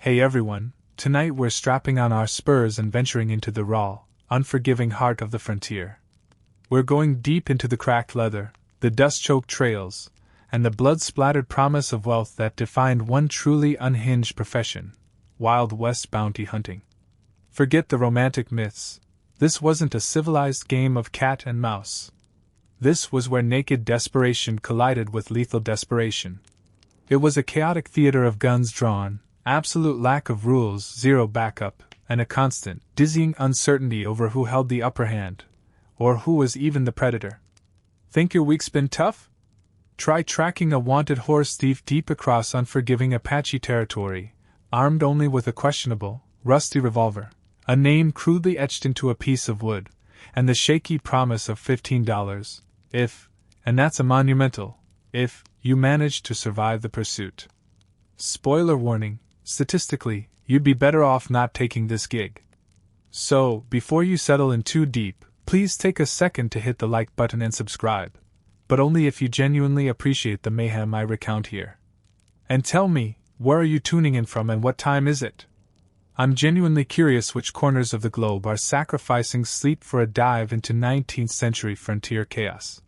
Hey everyone, tonight we're strapping on our spurs and venturing into the raw, unforgiving heart of the frontier. We're going deep into the cracked leather, the dust-choked trails, and the blood-splattered promise of wealth that defined one truly unhinged profession: Wild West bounty hunting. Forget the romantic myths. This wasn't a civilized game of cat and mouse. This was where naked desperation collided with lethal desperation. It was a chaotic theater of guns drawn, absolute lack of rules, zero backup, and a constant, dizzying uncertainty over who held the upper hand, or who was even the predator. Think your week's been tough? Try tracking a wanted horse thief deep across unforgiving Apache territory, armed only with a questionable, rusty revolver, a name crudely etched into a piece of wood, and the shaky promise of $15 if, and that's a monumental if, you manage to survive the pursuit. Spoiler warning, statistically, you'd be better off not taking this gig. So, before you settle in too deep, please take a second to hit the like button and subscribe, but only if you genuinely appreciate the mayhem I recount here. And tell me, where are you tuning in from and what time is it? I'm genuinely curious which corners of the globe are sacrificing sleep for a dive into 19th century frontier chaos.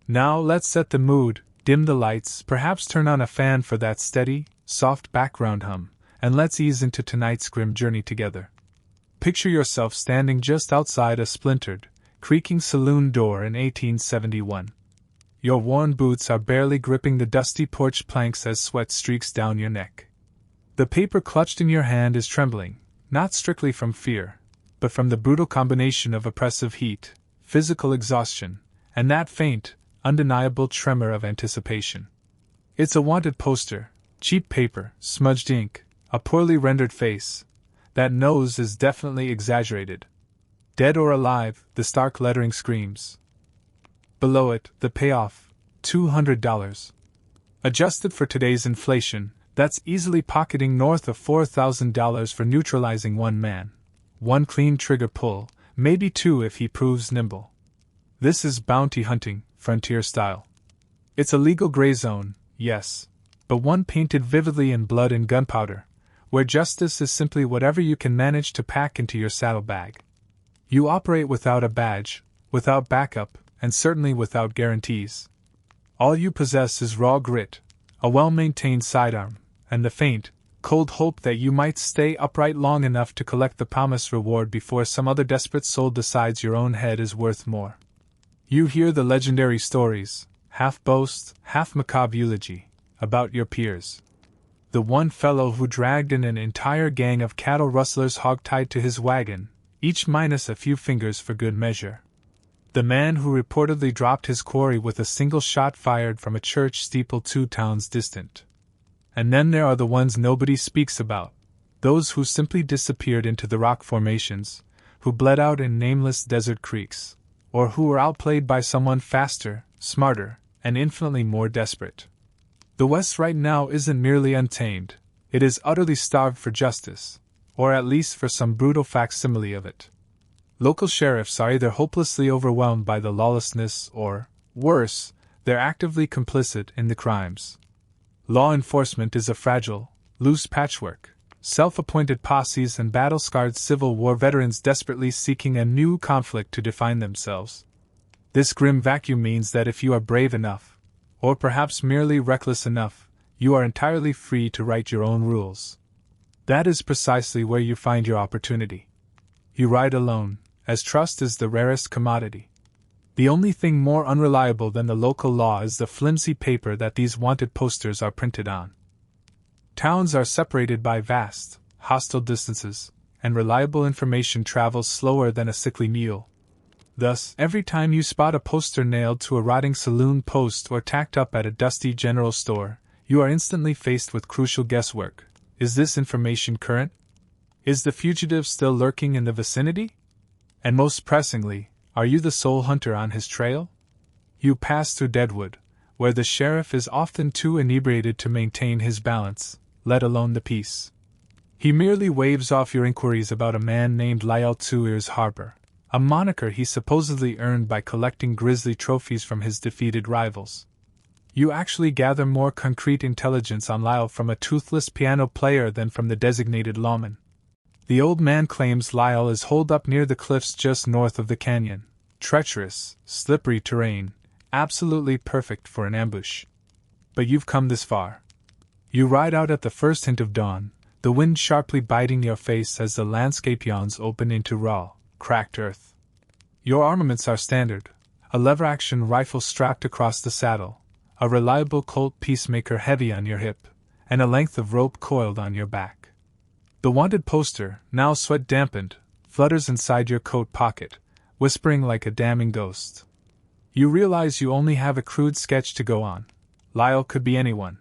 Now let's set the mood, dim the lights, perhaps turn on a fan for that steady, soft background hum, and let's ease into tonight's grim journey together. Picture yourself standing just outside a splintered, creaking saloon door in 1871. Your worn boots are barely gripping the dusty porch planks as sweat streaks down your neck. The paper clutched in your hand is trembling, not strictly from fear, but from the brutal combination of oppressive heat, physical exhaustion, and that faint, undeniable tremor of anticipation. It's a wanted poster, cheap paper, smudged ink, a poorly rendered face. That nose is definitely exaggerated. Dead or alive, the stark lettering screams. Below it, the payoff, $200. Adjusted for today's inflation, that's easily pocketing north of $4,000 for neutralizing one man. One clean trigger pull, maybe two if he proves nimble. This is bounty hunting, frontier style. It's a legal gray zone, yes, but one painted vividly in blood and gunpowder, where justice is simply whatever you can manage to pack into your saddlebag. You operate without a badge, without backup, and certainly without guarantees. All you possess is raw grit, a well-maintained sidearm, and the faint, cold hope that you might stay upright long enough to collect the promised reward before some other desperate soul decides your own head is worth more. You hear the legendary stories, half boast, half macabre eulogy, about your peers. The one fellow who dragged in an entire gang of cattle rustlers hogtied to his wagon, each minus a few fingers for good measure. The man who reportedly dropped his quarry with a single shot fired from a church steeple 2 towns distant. And then there are the ones nobody speaks about, those who simply disappeared into the rock formations, who bled out in nameless desert creeks, or who were outplayed by someone faster, smarter, and infinitely more desperate. The West right now isn't merely untamed, it is utterly starved for justice, or at least for some brutal facsimile of it. Local sheriffs are either hopelessly overwhelmed by the lawlessness or, worse, they're actively complicit in the crimes. Law enforcement is a fragile, loose patchwork, self-appointed posses and battle-scarred Civil War veterans desperately seeking a new conflict to define themselves. This grim vacuum means that if you are brave enough, or perhaps merely reckless enough, you are entirely free to write your own rules. That is precisely where you find your opportunity. You ride alone, as trust is the rarest commodity. The only thing more unreliable than the local law is the flimsy paper that these wanted posters are printed on. Towns are separated by vast, hostile distances, and reliable information travels slower than a sickly mule. Thus, every time you spot a poster nailed to a rotting saloon post or tacked up at a dusty general store, you are instantly faced with crucial guesswork. Is this information current? Is the fugitive still lurking in the vicinity? And most pressingly, are you the sole hunter on his trail? You pass through Deadwood, where the sheriff is often too inebriated to maintain his balance, let alone the peace. He merely waves off your inquiries about a man named Lyle Two Ears Harbor, a moniker he supposedly earned by collecting grisly trophies from his defeated rivals. You actually gather more concrete intelligence on Lyle from a toothless piano player than from the designated lawman. The old man claims Lyle is holed up near the cliffs just north of the canyon. Treacherous, slippery terrain, absolutely perfect for an ambush. But you've come this far. You ride out at the first hint of dawn, the wind sharply biting your face as the landscape yawns open into raw, cracked earth. Your armaments are standard: a lever-action rifle strapped across the saddle, a reliable Colt Peacemaker heavy on your hip, and a length of rope coiled on your back. The wanted poster, now sweat-dampened, flutters inside your coat pocket, whispering like a damning ghost. You realize you only have a crude sketch to go on. Lyle could be anyone.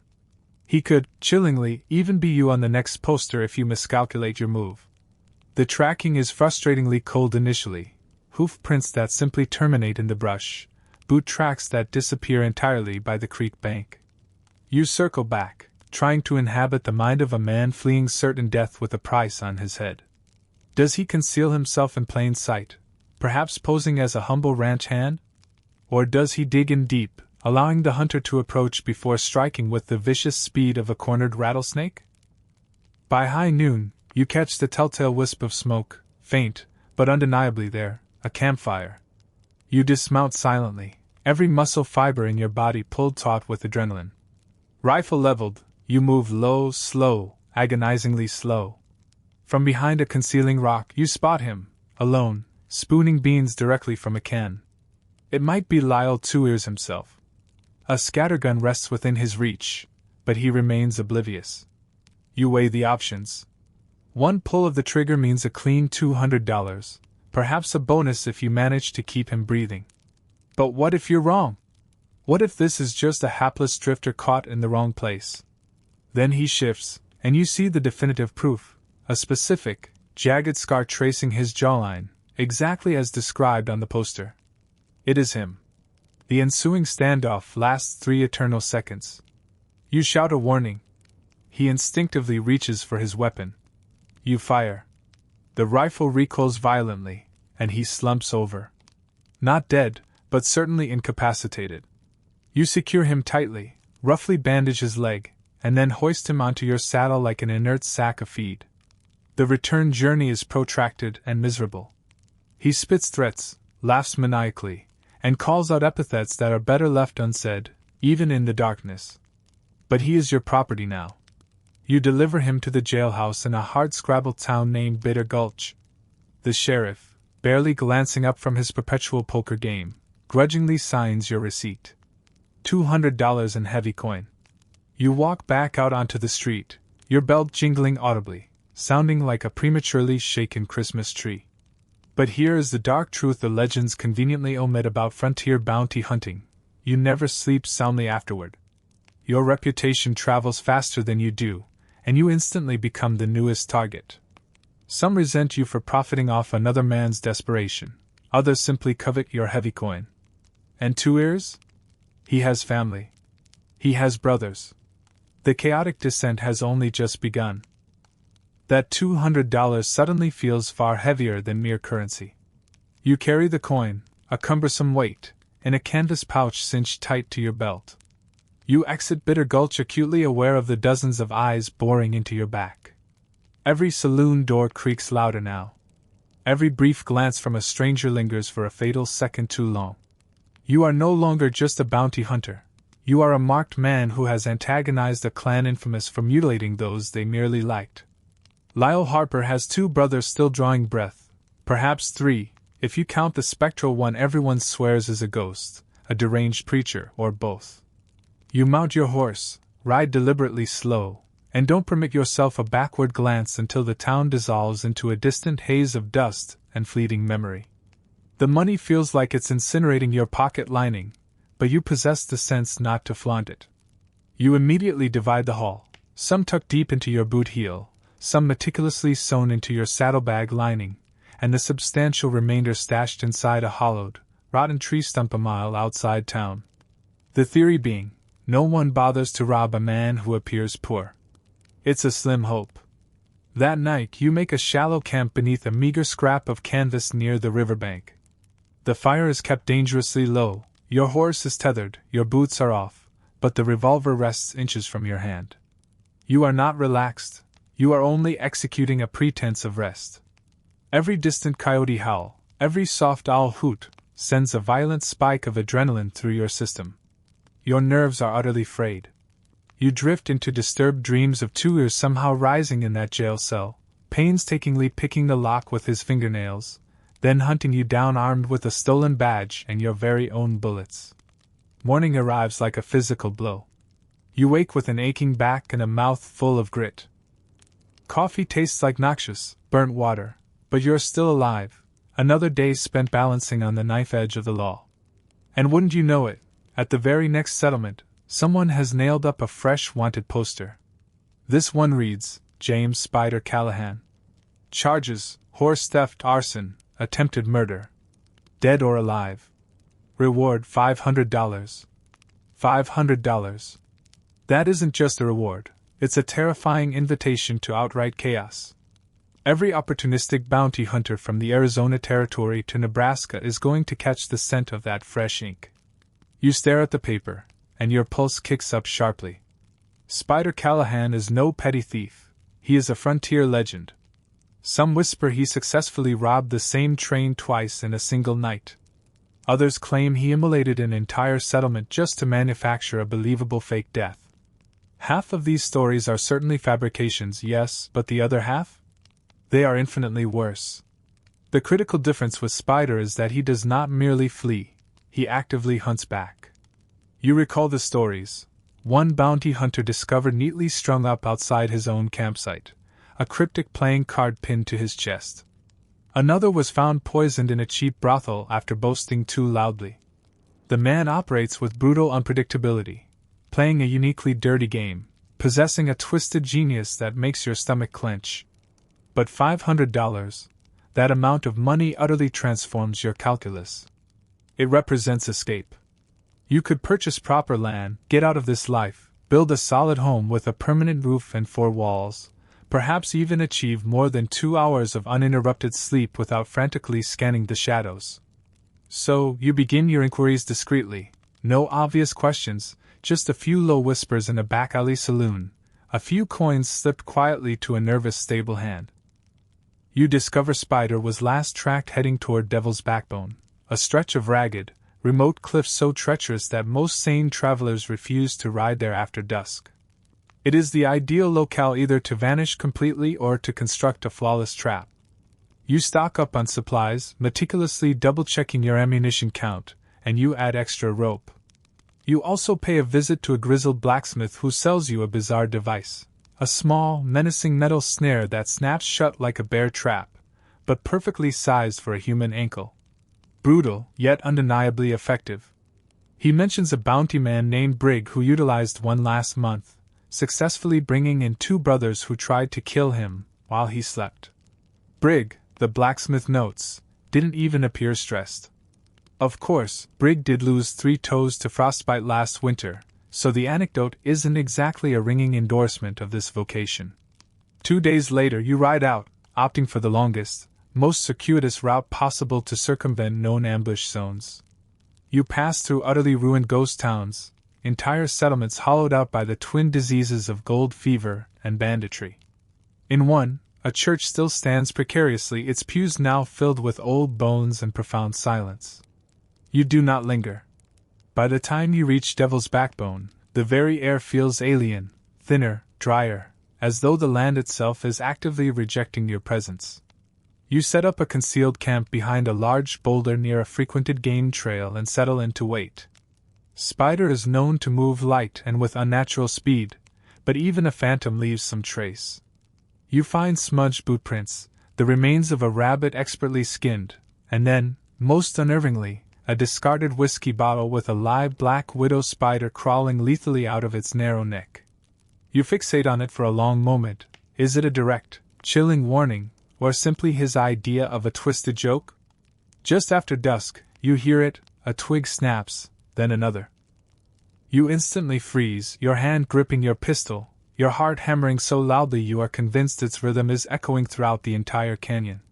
He could, chillingly, even be you on the next poster if you miscalculate your move. The tracking is frustratingly cold initially: hoof prints that simply terminate in the brush, boot tracks that disappear entirely by the creek bank. You circle back, trying to inhabit the mind of a man fleeing certain death with a price on his head. Does he conceal himself in plain sight, perhaps posing as a humble ranch hand? Or does he dig in deep, allowing the hunter to approach before striking with the vicious speed of a cornered rattlesnake? By high noon, you catch the telltale wisp of smoke, faint, but undeniably there, a campfire. You dismount silently, every muscle fiber in your body pulled taut with adrenaline. Rifle leveled, you move low, slow, agonizingly slow. From behind a concealing rock, you spot him, alone, spooning beans directly from a can. It might be Lyle Two Ears himself. A scattergun rests within his reach, but he remains oblivious. You weigh the options. One pull of the trigger means a clean $200, perhaps a bonus if you manage to keep him breathing. But what if you're wrong? What if this is just a hapless drifter caught in the wrong place? Then he shifts, and you see the definitive proof, a specific, jagged scar tracing his jawline, exactly as described on the poster. It is him. The ensuing standoff lasts 3 eternal seconds. You shout a warning. He instinctively reaches for his weapon. You fire. The rifle recoils violently, and he slumps over. Not dead, but certainly incapacitated. You secure him tightly, roughly bandage his leg, and then hoist him onto your saddle like an inert sack of feed. The return journey is protracted and miserable. He spits threats, laughs maniacally, and calls out epithets that are better left unsaid, even in the darkness. But he is your property now. You deliver him to the jailhouse in a hard-scrabble town named Bitter Gulch. The sheriff, barely glancing up from his perpetual poker game, grudgingly signs your receipt. $200 in heavy coin. You walk back out onto the street, your belt jingling audibly, sounding like a prematurely shaken Christmas tree. But here is the dark truth the legends conveniently omit about frontier bounty hunting: you never sleep soundly afterward. Your reputation travels faster than you do, and you instantly become the newest target. Some resent you for profiting off another man's desperation, others simply covet your heavy coin. And Two Ears? He has family. He has brothers. The chaotic descent has only just begun. That $200 suddenly feels far heavier than mere currency. You carry the coin, a cumbersome weight, in a canvas pouch cinched tight to your belt. You exit Bitter Gulch acutely aware of the dozens of eyes boring into your back. Every saloon door creaks louder now. Every brief glance from a stranger lingers for a fatal second too long. You are no longer just a bounty hunter. You are a marked man who has antagonized a clan infamous for mutilating those they merely liked. Lyle Harper has 2 brothers still drawing breath, perhaps 3, if you count the spectral one everyone swears is a ghost, a deranged preacher, or both. You mount your horse, ride deliberately slow, and don't permit yourself a backward glance until the town dissolves into a distant haze of dust and fleeting memory. The money feels like it's incinerating your pocket lining, but you possess the sense not to flaunt it. You immediately divide the haul, some tucked deep into your boot heel, some meticulously sewn into your saddlebag lining, and the substantial remainder stashed inside a hollowed, rotten tree stump a mile outside town. The theory being, no one bothers to rob a man who appears poor. It's a slim hope. That night you make a shallow camp beneath a meager scrap of canvas near the riverbank. The fire is kept dangerously low, your horse is tethered, your boots are off, but the revolver rests inches from your hand. You are not relaxed, you are only executing a pretense of rest. Every distant coyote howl, every soft owl hoot, sends a violent spike of adrenaline through your system. Your nerves are utterly frayed. You drift into disturbed dreams of two ears somehow rising in that jail cell, painstakingly picking the lock with his fingernails, then hunting you down armed with a stolen badge and your very own bullets. Morning arrives like a physical blow. You wake with an aching back and a mouth full of grit. Coffee tastes like noxious, burnt water, but you're still alive, another day spent balancing on the knife edge of the law. And wouldn't you know it, at the very next settlement, someone has nailed up a fresh wanted poster. This one reads, James Spider Callahan. Charges, horse theft, arson, attempted murder. Dead or alive. Reward $500. $500. That isn't just a reward, it's a terrifying invitation to outright chaos. Every opportunistic bounty hunter from the Arizona Territory to Nebraska is going to catch the scent of that fresh ink. You stare at the paper, and your pulse kicks up sharply. Spider Callahan is no petty thief, he is a frontier legend. Some whisper he successfully robbed the same train twice in a single night. Others claim he immolated an entire settlement just to manufacture a believable fake death. Half of these stories are certainly fabrications, yes, but the other half? They are infinitely worse. The critical difference with Spider is that he does not merely flee, he actively hunts back. You recall the stories. One bounty hunter discovered neatly strung up outside his own campsite, a cryptic playing card pinned to his chest. Another was found poisoned in a cheap brothel after boasting too loudly. The man operates with brutal unpredictability, playing a uniquely dirty game, possessing a twisted genius that makes your stomach clench. But $500, that amount of money utterly transforms your calculus. It represents escape. You could purchase proper land, get out of this life, build a solid home with a permanent roof and 4 walls, perhaps even achieve more than 2 hours of uninterrupted sleep without frantically scanning the shadows. So, you begin your inquiries discreetly, no obvious questions, just a few low whispers in a back alley saloon, a few coins slipped quietly to a nervous stable hand. You discover Spider was last tracked heading toward Devil's Backbone, a stretch of ragged, remote cliffs so treacherous that most sane travelers refuse to ride there after dusk. It is the ideal locale either to vanish completely or to construct a flawless trap. You stock up on supplies, meticulously double-checking your ammunition count, and you add extra rope. You also pay a visit to a grizzled blacksmith who sells you a bizarre device, a small, menacing metal snare that snaps shut like a bear trap, but perfectly sized for a human ankle. Brutal, yet undeniably effective. He mentions a bounty man named Brigg who utilized one last month, successfully bringing in 2 brothers who tried to kill him while he slept. Brigg, the blacksmith notes, didn't even appear stressed. Of course, Brigg did lose 3 toes to frostbite last winter, so the anecdote isn't exactly a ringing endorsement of this vocation. 2 days later you ride out, opting for the longest, most circuitous route possible to circumvent known ambush zones. You pass through utterly ruined ghost towns, entire settlements hollowed out by the twin diseases of gold fever and banditry. In one, a church still stands precariously, its pews now filled with old bones and profound silence. You do not linger. By the time you reach Devil's Backbone, the very air feels alien, thinner, drier, as though the land itself is actively rejecting your presence. You set up a concealed camp behind a large boulder near a frequented game trail and settle in to wait. Spider is known to move light and with unnatural speed, but even a phantom leaves some trace. You find smudged boot prints, the remains of a rabbit expertly skinned, and then, most unnervingly, a discarded whiskey bottle with a live black widow spider crawling lethally out of its narrow neck. You fixate on it for a long moment. Is it a direct, chilling warning, or simply his idea of a twisted joke? Just after dusk, you hear it, a twig snaps, then another. You instantly freeze, your hand gripping your pistol, your heart hammering so loudly you are convinced its rhythm is echoing throughout the entire canyon.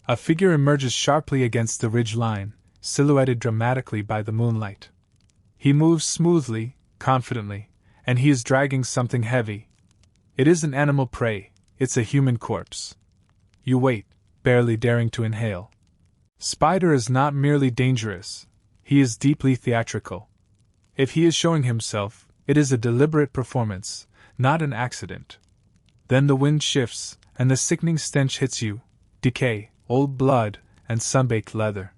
A figure emerges sharply against the ridge line, silhouetted dramatically by the moonlight. He moves smoothly, confidently, and he is dragging something heavy. It isn't animal prey, it's a human corpse. You wait, barely daring to inhale. Spider is not merely dangerous, he is deeply theatrical. If he is showing himself, it is a deliberate performance, not an accident. Then the wind shifts, and the sickening stench hits you: decay, old blood, and sunbaked leather.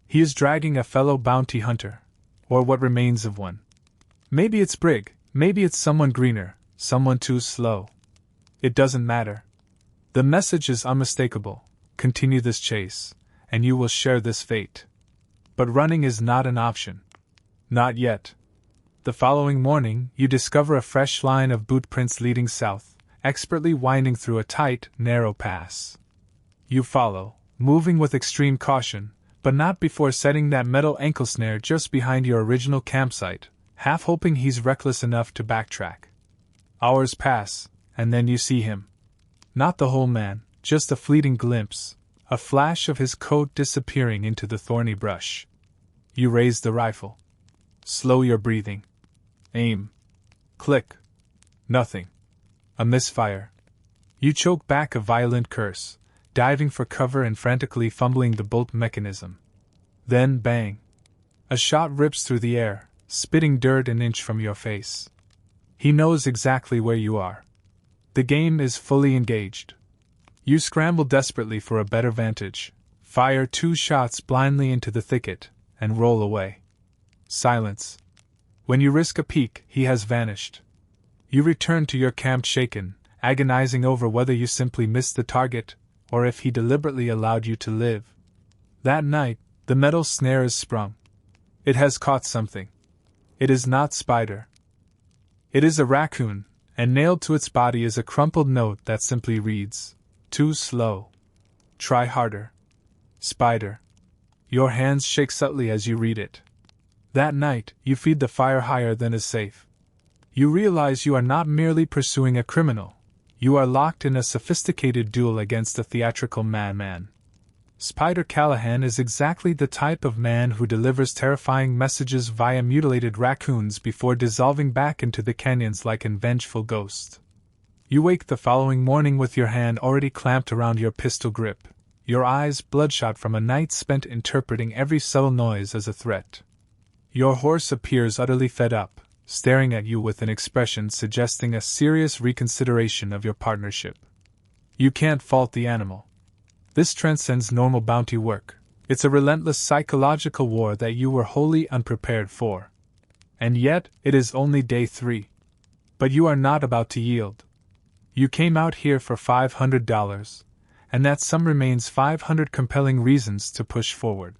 He is dragging a fellow bounty hunter, or what remains of one. Maybe it's Brig, maybe it's someone greener, someone too slow. It doesn't matter. The message is unmistakable: continue this chase, and you will share this fate. But running is not an option. Not yet. The following morning, you discover a fresh line of boot prints leading south, expertly winding through a tight, narrow pass. You follow, moving with extreme caution, but not before setting that metal ankle snare just behind your original campsite, half hoping he's reckless enough to backtrack. Hours pass, and then you see him. Not the whole man, just a fleeting glimpse, a flash of his coat disappearing into the thorny brush. You raise the rifle. Slow your breathing. Aim. Click. Nothing. A misfire. You choke back a violent curse, diving for cover and frantically fumbling the bolt mechanism. Then bang. A shot rips through the air, spitting dirt an inch from your face. He knows exactly where you are. The game is fully engaged. You scramble desperately for a better vantage, fire 2 shots blindly into the thicket, and roll away. Silence. When you risk a peek, he has vanished. You return to your camp shaken, agonizing over whether you simply missed the target, or if he deliberately allowed you to live. That night, the metal snare is sprung. It has caught something. It is not Spider. It is a raccoon, and nailed to its body is a crumpled note that simply reads, "Too slow. Try harder. Spider." Your hands shake subtly as you read it. That night, you feed the fire higher than is safe. You realize you are not merely pursuing a criminal, you are locked in a sophisticated duel against a theatrical madman. Spider Callahan is exactly the type of man who delivers terrifying messages via mutilated raccoons before dissolving back into the canyons like a vengeful ghost. You wake the following morning with your hand already clamped around your pistol grip, your eyes bloodshot from a night spent interpreting every subtle noise as a threat. Your horse appears utterly fed up, staring at you with an expression suggesting a serious reconsideration of your partnership. You can't fault the animal. This transcends normal bounty work. It's a relentless psychological war that you were wholly unprepared for. And yet, it is only day 3. But you are not about to yield. You came out here for $500, and that sum remains 500 compelling reasons to push forward.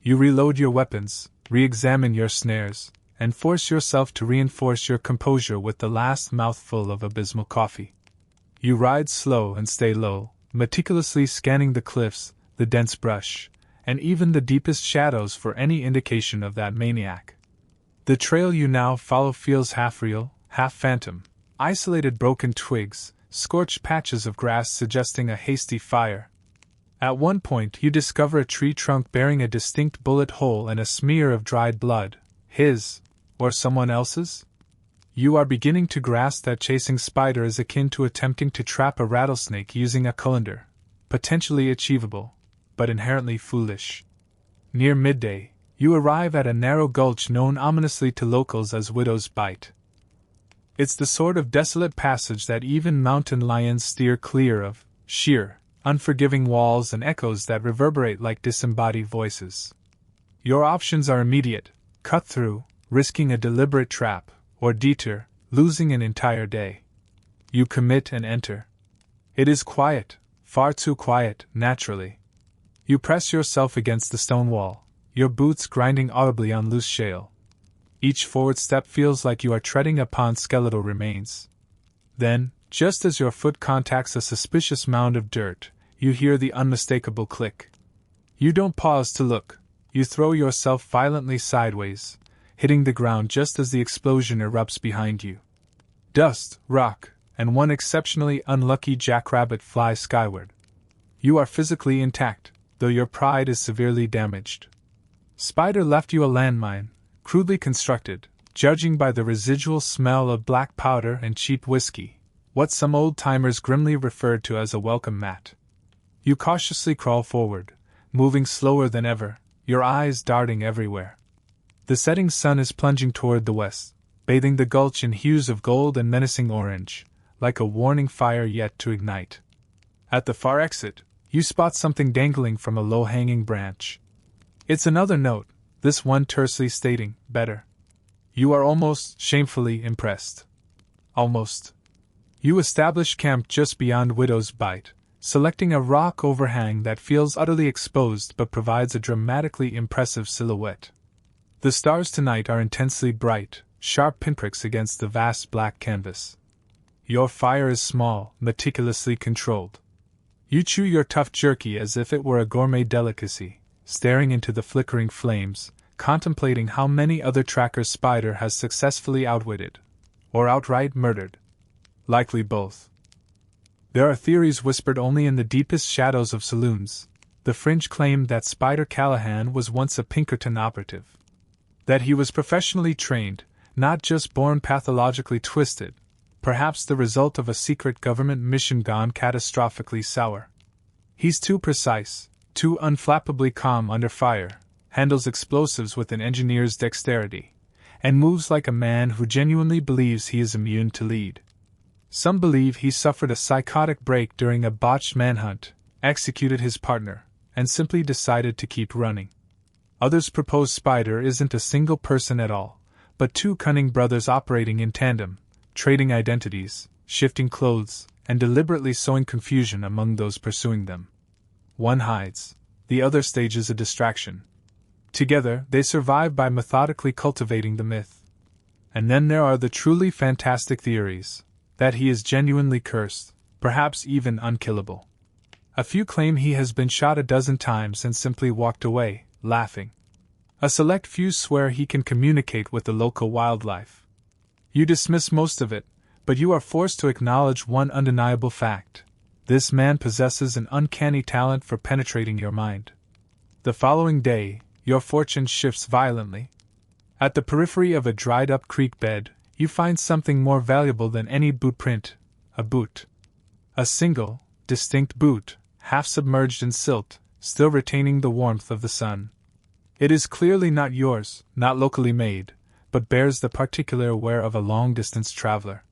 You reload your weapons, re-examine your snares, and force yourself to reinforce your composure with the last mouthful of abysmal coffee. You ride slow and stay low, meticulously scanning the cliffs, the dense brush, and even the deepest shadows for any indication of that maniac. The trail you now follow feels half real, half phantom, isolated broken twigs, scorched patches of grass suggesting a hasty fire. At one point you discover a tree trunk bearing a distinct bullet hole and a smear of dried blood, his, or someone else's? You are beginning to grasp that chasing Spider is akin to attempting to trap a rattlesnake using a colander, potentially achievable, but inherently foolish. Near midday, you arrive at a narrow gulch known ominously to locals as Widow's Bite. It's the sort of desolate passage that even mountain lions steer clear of, sheer, unforgiving walls and echoes that reverberate like disembodied voices. Your options are immediate: cut through, risking a deliberate trap, or detour, losing an entire day. You commit and enter. It is quiet, far too quiet, naturally. You press yourself against the stone wall, your boots grinding audibly on loose shale. Each forward step feels like you are treading upon skeletal remains. Then, just as your foot contacts a suspicious mound of dirt, you hear the unmistakable click. You don't pause to look, you throw yourself violently sideways, hitting the ground just as the explosion erupts behind you. Dust, rock, and one exceptionally unlucky jackrabbit fly skyward. You are physically intact, though your pride is severely damaged. Spider left you a landmine, crudely constructed, judging by the residual smell of black powder and cheap whiskey, what some old-timers grimly referred to as a welcome mat. You cautiously crawl forward, moving slower than ever, your eyes darting everywhere. The setting sun is plunging toward the west, bathing the gulch in hues of gold and menacing orange, like a warning fire yet to ignite. At the far exit, you spot something dangling from a low-hanging branch. It's another note, this one tersely stating, "Better." You are almost shamefully impressed. Almost. You establish camp just beyond Widow's Bite, selecting a rock overhang that feels utterly exposed but provides a dramatically impressive silhouette. The stars tonight are intensely bright, sharp pinpricks against the vast black canvas. Your fire is small, meticulously controlled. You chew your tough jerky as if it were a gourmet delicacy, staring into the flickering flames, contemplating how many other trackers Spider has successfully outwitted, or outright murdered. Likely both. There are theories whispered only in the deepest shadows of saloons. The fringe claim that Spider Callahan was once a Pinkerton operative. That he was professionally trained, not just born pathologically twisted, perhaps the result of a secret government mission gone catastrophically sour. He's too precise, too unflappably calm under fire, handles explosives with an engineer's dexterity, and moves like a man who genuinely believes he is immune to lead. Some believe he suffered a psychotic break during a botched manhunt, executed his partner, and simply decided to keep running. Others propose Spider isn't a single person at all, but two cunning brothers operating in tandem, trading identities, shifting clothes, and deliberately sowing confusion among those pursuing them. One hides, the other stages a distraction. Together, they survive by methodically cultivating the myth. And then there are the truly fantastic theories, that he is genuinely cursed, perhaps even unkillable. A few claim he has been shot a dozen times and simply walked away, laughing. A select few swear he can communicate with the local wildlife. You dismiss most of it, but you are forced to acknowledge one undeniable fact. This man possesses an uncanny talent for penetrating your mind. The following day, your fortune shifts violently. At the periphery of a dried-up creek bed, you find something more valuable than any boot print, a boot. A single, distinct boot, half submerged in silt, still retaining the warmth of the sun. It is clearly not yours, not locally made, but bears the particular wear of a long-distance traveler.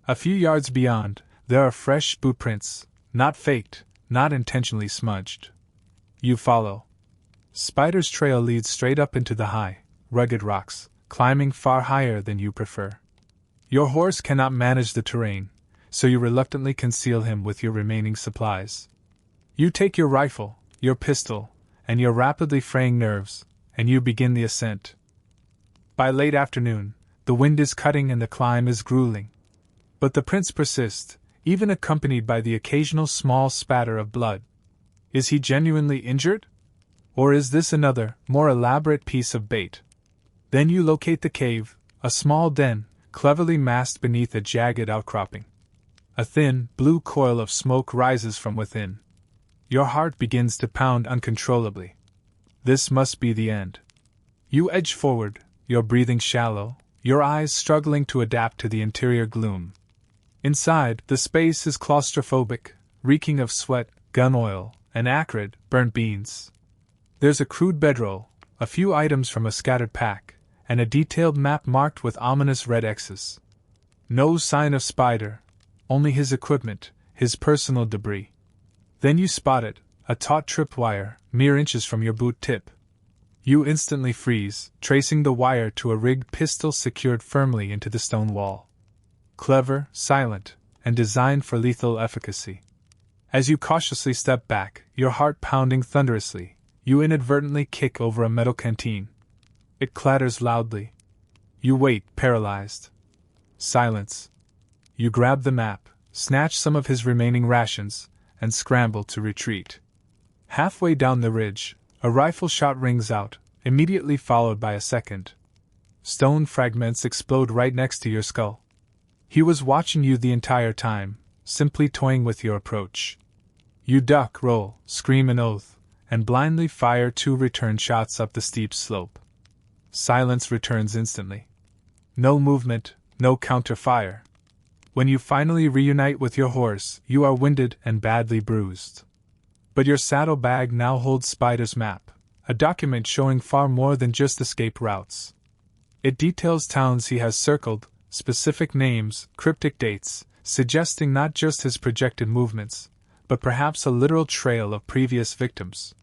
A few yards beyond, there are fresh boot prints, not faked, not intentionally smudged. You follow. Spider's trail leads straight up into the high, rugged rocks, climbing far higher than you prefer. Your horse cannot manage the terrain, so you reluctantly conceal him with your remaining supplies. You take your rifle, your pistol, and your rapidly fraying nerves, and you begin the ascent. By late afternoon, the wind is cutting and the climb is grueling. But the prints persist, even accompanied by the occasional small spatter of blood. Is he genuinely injured? Or is this another, more elaborate piece of bait? Then you locate the cave, a small den, cleverly masked beneath a jagged outcropping. A thin, blue coil of smoke rises from within. Your heart begins to pound uncontrollably. This must be the end. You edge forward, your breathing shallow, your eyes struggling to adapt to the interior gloom. Inside, the space is claustrophobic, reeking of sweat, gun oil, and acrid, burnt beans. There's a crude bedroll, a few items from a scattered pack, and a detailed map marked with ominous red X's. No sign of Spider, only his equipment, his personal debris. Then you spot it, a taut tripwire, mere inches from your boot tip. You instantly freeze, tracing the wire to a rigged pistol secured firmly into the stone wall. Clever, silent, and designed for lethal efficacy. As you cautiously step back, your heart pounding thunderously, you inadvertently kick over a metal canteen. It clatters loudly. You wait, paralyzed. Silence. You grab the map, snatch some of his remaining rations, and scramble to retreat. Halfway down the ridge, a rifle shot rings out, immediately followed by a second. Stone fragments explode right next to your skull. He was watching you the entire time, simply toying with your approach. You duck, roll, scream an oath, and blindly fire 2 return shots up the steep slope. Silence returns instantly. No movement, no counter-fire. When you finally reunite with your horse, you are winded and badly bruised. But your saddlebag now holds Spider's map, a document showing far more than just escape routes. It details towns he has circled, specific names, cryptic dates, suggesting not just his projected movements, but perhaps a literal trail of previous victims.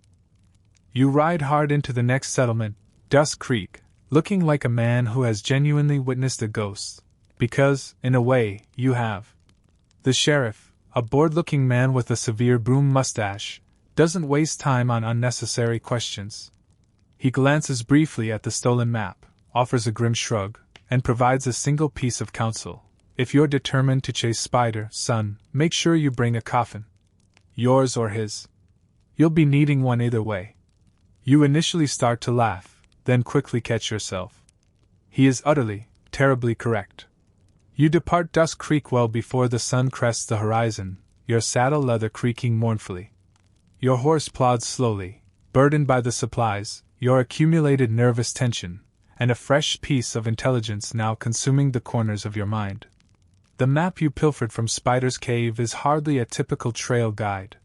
You ride hard into the next settlement, Dust Creek, looking like a man who has genuinely witnessed a ghost, because, in a way, you have. The sheriff, a bored-looking man with a severe broom mustache, doesn't waste time on unnecessary questions. He glances briefly at the stolen map, offers a grim shrug, and provides a single piece of counsel. If you're determined to chase Spider, son, make sure you bring a coffin. Yours or his. You'll be needing one either way. You initially start to laugh, then quickly catch yourself. He is utterly, terribly correct. You depart Dust Creek well before the sun crests the horizon, your saddle leather creaking mournfully. Your horse plods slowly, burdened by the supplies, your accumulated nervous tension, and a fresh piece of intelligence now consuming the corners of your mind. The map you pilfered from Spider's cave is hardly a typical trail guide.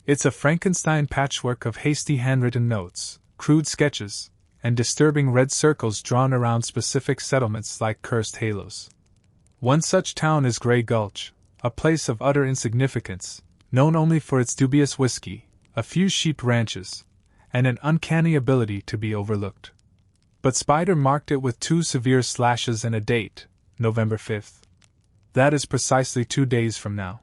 It's a Frankenstein patchwork of hasty handwritten notes, crude sketches, and disturbing red circles drawn around specific settlements like cursed halos. One such town is Grey Gulch, a place of utter insignificance, known only for its dubious whiskey, a few sheep ranches, and an uncanny ability to be overlooked. But Spider marked it with 2 severe slashes and a date, November 5th. That is precisely 2 days from now.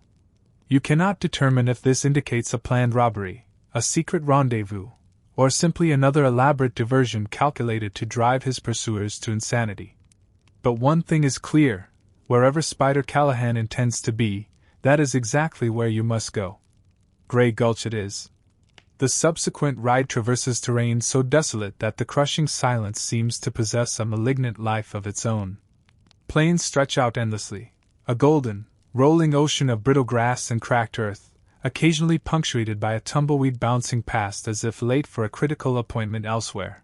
You cannot determine if this indicates a planned robbery, a secret rendezvous, or simply another elaborate diversion calculated to drive his pursuers to insanity. But one thing is clear, wherever Spider Callahan intends to be, that is exactly where you must go. Grey Gulch it is. The subsequent ride traverses terrain so desolate that the crushing silence seems to possess a malignant life of its own. Plains stretch out endlessly, a golden, rolling ocean of brittle grass and cracked earth, occasionally punctuated by a tumbleweed bouncing past as if late for a critical appointment elsewhere.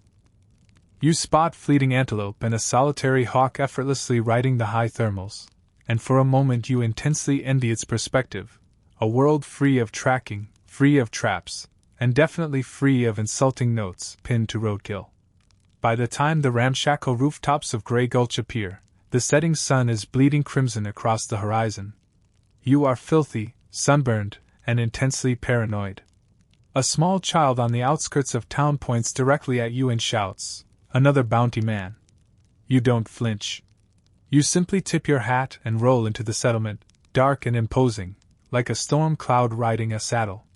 You spot fleeting antelope and a solitary hawk effortlessly riding the high thermals, and for a moment you intensely envy its perspective, a world free of tracking, free of traps, and definitely free of insulting notes pinned to roadkill. By the time the ramshackle rooftops of Grey Gulch appear, the setting sun is bleeding crimson across the horizon. You are filthy, sunburned, and intensely paranoid. A small child on the outskirts of town points directly at you and shouts, "Another bounty man." You don't flinch. You simply tip your hat and roll into the settlement, dark and imposing, like a storm cloud riding a saddle.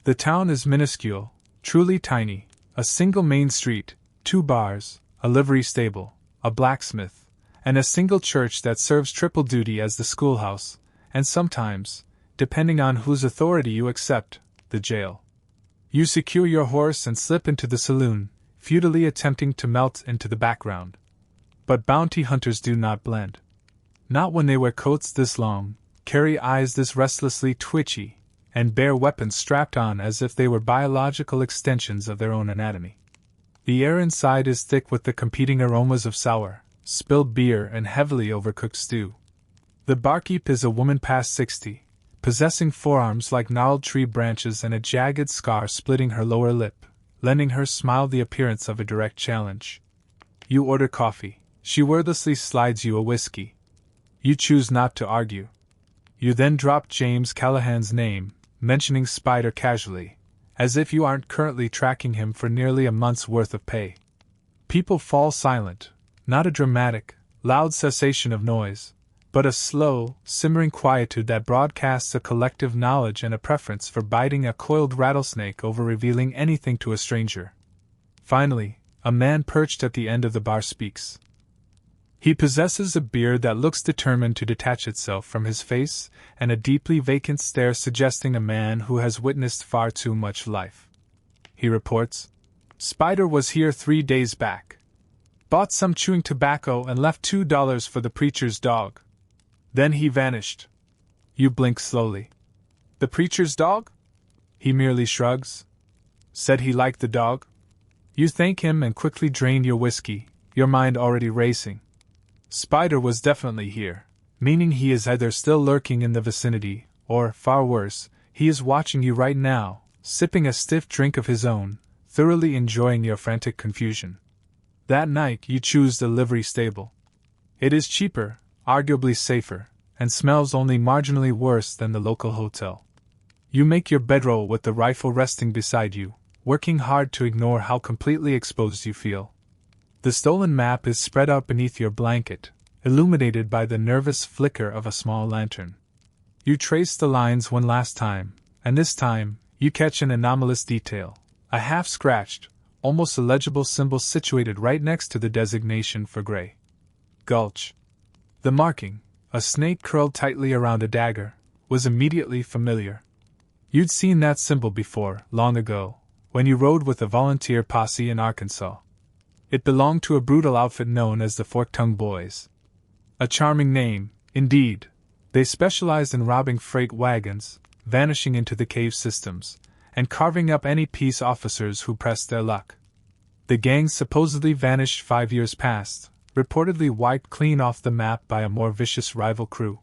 The town is minuscule, truly tiny, a single main street, 2 bars, a livery stable, a blacksmith, and a single church that serves triple duty as the schoolhouse, and sometimes, depending on whose authority you accept, the jail. You secure your horse and slip into the saloon, futilely attempting to melt into the background. But bounty hunters do not blend. Not when they wear coats this long, carry eyes this restlessly twitchy, and bear weapons strapped on as if they were biological extensions of their own anatomy. The air inside is thick with the competing aromas of sour, spilled beer and heavily overcooked stew. The barkeep is a woman past 60, possessing forearms like gnarled tree branches and a jagged scar splitting her lower lip, lending her smile the appearance of a direct challenge. You order coffee. She wordlessly slides you a whiskey. You choose not to argue. You then drop James Callahan's name, mentioning Spider casually, as if you aren't currently tracking him for nearly a month's worth of pay. People fall silent, not a dramatic, loud cessation of noise, but a slow, simmering quietude that broadcasts a collective knowledge and a preference for biting a coiled rattlesnake over revealing anything to a stranger. Finally, a man perched at the end of the bar speaks. He possesses a beard that looks determined to detach itself from his face, and a deeply vacant stare suggesting a man who has witnessed far too much life. He reports, "Spider was here 3 days back. Bought some chewing tobacco and left $2 for the preacher's dog. Then he vanished." You blink slowly. "The preacher's dog?" He merely shrugs. "Said he liked the dog?" You thank him and quickly drain your whiskey, your mind already racing. Spider was definitely here, meaning he is either still lurking in the vicinity, or, far worse, he is watching you right now, sipping a stiff drink of his own, thoroughly enjoying your frantic confusion. That night you choose the livery stable. It is cheaper, arguably safer, and smells only marginally worse than the local hotel. You make your bedroll with the rifle resting beside you, working hard to ignore how completely exposed you feel. The stolen map is spread out beneath your blanket, illuminated by the nervous flicker of a small lantern. You trace the lines one last time, and this time, you catch an anomalous detail, a half-scratched, almost illegible symbol situated right next to the designation for Gray Gulch. The marking, a snake curled tightly around a dagger, was immediately familiar. You'd seen that symbol before, long ago, when you rode with a volunteer posse in Arkansas. It belonged to a brutal outfit known as the Fork-Tongued Boys. A charming name, indeed. They specialized in robbing freight wagons, vanishing into the cave systems, and carving up any peace officers who pressed their luck. The gang supposedly vanished 5 years past, reportedly wiped clean off the map by a more vicious rival crew.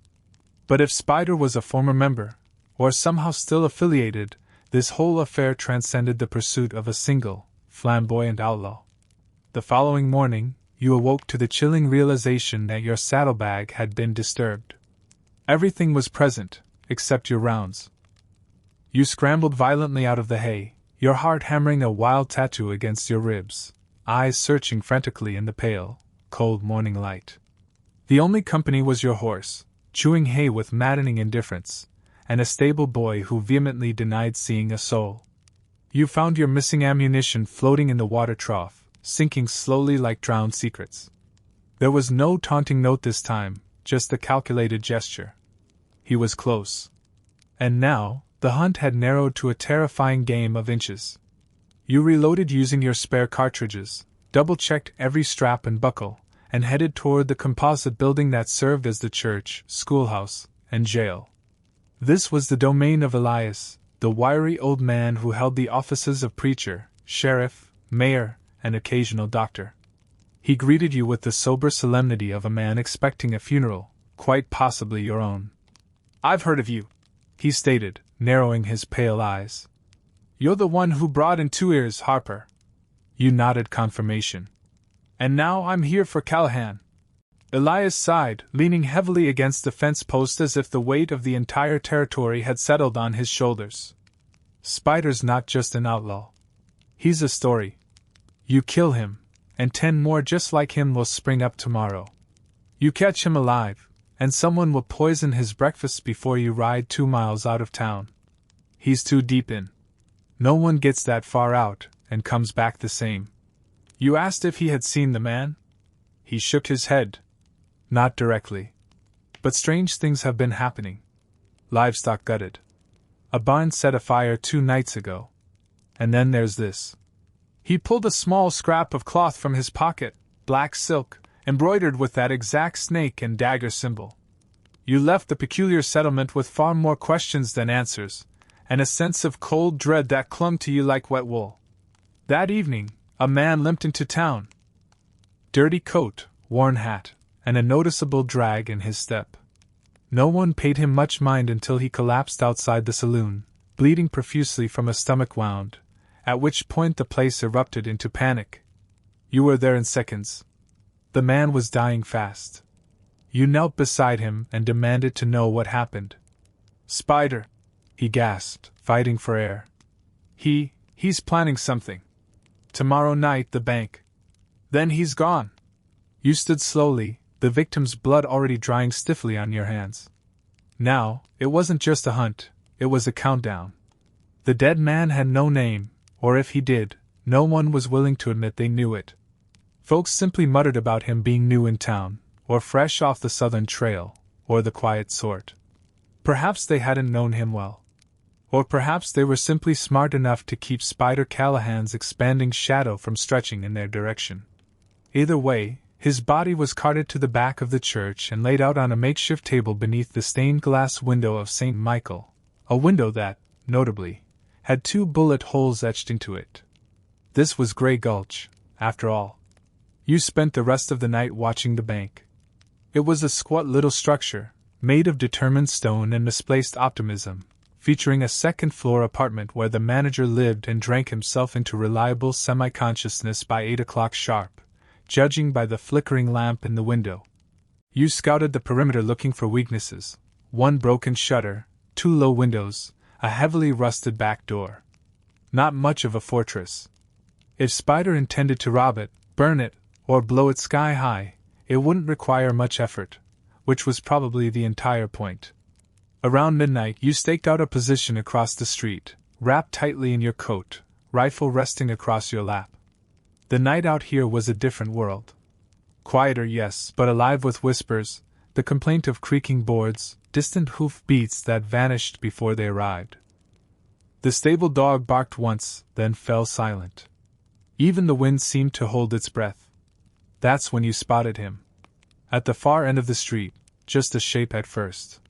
But if Spider was a former member, or somehow still affiliated, this whole affair transcended the pursuit of a single, flamboyant outlaw. The following morning, you awoke to the chilling realization that your saddlebag had been disturbed. Everything was present, except your rounds. You scrambled violently out of the hay, your heart hammering a wild tattoo against your ribs, eyes searching frantically in the pale, cold morning light. The only company was your horse, chewing hay with maddening indifference, and a stable boy who vehemently denied seeing a soul. You found your missing ammunition floating in the water trough, sinking slowly like drowned secrets. There was no taunting note this time, just a calculated gesture. He was close. And now, the hunt had narrowed to a terrifying game of inches. You reloaded using your spare cartridges, double-checked every strap and buckle, and headed toward the composite building that served as the church, schoolhouse, and jail. This was the domain of Elias, the wiry old man who held the offices of preacher, sheriff, mayor, and occasional doctor. He greeted you with the sober solemnity of a man expecting a funeral, quite possibly your own. "I've heard of you," he stated, narrowing his pale eyes. "You're the one who brought in 2 ears, Harper." You nodded confirmation. "And now I'm here for Callahan." Elias sighed, leaning heavily against the fence post as if the weight of the entire territory had settled on his shoulders. "Spider's not just an outlaw. He's a story. You kill him, and 10 more just like him will spring up tomorrow. You catch him alive, and someone will poison his breakfast before you ride 2 miles out of town. He's too deep in. No one gets that far out, and comes back the same." You asked if he had seen the man? He shook his head. "Not directly. But strange things have been happening. Livestock gutted. A barn set afire 2 nights ago. And then there's this." He pulled a small scrap of cloth from his pocket, black silk, embroidered with that exact snake and dagger symbol. You left the peculiar settlement with far more questions than answers, and a sense of cold dread that clung to you like wet wool. That evening, a man limped into town. Dirty coat, worn hat, and a noticeable drag in his step. No one paid him much mind until he collapsed outside the saloon, bleeding profusely from a stomach wound, at which point the place erupted into panic. You were there in seconds. The man was dying fast. You knelt beside him and demanded to know what happened. "Spider," he gasped, fighting for air. He's planning something. Tomorrow night the bank. Then he's gone." You stood slowly, the victim's blood already drying stiffly on your hands. Now, it wasn't just a hunt, it was a countdown. The dead man had no name, or if he did, no one was willing to admit they knew it. Folks simply muttered about him being new in town, or fresh off the southern trail, or the quiet sort. Perhaps they hadn't known him well. Or perhaps they were simply smart enough to keep Spider Callahan's expanding shadow from stretching in their direction. Either way, his body was carted to the back of the church and laid out on a makeshift table beneath the stained glass window of St. Michael, a window that, notably, had 2 bullet holes etched into it. This was Gray Gulch, after all. You spent the rest of the night watching the bank. It was a squat little structure, made of determined stone and misplaced optimism, featuring a second-floor apartment where the manager lived and drank himself into reliable semi-consciousness by 8 o'clock sharp, judging by the flickering lamp in the window. You scouted the perimeter looking for weaknesses: one broken shutter, 2 low windows, a heavily rusted back door. Not much of a fortress. If Spider intended to rob it, burn it, or blow it sky high, it wouldn't require much effort, which was probably the entire point. Around midnight, you staked out a position across the street, wrapped tightly in your coat, rifle resting across your lap. The night out here was a different world. Quieter, yes, but alive with whispers, the complaint of creaking boards, distant hoof beats that vanished before they arrived. The stable dog barked once, then fell silent. Even the wind seemed to hold its breath. That's when you spotted him. At the far end of the street, just a shape at first.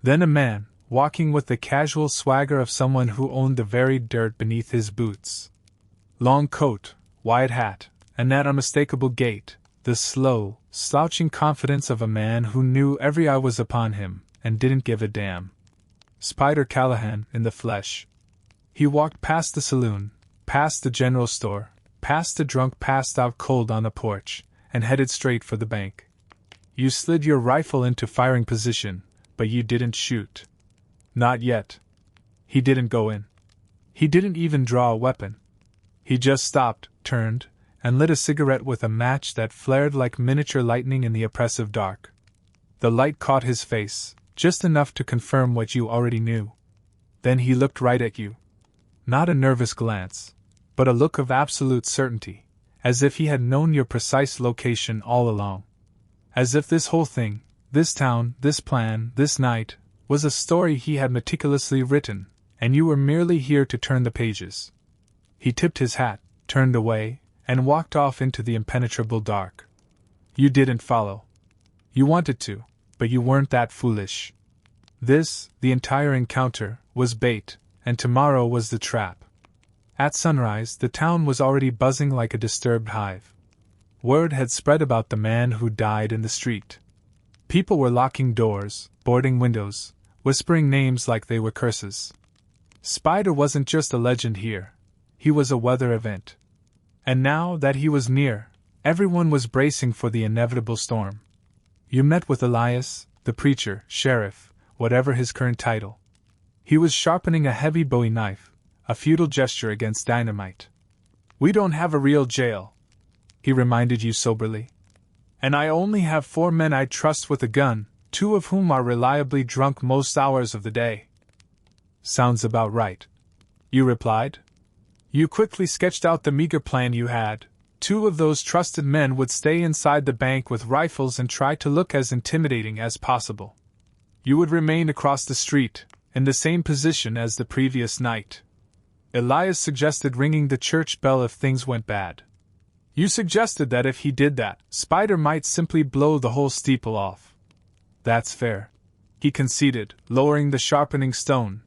Then a man, walking with the casual swagger of someone who owned the very dirt beneath his boots. Long coat, wide hat, and that unmistakable gait, the slow, slouching confidence of a man who knew every eye was upon him, and didn't give a damn. Spider Callahan in the flesh. He walked past the saloon, past the general store, past the drunk passed out cold on the porch, and headed straight for the bank. You slid your rifle into firing position, but you didn't shoot. Not yet. He didn't go in. He didn't even draw a weapon. He just stopped, turned, and lit a cigarette with a match that flared like miniature lightning in the oppressive dark. The light caught his face, just enough to confirm what you already knew. Then he looked right at you. Not a nervous glance, but a look of absolute certainty, as if he had known your precise location all along. As if this whole thing, this town, this plan, this night, was a story he had meticulously written, and you were merely here to turn the pages. He tipped his hat, turned away, and walked off into the impenetrable dark. You didn't follow. You wanted to, but you weren't that foolish. This, the entire encounter, was bait, and tomorrow was the trap. At sunrise, the town was already buzzing like a disturbed hive. Word had spread about the man who died in the street. People were locking doors, boarding windows, whispering names like they were curses. Spider wasn't just a legend here. He was a weather event. And now that he was near, everyone was bracing for the inevitable storm. You met with Elias, the preacher, sheriff, whatever his current title. He was sharpening a heavy Bowie knife, a futile gesture against dynamite. "We don't have a real jail," he reminded you soberly. "And I only have 4 men I trust with a gun, 2 of whom are reliably drunk most hours of the day." "Sounds about right," you replied. You quickly sketched out the meager plan you had. 2 of those trusted men would stay inside the bank with rifles and try to look as intimidating as possible. You would remain across the street, in the same position as the previous night. Elias suggested ringing the church bell if things went bad. You suggested that if he did that, Spider might simply blow the whole steeple off. "That's fair," he conceded, lowering the sharpening stone.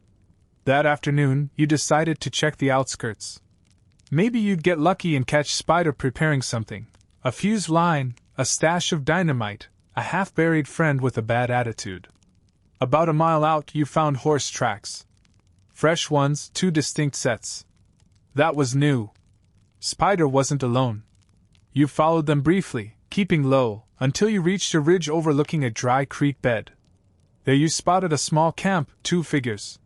That afternoon, you decided to check the outskirts. Maybe you'd get lucky and catch Spider preparing something: a fuse line, a stash of dynamite, a half-buried friend with a bad attitude. About a mile out, you found horse tracks. Fresh ones, 2 distinct sets. That was new. Spider wasn't alone. You followed them briefly, keeping low, until you reached a ridge overlooking a dry creek bed. There you spotted a small camp, 2 figures.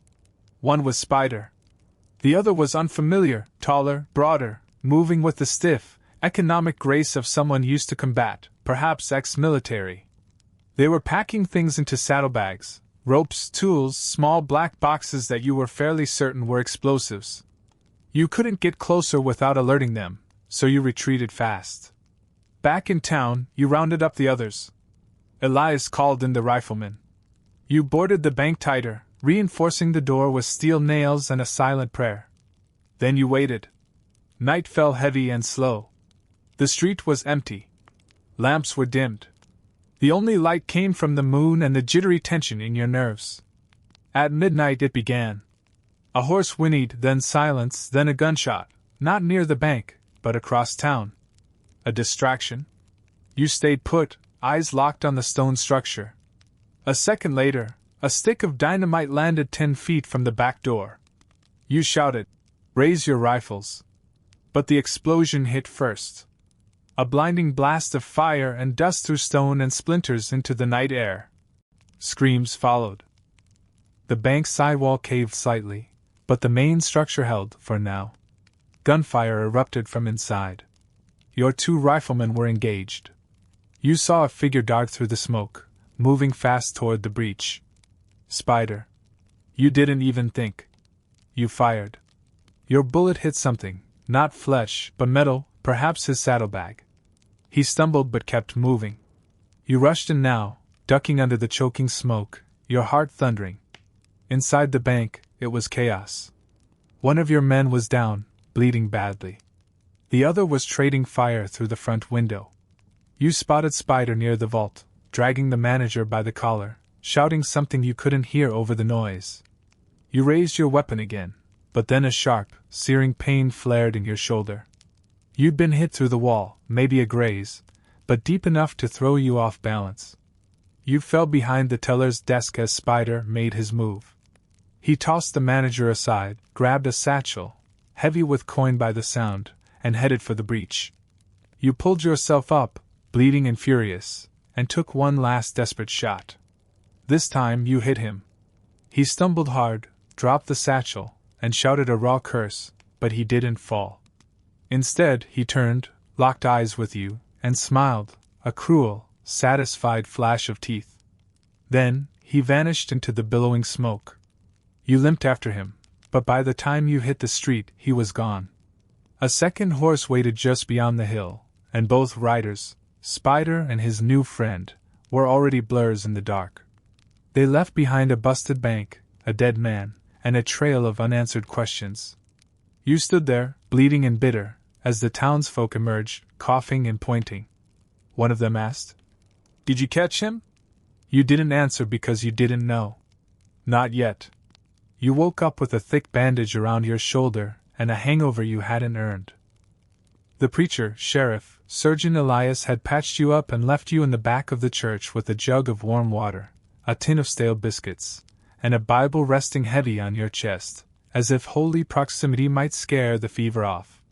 One was Spider. The other was unfamiliar, taller, broader, moving with the stiff, economic grace of someone used to combat, perhaps ex-military. They were packing things into saddlebags: ropes, tools, small black boxes that you were fairly certain were explosives. You couldn't get closer without alerting them, so you retreated fast. Back in town, you rounded up the others. Elias called in the rifleman. You boarded the bank tighter, reinforcing the door with steel nails and a silent prayer. Then you waited. Night fell heavy and slow. The street was empty. Lamps were dimmed. The only light came from the moon and the jittery tension in your nerves. At midnight it began. A horse whinnied, then silence, then a gunshot, not near the bank, but across town. A distraction? You stayed put, eyes locked on the stone structure. A second later, a stick of dynamite landed 10 feet from the back door. You shouted, "Raise your rifles." But the explosion hit first. A blinding blast of fire and dust threw stone and splinters into the night air. Screams followed. The bank sidewall caved slightly, but the main structure held for now. Gunfire erupted from inside. Your 2 riflemen were engaged. You saw a figure dart through the smoke, moving fast toward the breach. Spider. You didn't even think. You fired. Your bullet hit something, not flesh, but metal, perhaps his saddlebag. He stumbled but kept moving. You rushed in now, ducking under the choking smoke, your heart thundering. Inside the bank, it was chaos. One of your men was down, bleeding badly. The other was trading fire through the front window. You spotted Spider near the vault, dragging the manager by the collar, shouting something you couldn't hear over the noise. You raised your weapon again, but then a sharp, searing pain flared in your shoulder. You'd been hit through the wall, maybe a graze, but deep enough to throw you off balance. You fell behind the teller's desk as Spider made his move. He tossed the manager aside, grabbed a satchel, heavy with coin by the sound, and headed for the breach. You pulled yourself up, bleeding and furious, and took one last desperate shot. This time you hit him. He stumbled hard, dropped the satchel, and shouted a raw curse, but he didn't fall. Instead, he turned, locked eyes with you, and smiled, a cruel, satisfied flash of teeth. Then, he vanished into the billowing smoke. You limped after him, but by the time you hit the street, he was gone. A second horse waited just beyond the hill, and both riders, Spider and his new friend, were already blurs in the dark. They left behind a busted bank, a dead man, and a trail of unanswered questions. You stood there, bleeding and bitter, as the townsfolk emerged, coughing and pointing. One of them asked, "Did you catch him?" You didn't answer because you didn't know. Not yet. You woke up with a thick bandage around your shoulder and a hangover you hadn't earned. The preacher, sheriff, Surgeon Elias had patched you up and left you in the back of the church with a jug of warm water, a tin of stale biscuits, and a Bible resting heavy on your chest, as if holy proximity might scare the fever off.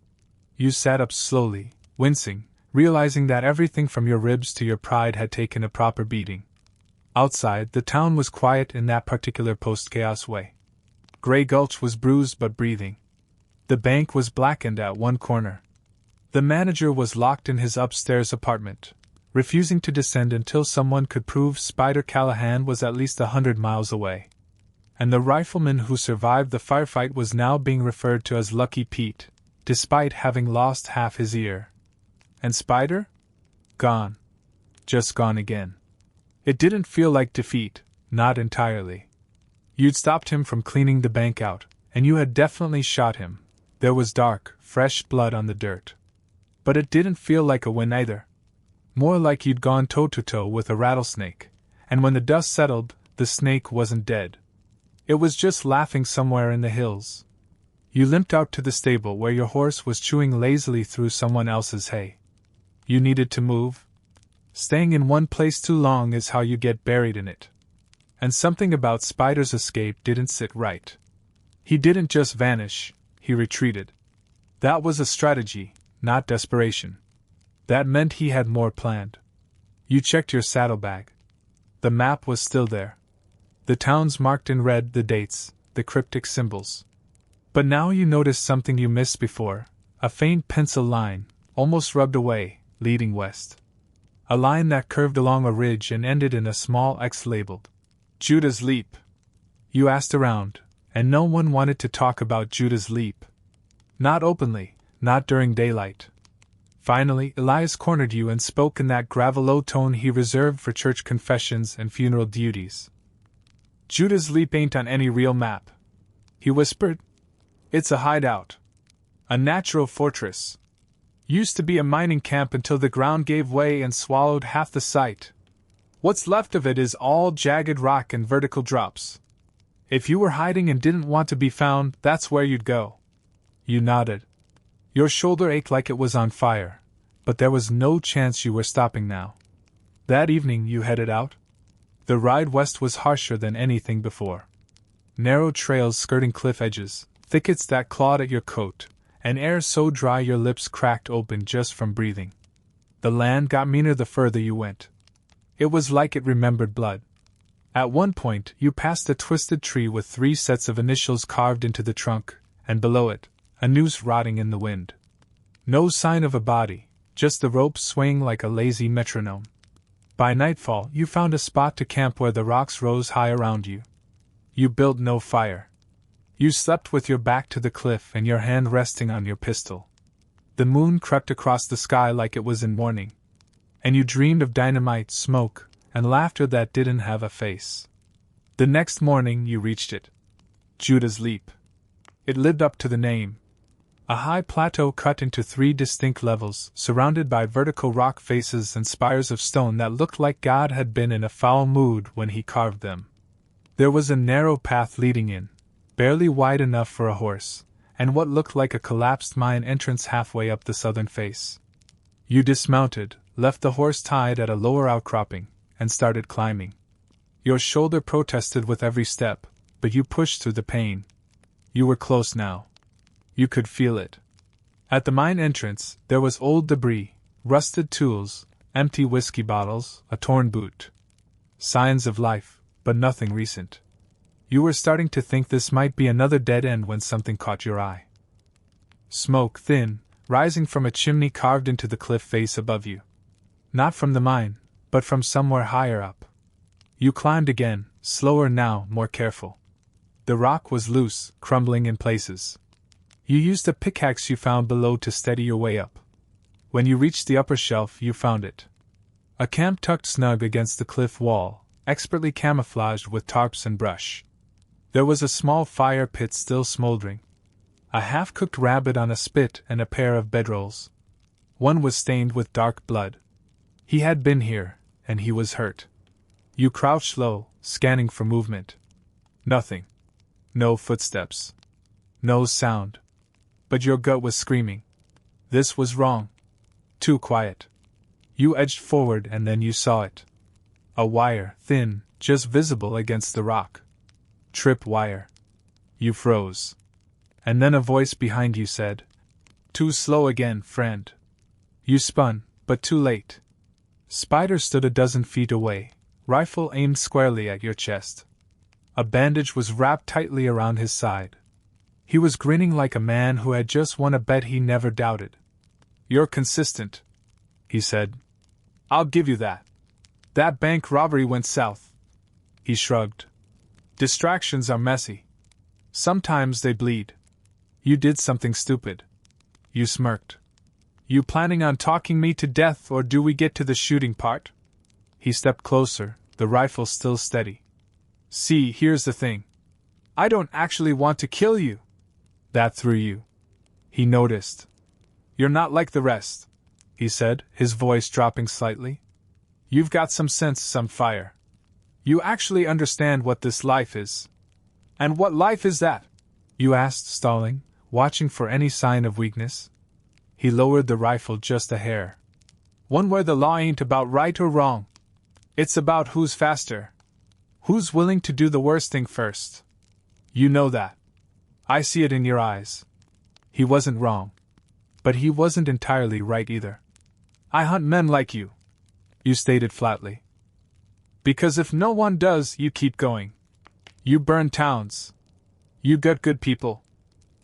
You sat up slowly, wincing, realizing that everything from your ribs to your pride had taken a proper beating. Outside, the town was quiet in that particular post-chaos way. Grey Gulch was bruised but breathing. The bank was blackened at one corner. The manager was locked in his upstairs apartment, refusing to descend until someone could prove Spider Callahan was at least 100 miles away. And the rifleman who survived the firefight was now being referred to as Lucky Pete, despite having lost half his ear. And Spider? Gone. Just gone again. It didn't feel like defeat, not entirely. You'd stopped him from cleaning the bank out, and you had definitely shot him. There was dark, fresh blood on the dirt. But it didn't feel like a win either. More like you'd gone toe-to-toe with a rattlesnake, and when the dust settled, the snake wasn't dead. It was just laughing somewhere in the hills. You limped out to the stable where your horse was chewing lazily through someone else's hay. You needed to move. Staying in one place too long is how you get buried in it. And something about Spider's escape didn't sit right. He didn't just vanish, he retreated. That was a strategy, not desperation. That meant he had more planned. You checked your saddlebag. The map was still there. The towns marked in red, the dates, the cryptic symbols. But now you noticed something you missed before, a faint pencil line, almost rubbed away, leading west. A line that curved along a ridge and ended in a small X labeled Judah's Leap. You asked around, and no one wanted to talk about Judah's Leap. Not openly, not during daylight. Finally, Elias cornered you and spoke in that gravel-low tone he reserved for church confessions and funeral duties. Judah's Leap ain't on any real map, he whispered. It's a hideout. A natural fortress. Used to be a mining camp until the ground gave way and swallowed half the site. What's left of it is all jagged rock and vertical drops. If you were hiding and didn't want to be found, that's where you'd go. You nodded. Your shoulder ached like it was on fire, but there was no chance you were stopping now. That evening you headed out? The ride west was harsher than anything before. Narrow trails skirting cliff edges, thickets that clawed at your coat, and air so dry your lips cracked open just from breathing. The land got meaner the further you went. It was like it remembered blood. At one point, you passed a twisted tree with 3 sets of initials carved into the trunk, and below it, a noose rotting in the wind. No sign of a body, just the rope swaying like a lazy metronome. By nightfall, you found a spot to camp where the rocks rose high around you. You built no fire. You slept with your back to the cliff and your hand resting on your pistol. The moon crept across the sky like it was in mourning. And you dreamed of dynamite, smoke, and laughter that didn't have a face. The next morning you reached it. Judah's Leap. It lived up to the name. A high plateau cut into 3 distinct levels, surrounded by vertical rock faces and spires of stone that looked like God had been in a foul mood when he carved them. There was a narrow path leading in, barely wide enough for a horse, and what looked like a collapsed mine entrance halfway up the southern face. You dismounted, left the horse tied at a lower outcropping, and started climbing. Your shoulder protested with every step, but you pushed through the pain. You were close now. You could feel it. At the mine entrance, there was old debris, rusted tools, empty whiskey bottles, a torn boot. Signs of life, but nothing recent. You were starting to think this might be another dead end when something caught your eye. Smoke, thin, rising from a chimney carved into the cliff face above you. Not from the mine, but from somewhere higher up. You climbed again, slower now, more careful. The rock was loose, crumbling in places. You used a pickaxe you found below to steady your way up. When you reached the upper shelf, you found it. A camp tucked snug against the cliff wall, expertly camouflaged with tarps and brush. There was a small fire pit still smoldering. A half-cooked rabbit on a spit and a pair of bedrolls. One was stained with dark blood. He had been here, and he was hurt. You crouched low, scanning for movement. Nothing. No footsteps. No sound. But your gut was screaming. This was wrong. Too quiet. You edged forward and then you saw it. A wire, thin, just visible against the rock. Trip wire. You froze. And then a voice behind you said, "Too slow again, friend." You spun, but too late. Spider stood a dozen feet away, rifle aimed squarely at your chest. A bandage was wrapped tightly around his side. He was grinning like a man who had just won a bet he never doubted. "You're consistent," he said. "I'll give you that. That bank robbery went south." He shrugged. "Distractions are messy. Sometimes they bleed. You did something stupid." You smirked. "You planning on talking me to death, or do we get to the shooting part?" He stepped closer, the rifle still steady. "See, here's the thing. I don't actually want to kill you." That threw you. He noticed. "You're not like the rest," he said, his voice dropping slightly. "You've got some sense, some fire. You actually understand what this life is." "And what life is that?" you asked, stalling, watching for any sign of weakness. He lowered the rifle just a hair. "One where the law ain't about right or wrong. It's about who's faster. Who's willing to do the worst thing first. You know that. I see it in your eyes." He wasn't wrong. But he wasn't entirely right either. "I hunt men like you," you stated flatly. "Because if no one does, you keep going. You burn towns. You gut good people."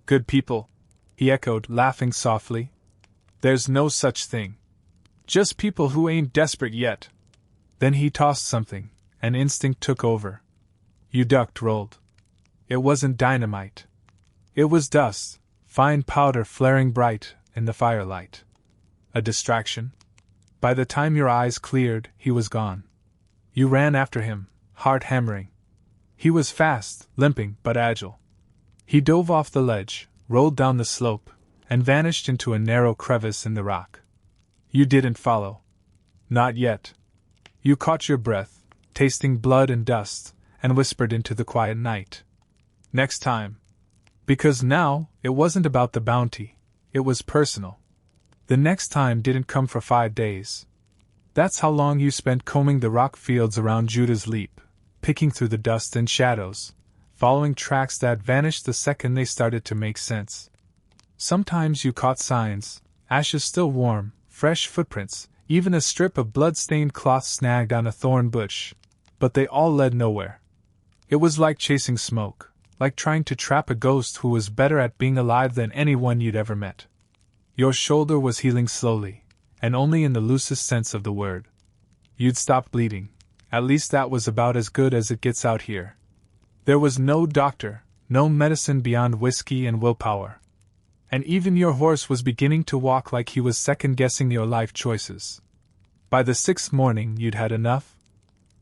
"Good people," he echoed, laughing softly. "There's no such thing. Just people who ain't desperate yet." Then he tossed something, and instinct took over. You ducked, rolled. It wasn't dynamite. It was dust, fine powder flaring bright in the firelight. A distraction? By the time your eyes cleared, he was gone. You ran after him, heart hammering. He was fast, limping, but agile. He dove off the ledge, rolled down the slope, and vanished into a narrow crevice in the rock. You didn't follow. Not yet. You caught your breath, tasting blood and dust, and whispered into the quiet night. "Next time." Because now, it wasn't about the bounty, it was personal. The next time didn't come for 5 days. That's how long you spent combing the rock fields around Judah's Leap, picking through the dust and shadows, following tracks that vanished the second they started to make sense. Sometimes you caught signs, ashes still warm, fresh footprints, even a strip of blood-stained cloth snagged on a thorn bush, but they all led nowhere. It was like chasing smoke, like trying to trap a ghost who was better at being alive than anyone you'd ever met. Your shoulder was healing slowly, and only in the loosest sense of the word. You'd stopped bleeding. At least that was about as good as it gets out here. There was no doctor, no medicine beyond whiskey and willpower. And even your horse was beginning to walk like he was second-guessing your life choices. By the 6th morning you'd had enough.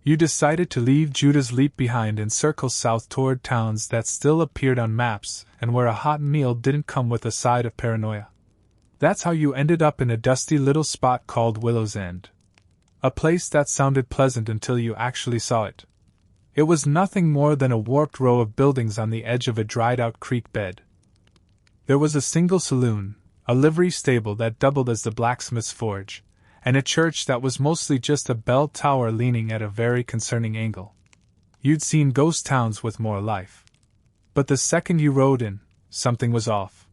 You decided to leave Judah's Leap behind and circle south toward towns that still appeared on maps and where a hot meal didn't come with a side of paranoia. That's how you ended up in a dusty little spot called Willow's End. A place that sounded pleasant until you actually saw it. It was nothing more than a warped row of buildings on the edge of a dried-out creek bed. There was a single saloon, a livery stable that doubled as the blacksmith's forge, and a church that was mostly just a bell tower leaning at a very concerning angle. You'd seen ghost towns with more life. But the second you rode in, something was off.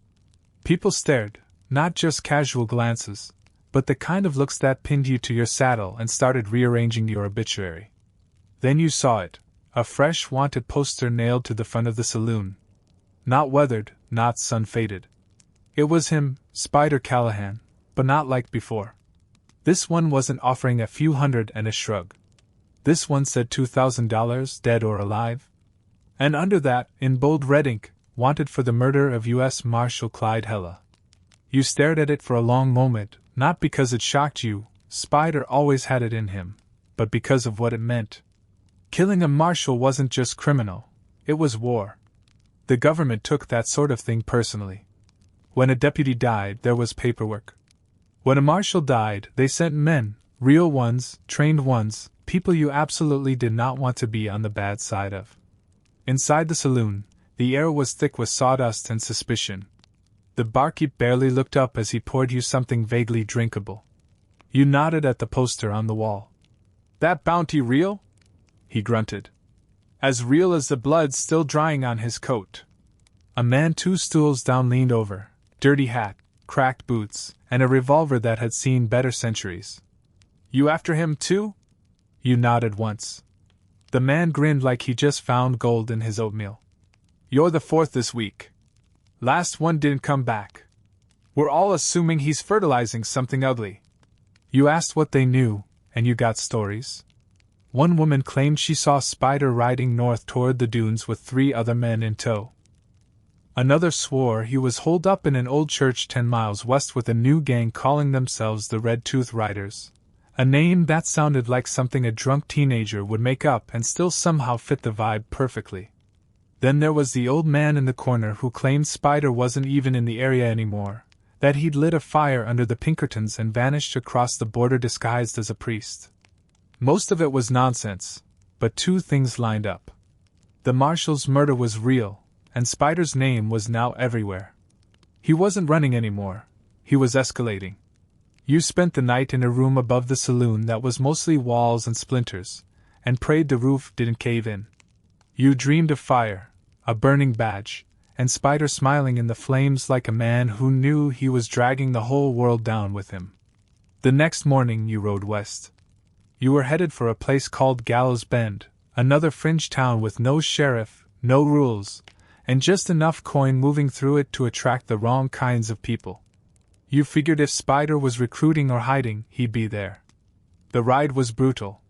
People stared, not just casual glances, but the kind of looks that pinned you to your saddle and started rearranging your obituary. Then you saw it, a fresh wanted poster nailed to the front of the saloon. Not weathered, not sun-faded. It was him, Spider Callahan, but not like before. This one wasn't offering a few hundred and a shrug. This one said $2,000, dead or alive. And under that, in bold red ink, wanted for the murder of U.S. Marshal Clyde Hella. You stared at it for a long moment, not because it shocked you, Spider always had it in him, but because of what it meant. Killing a marshal wasn't just criminal, it was war. The government took that sort of thing personally. When a deputy died, there was paperwork. When a marshal died, they sent men, real ones, trained ones, people you absolutely did not want to be on the bad side of. Inside the saloon, the air was thick with sawdust and suspicion. The barkeep barely looked up as he poured you something vaguely drinkable. You nodded at the poster on the wall. "That bounty real?" he grunted. "As real as the blood still drying on his coat." A man 2 stools down leaned over, dirty hat, cracked boots, and a revolver that had seen better centuries. "You after him too?" You nodded once. The man grinned like he just found gold in his oatmeal. "You're the 4th this week. Last one didn't come back. We're all assuming he's fertilizing something ugly." You asked what they knew, and you got stories. One woman claimed she saw Spider riding north toward the dunes with 3 other men in tow. Another swore he was holed up in an old church 10 miles west with a new gang calling themselves the Red Tooth Riders, a name that sounded like something a drunk teenager would make up and still somehow fit the vibe perfectly. Then there was the old man in the corner who claimed Spider wasn't even in the area anymore, that he'd lit a fire under the Pinkertons and vanished across the border disguised as a priest. Most of it was nonsense, but 2 things lined up. The marshal's murder was real, and Spider's name was now everywhere. He wasn't running anymore, he was escalating. You spent the night in a room above the saloon that was mostly walls and splinters, and prayed the roof didn't cave in. You dreamed of fire, a burning badge, and Spider smiling in the flames like a man who knew he was dragging the whole world down with him. The next morning you rode west. You were headed for a place called Gallows Bend, another fringe town with no sheriff, no rules, and just enough coin moving through it to attract the wrong kinds of people. You figured if Spider was recruiting or hiding, he'd be there. The ride was brutal.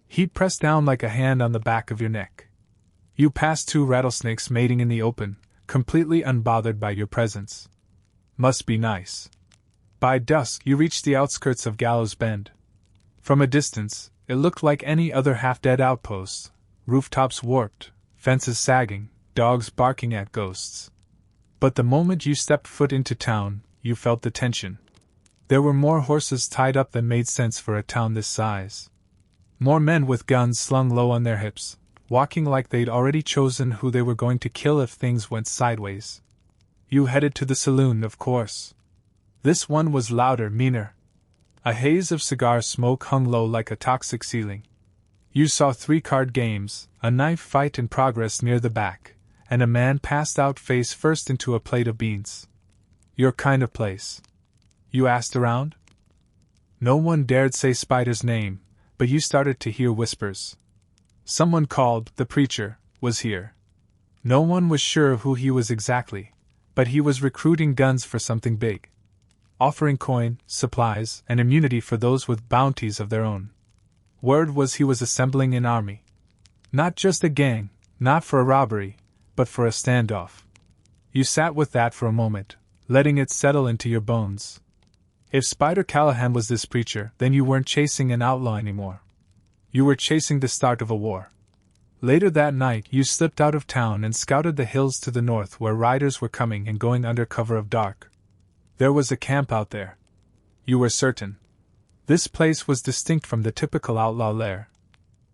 He'd press down like a hand on the back of your neck. You passed 2 rattlesnakes mating in the open, completely unbothered by your presence. Must be nice. By dusk you reached the outskirts of Gallows Bend. From a distance, it looked like any other half-dead outpost, rooftops warped, fences sagging, dogs barking at ghosts. But the moment you stepped foot into town, you felt the tension. There were more horses tied up than made sense for a town this size. More men with guns slung low on their hips, walking like they'd already chosen who they were going to kill if things went sideways. You headed to the saloon, of course. This one was louder, meaner. A haze of cigar smoke hung low like a toxic ceiling. You saw 3 card games, a knife fight in progress near the back, and a man passed out face first into a plate of beans. Your kind of place. You asked around? No one dared say Spider's name, but you started to hear whispers. Someone called, the preacher, was here. No one was sure who he was exactly, but he was recruiting guns for something big. Offering coin, supplies, and immunity for those with bounties of their own. Word was he was assembling an army. Not just a gang, not for a robbery, but for a standoff. You sat with that for a moment, letting it settle into your bones. If Spider Callahan was this preacher, then you weren't chasing an outlaw anymore. You were chasing the start of a war. Later that night, you slipped out of town and scouted the hills to the north where riders were coming and going under cover of dark. There was a camp out there. You were certain. This place was distinct from the typical outlaw lair.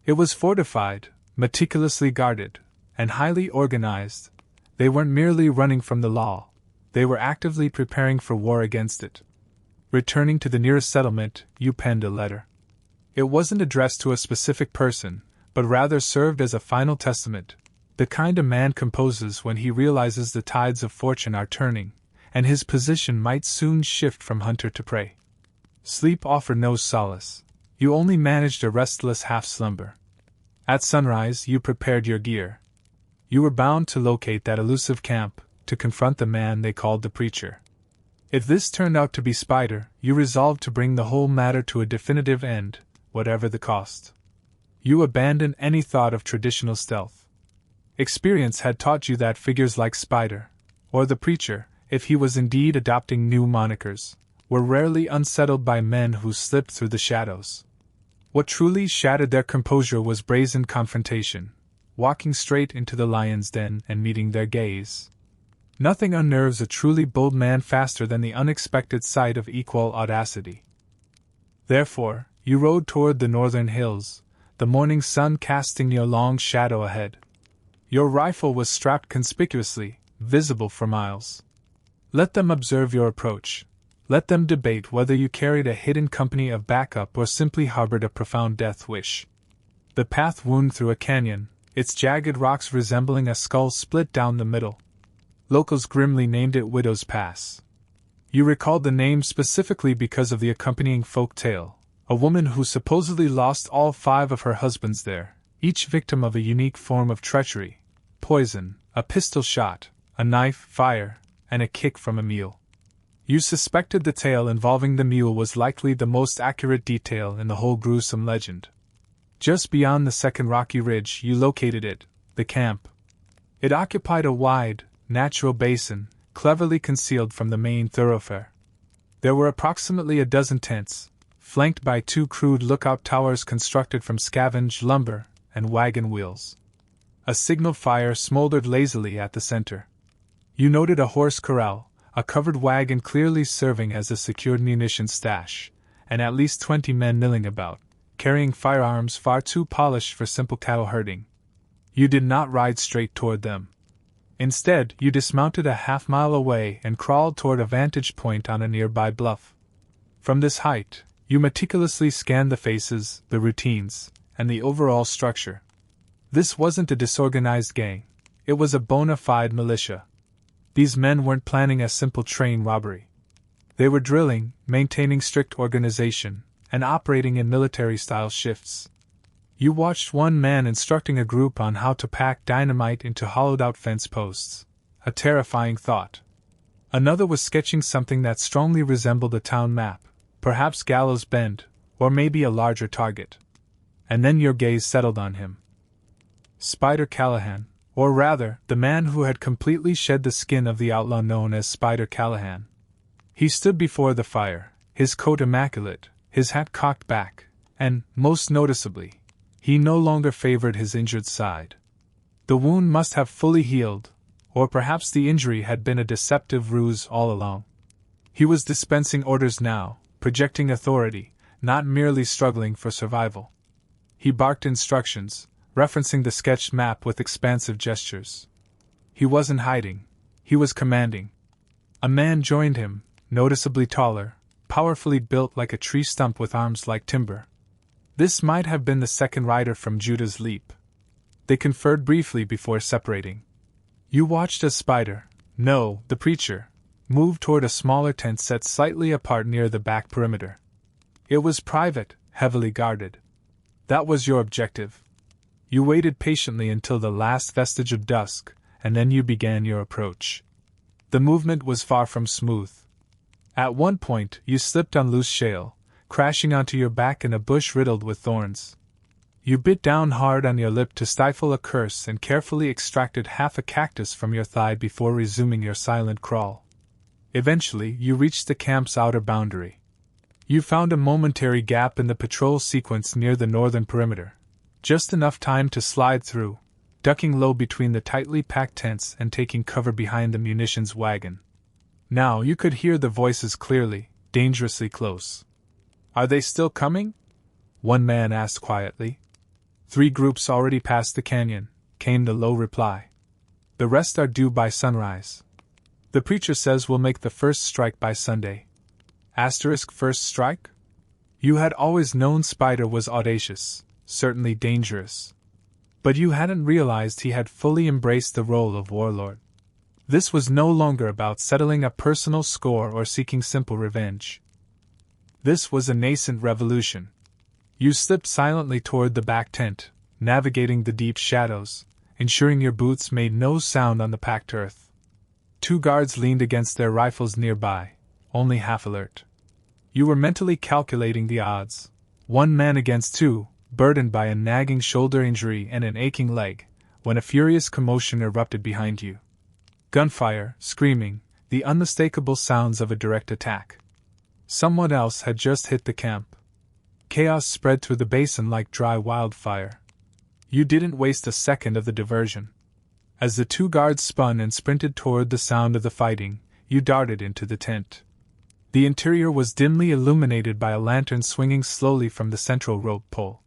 It was fortified, meticulously guarded, and highly organized. They weren't merely running from the law, they were actively preparing for war against it. Returning to the nearest settlement, you penned a letter. It wasn't addressed to a specific person, but rather served as a final testament, the kind a man composes when he realizes the tides of fortune are turning, and his position might soon shift from hunter to prey. Sleep offered no solace. You only managed a restless half-slumber. At sunrise, you prepared your gear. You were bound to locate that elusive camp, to confront the man they called the preacher. If this turned out to be Spider, you resolved to bring the whole matter to a definitive end, whatever the cost. You abandoned any thought of traditional stealth. Experience had taught you that figures like Spider, or the preacher, if he was indeed adopting new monikers, were rarely unsettled by men who slipped through the shadows. What truly shattered their composure was brazen confrontation, walking straight into the lion's den and meeting their gaze. Nothing unnerves a truly bold man faster than the unexpected sight of equal audacity. Therefore, you rode toward the northern hills, the morning sun casting your long shadow ahead. Your rifle was strapped conspicuously, visible for miles. Let them observe your approach. Let them debate whether you carried a hidden company of backup or simply harbored a profound death wish. The path wound through a canyon, its jagged rocks resembling a skull split down the middle. Locals grimly named it Widow's Pass. You recalled the name specifically because of the accompanying folk tale, a woman who supposedly lost all 5 of her husbands there, each victim of a unique form of treachery, poison, a pistol shot, a knife, fire, and a kick from a mule. You suspected the tale involving the mule was likely the most accurate detail in the whole gruesome legend. Just beyond the second rocky ridge, you located it, the camp. It occupied a wide, natural basin, cleverly concealed from the main thoroughfare. There were approximately a dozen tents, flanked by 2 crude lookout towers constructed from scavenged lumber and wagon wheels. A signal fire smoldered lazily at the center. You noted a horse corral, a covered wagon clearly serving as a secured munitions stash, and at least 20 men milling about, carrying firearms far too polished for simple cattle herding. You did not ride straight toward them. Instead, you dismounted a half-mile away and crawled toward a vantage point on a nearby bluff. From this height, you meticulously scanned the faces, the routines, and the overall structure. This wasn't a disorganized gang. It was a bona fide militia. These men weren't planning a simple train robbery. They were drilling, maintaining strict organization, and operating in military-style shifts. You watched one man instructing a group on how to pack dynamite into hollowed-out fence posts. A terrifying thought. Another was sketching something that strongly resembled a town map, perhaps Gallows Bend, or maybe a larger target. And then your gaze settled on him. Spider Callahan, or rather, the man who had completely shed the skin of the outlaw known as Spider Callahan. He stood before the fire, his coat immaculate, his hat cocked back, and, most noticeably, he no longer favored his injured side. The wound must have fully healed, or perhaps the injury had been a deceptive ruse all along. He was dispensing orders now, projecting authority, not merely struggling for survival. He barked instructions, referencing the sketched map with expansive gestures. He wasn't hiding, he was commanding. A man joined him, noticeably taller, powerfully built like a tree stump with arms like timber. This might have been the second rider from Judah's Leap. They conferred briefly before separating. You watched as Spider, no, the preacher, moved toward a smaller tent set slightly apart near the back perimeter. It was private, heavily guarded. That was your objective. You waited patiently until the last vestige of dusk, and then you began your approach. The movement was far from smooth. At one point, you slipped on loose shale, crashing onto your back in a bush riddled with thorns. You bit down hard on your lip to stifle a curse and carefully extracted half a cactus from your thigh before resuming your silent crawl. Eventually, you reached the camp's outer boundary. You found a momentary gap in the patrol sequence near the northern perimeter, just enough time to slide through, ducking low between the tightly packed tents and taking cover behind the munitions wagon. Now you could hear the voices clearly, dangerously close. "Are they still coming?" one man asked quietly. "3 groups already passed the canyon," came the low reply. "The rest are due by sunrise. The preacher says we'll make the first strike by Sunday." First strike? You had always known Spider was audacious, certainly dangerous. But you hadn't realized he had fully embraced the role of warlord. This was no longer about settling a personal score or seeking simple revenge. This was a nascent revolution. You slipped silently toward the back tent, navigating the deep shadows, ensuring your boots made no sound on the packed earth. 2 guards leaned against their rifles nearby, only half alert. You were mentally calculating the odds. 1 man against 2, burdened by a nagging shoulder injury and an aching leg, when a furious commotion erupted behind you. Gunfire, screaming, the unmistakable sounds of a direct attack. Someone else had just hit the camp. Chaos spread through the basin like dry wildfire. You didn't waste a second of the diversion. As the 2 guards spun and sprinted toward the sound of the fighting, you darted into the tent. The interior was dimly illuminated by a lantern swinging slowly from the central rope pole.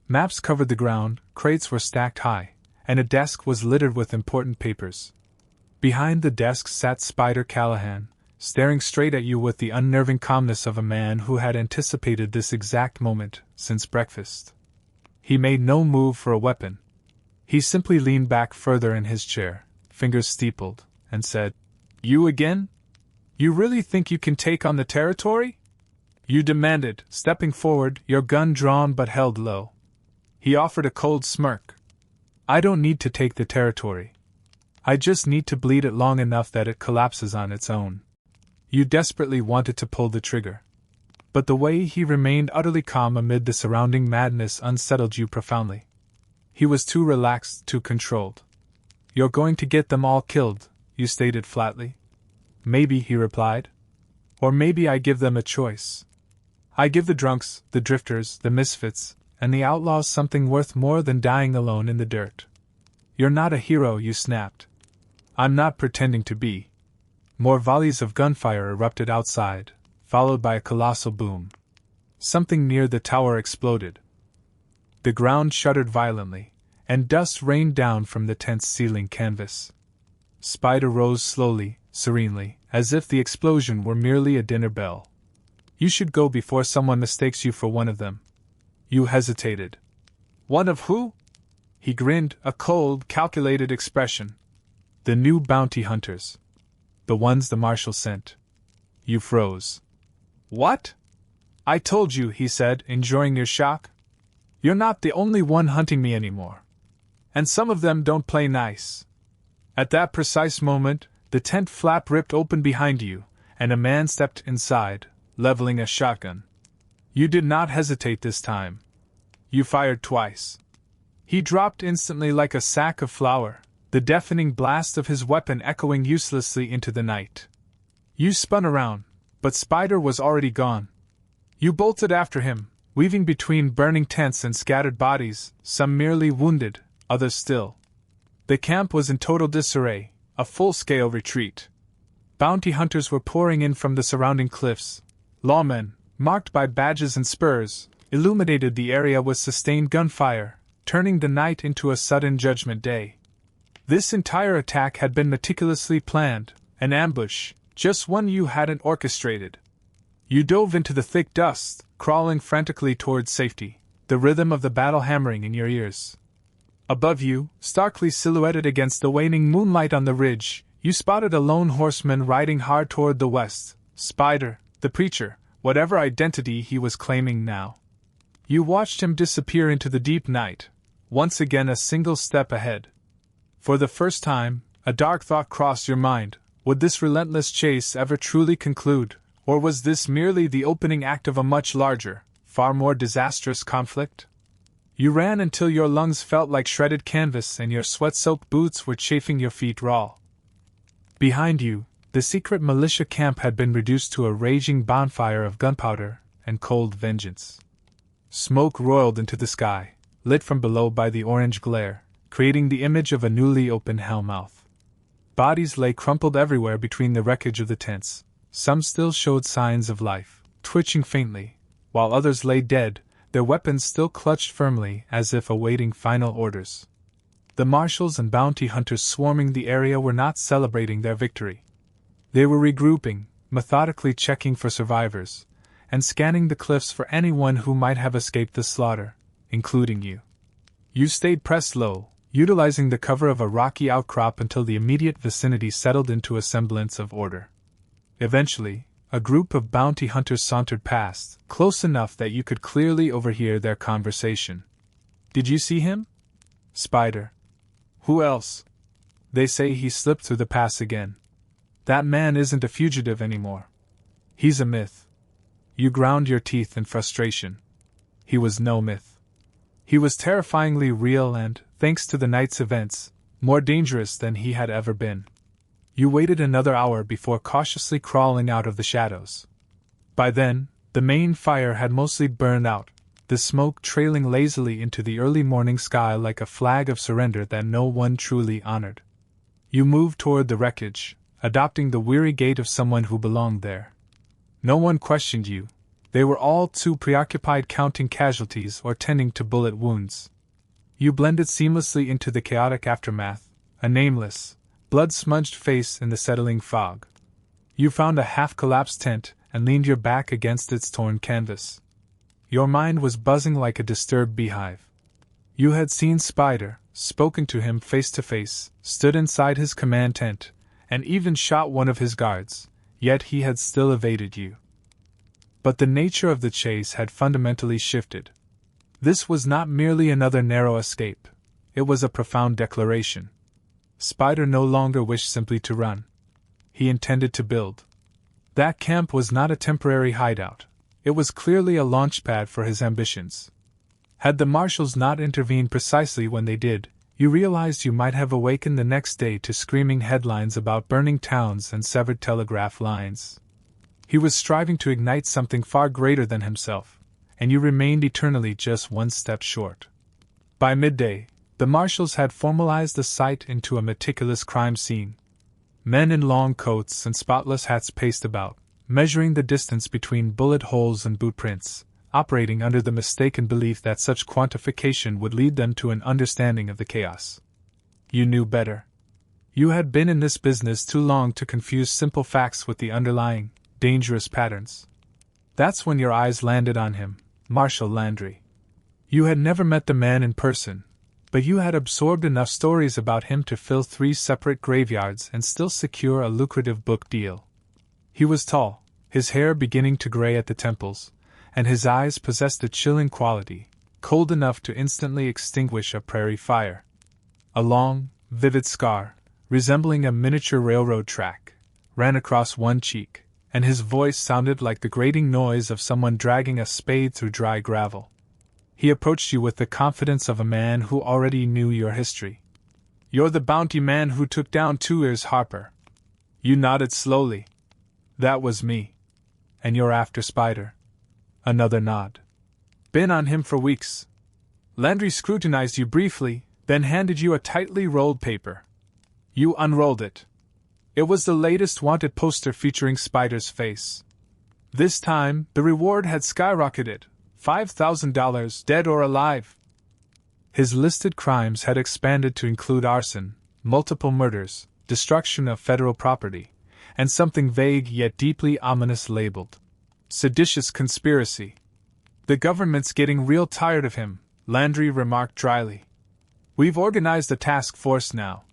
Maps covered the ground, crates were stacked high, and a desk was littered with important papers. Behind the desk sat Spider Callahan, staring straight at you with the unnerving calmness of a man who had anticipated this exact moment since breakfast. He made no move for a weapon. He simply leaned back further in his chair, fingers steepled, and said, "You again? You really think you can take on the territory?" You demanded, stepping forward, your gun drawn but held low. He offered a cold smirk. "I don't need to take the territory. I just need to bleed it long enough that it collapses on its own." You desperately wanted to pull the trigger. But the way he remained utterly calm amid the surrounding madness unsettled you profoundly. He was too relaxed, too controlled. "You're going to get them all killed," you stated flatly. "Maybe," he replied. "Or maybe I give them a choice. I give the drunks, the drifters, the misfits, and the outlaws something worth more than dying alone in the dirt." "You're not a hero," you snapped. "I'm not pretending to be." More volleys of gunfire erupted outside, followed by a colossal boom. Something near the tower exploded. The ground shuddered violently, and dust rained down from the tent's ceiling canvas. Spider rose slowly, serenely, as if the explosion were merely a dinner bell. "You should go before someone mistakes you for one of them." You hesitated. "One of who?" He grinned, a cold, calculated expression. "The new bounty hunters. The ones the marshal sent." You froze. "What?" "I told you," he said, enjoying your shock. "You're not the only one hunting me anymore. And some of them don't play nice." At that precise moment, the tent flap ripped open behind you, and a man stepped inside, leveling a shotgun. You did not hesitate this time. You fired twice. He dropped instantly like a sack of flour, the deafening blast of his weapon echoing uselessly into the night. You spun around, but Spider was already gone. You bolted after him, weaving between burning tents and scattered bodies, some merely wounded, others still. The camp was in total disarray, a full-scale retreat. Bounty hunters were pouring in from the surrounding cliffs. Lawmen, marked by badges and spurs, illuminated the area with sustained gunfire, turning the night into a sudden judgment day. This entire attack had been meticulously planned, an ambush, just one you hadn't orchestrated. You dove into the thick dust, crawling frantically towards safety, the rhythm of the battle hammering in your ears. Above you, starkly silhouetted against the waning moonlight on the ridge, you spotted a lone horseman riding hard toward the west, Spider, the preacher, whatever identity he was claiming now. You watched him disappear into the deep night, once again a single step ahead. For the first time, a dark thought crossed your mind. Would this relentless chase ever truly conclude, or was this merely the opening act of a much larger, far more disastrous conflict? You ran until your lungs felt like shredded canvas and your sweat-soaked boots were chafing your feet raw. Behind you, the secret militia camp had been reduced to a raging bonfire of gunpowder and cold vengeance. Smoke roiled into the sky, lit from below by the orange glare, creating the image of a newly opened hellmouth. Bodies lay crumpled everywhere between the wreckage of the tents. Some still showed signs of life, twitching faintly, while others lay dead, their weapons still clutched firmly as if awaiting final orders. The marshals and bounty hunters swarming the area were not celebrating their victory. They were regrouping, methodically checking for survivors, and scanning the cliffs for anyone who might have escaped the slaughter, including you. You stayed pressed low, utilizing the cover of a rocky outcrop until the immediate vicinity settled into a semblance of order. Eventually, a group of bounty hunters sauntered past, close enough that you could clearly overhear their conversation. "Did you see him?" "Spider." "Who else?" "They say he slipped through the pass again." "That man isn't a fugitive anymore. He's a myth." You ground your teeth in frustration. He was no myth. He was terrifyingly real and, thanks to the night's events, more dangerous than he had ever been. You waited another hour before cautiously crawling out of the shadows. By then, the main fire had mostly burned out, the smoke trailing lazily into the early morning sky like a flag of surrender that no one truly honored. You moved toward the wreckage, adopting the weary gait of someone who belonged there. No one questioned you. They were all too preoccupied counting casualties or tending to bullet wounds. You blended seamlessly into the chaotic aftermath, a nameless, blood-smudged face in the settling fog. You found a half-collapsed tent and leaned your back against its torn canvas. Your mind was buzzing like a disturbed beehive. You had seen Spider, spoken to him face to face, stood inside his command tent, and even shot one of his guards, yet he had still evaded you. But the nature of the chase had fundamentally shifted. This was not merely another narrow escape. It was a profound declaration. Spider no longer wished simply to run. He intended to build. That camp was not a temporary hideout. It was clearly a launchpad for his ambitions. Had the marshals not intervened precisely when they did, you realized you might have awakened the next day to screaming headlines about burning towns and severed telegraph lines. He was striving to ignite something far greater than himself, and you remained eternally just one step short. By midday, the marshals had formalized the site into a meticulous crime scene. Men in long coats and spotless hats paced about, measuring the distance between bullet holes and boot prints, operating under the mistaken belief that such quantification would lead them to an understanding of the chaos. You knew better. You had been in this business too long to confuse simple facts with the underlying, dangerous patterns. That's when your eyes landed on him, Marshal Landry. You had never met the man in person, but you had absorbed enough stories about him to fill 3 separate graveyards and still secure a lucrative book deal. He was tall, his hair beginning to gray at the temples, and his eyes possessed a chilling quality, cold enough to instantly extinguish a prairie fire. A long, vivid scar, resembling a miniature railroad track, ran across one cheek, and his voice sounded like the grating noise of someone dragging a spade through dry gravel. He approached you with the confidence of a man who already knew your history. "You're the bounty man who took down 2 Ears Harper." You nodded slowly. "That was me." "And you're after Spider?" Another nod. "Been on him for weeks." Landry scrutinized you briefly, then handed you a tightly rolled paper. You unrolled it. It was the latest wanted poster featuring Spider's face. This time, the reward had skyrocketed, $5,000 dead or alive. His listed crimes had expanded to include arson, multiple murders, destruction of federal property, and something vague yet deeply ominous labeled Seditious conspiracy. The government's getting real tired of him, Landry remarked dryly. We've organized a task force now.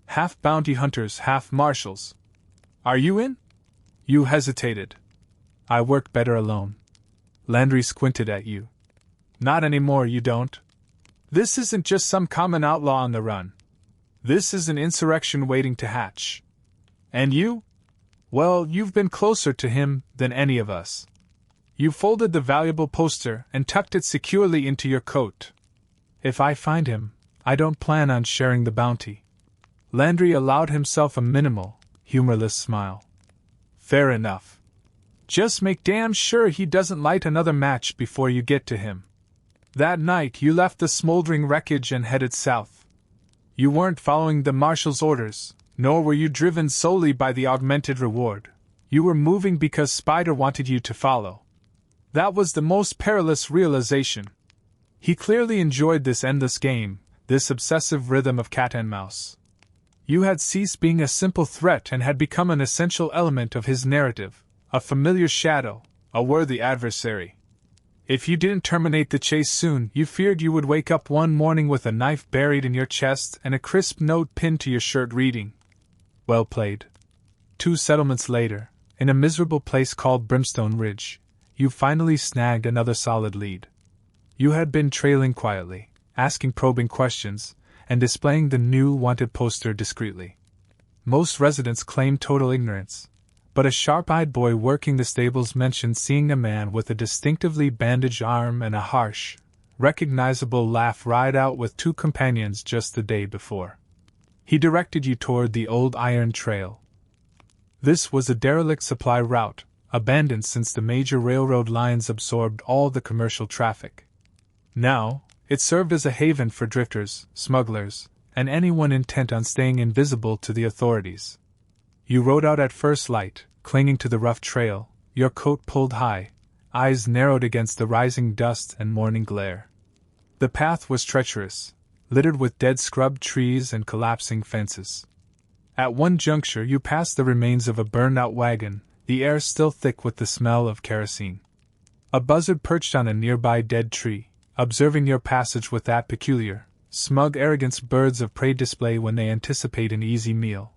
Half bounty hunters, half marshals. Are you in? You hesitated. I work better alone. Landry squinted at you. Not anymore, you don't. This isn't just some common outlaw on the run. This is an insurrection waiting to hatch. And you? Well, you've been closer to him than any of us. You folded the valuable poster and tucked it securely into your coat. If I find him, I don't plan on sharing the bounty. Landry allowed himself a minimal, humorless smile. Fair enough. Just make damn sure he doesn't light another match before you get to him. That night you left the smoldering wreckage and headed south. You weren't following the marshal's orders, nor were you driven solely by the augmented reward. You were moving because Spider wanted you to follow. That was the most perilous realization. He clearly enjoyed this endless game, this obsessive rhythm of cat and mouse. You had ceased being a simple threat and had become an essential element of his narrative, a familiar shadow, a worthy adversary. If you didn't terminate the chase soon, you feared you would wake up one morning with a knife buried in your chest and a crisp note pinned to your shirt reading, "Well played." 2 settlements later, in a miserable place called Brimstone Ridge, you finally snagged another solid lead. You had been trailing quietly, asking probing questions, and displaying the new wanted poster discreetly. Most residents claimed total ignorance, but a sharp-eyed boy working the stables mentioned seeing a man with a distinctively bandaged arm and a harsh, recognizable laugh ride out with 2 companions just the day before. He directed you toward the old iron trail. This was a derelict supply route, abandoned since the major railroad lines absorbed all the commercial traffic. Now, it served as a haven for drifters, smugglers, and anyone intent on staying invisible to the authorities. You rode out at first light, clinging to the rough trail, your coat pulled high, eyes narrowed against the rising dust and morning glare. The path was treacherous, littered with dead scrub trees and collapsing fences. At one juncture you passed the remains of a burned-out wagon, the air still thick with the smell of kerosene. A buzzard perched on a nearby dead tree, observing your passage with that peculiar, smug arrogance birds of prey display when they anticipate an easy meal.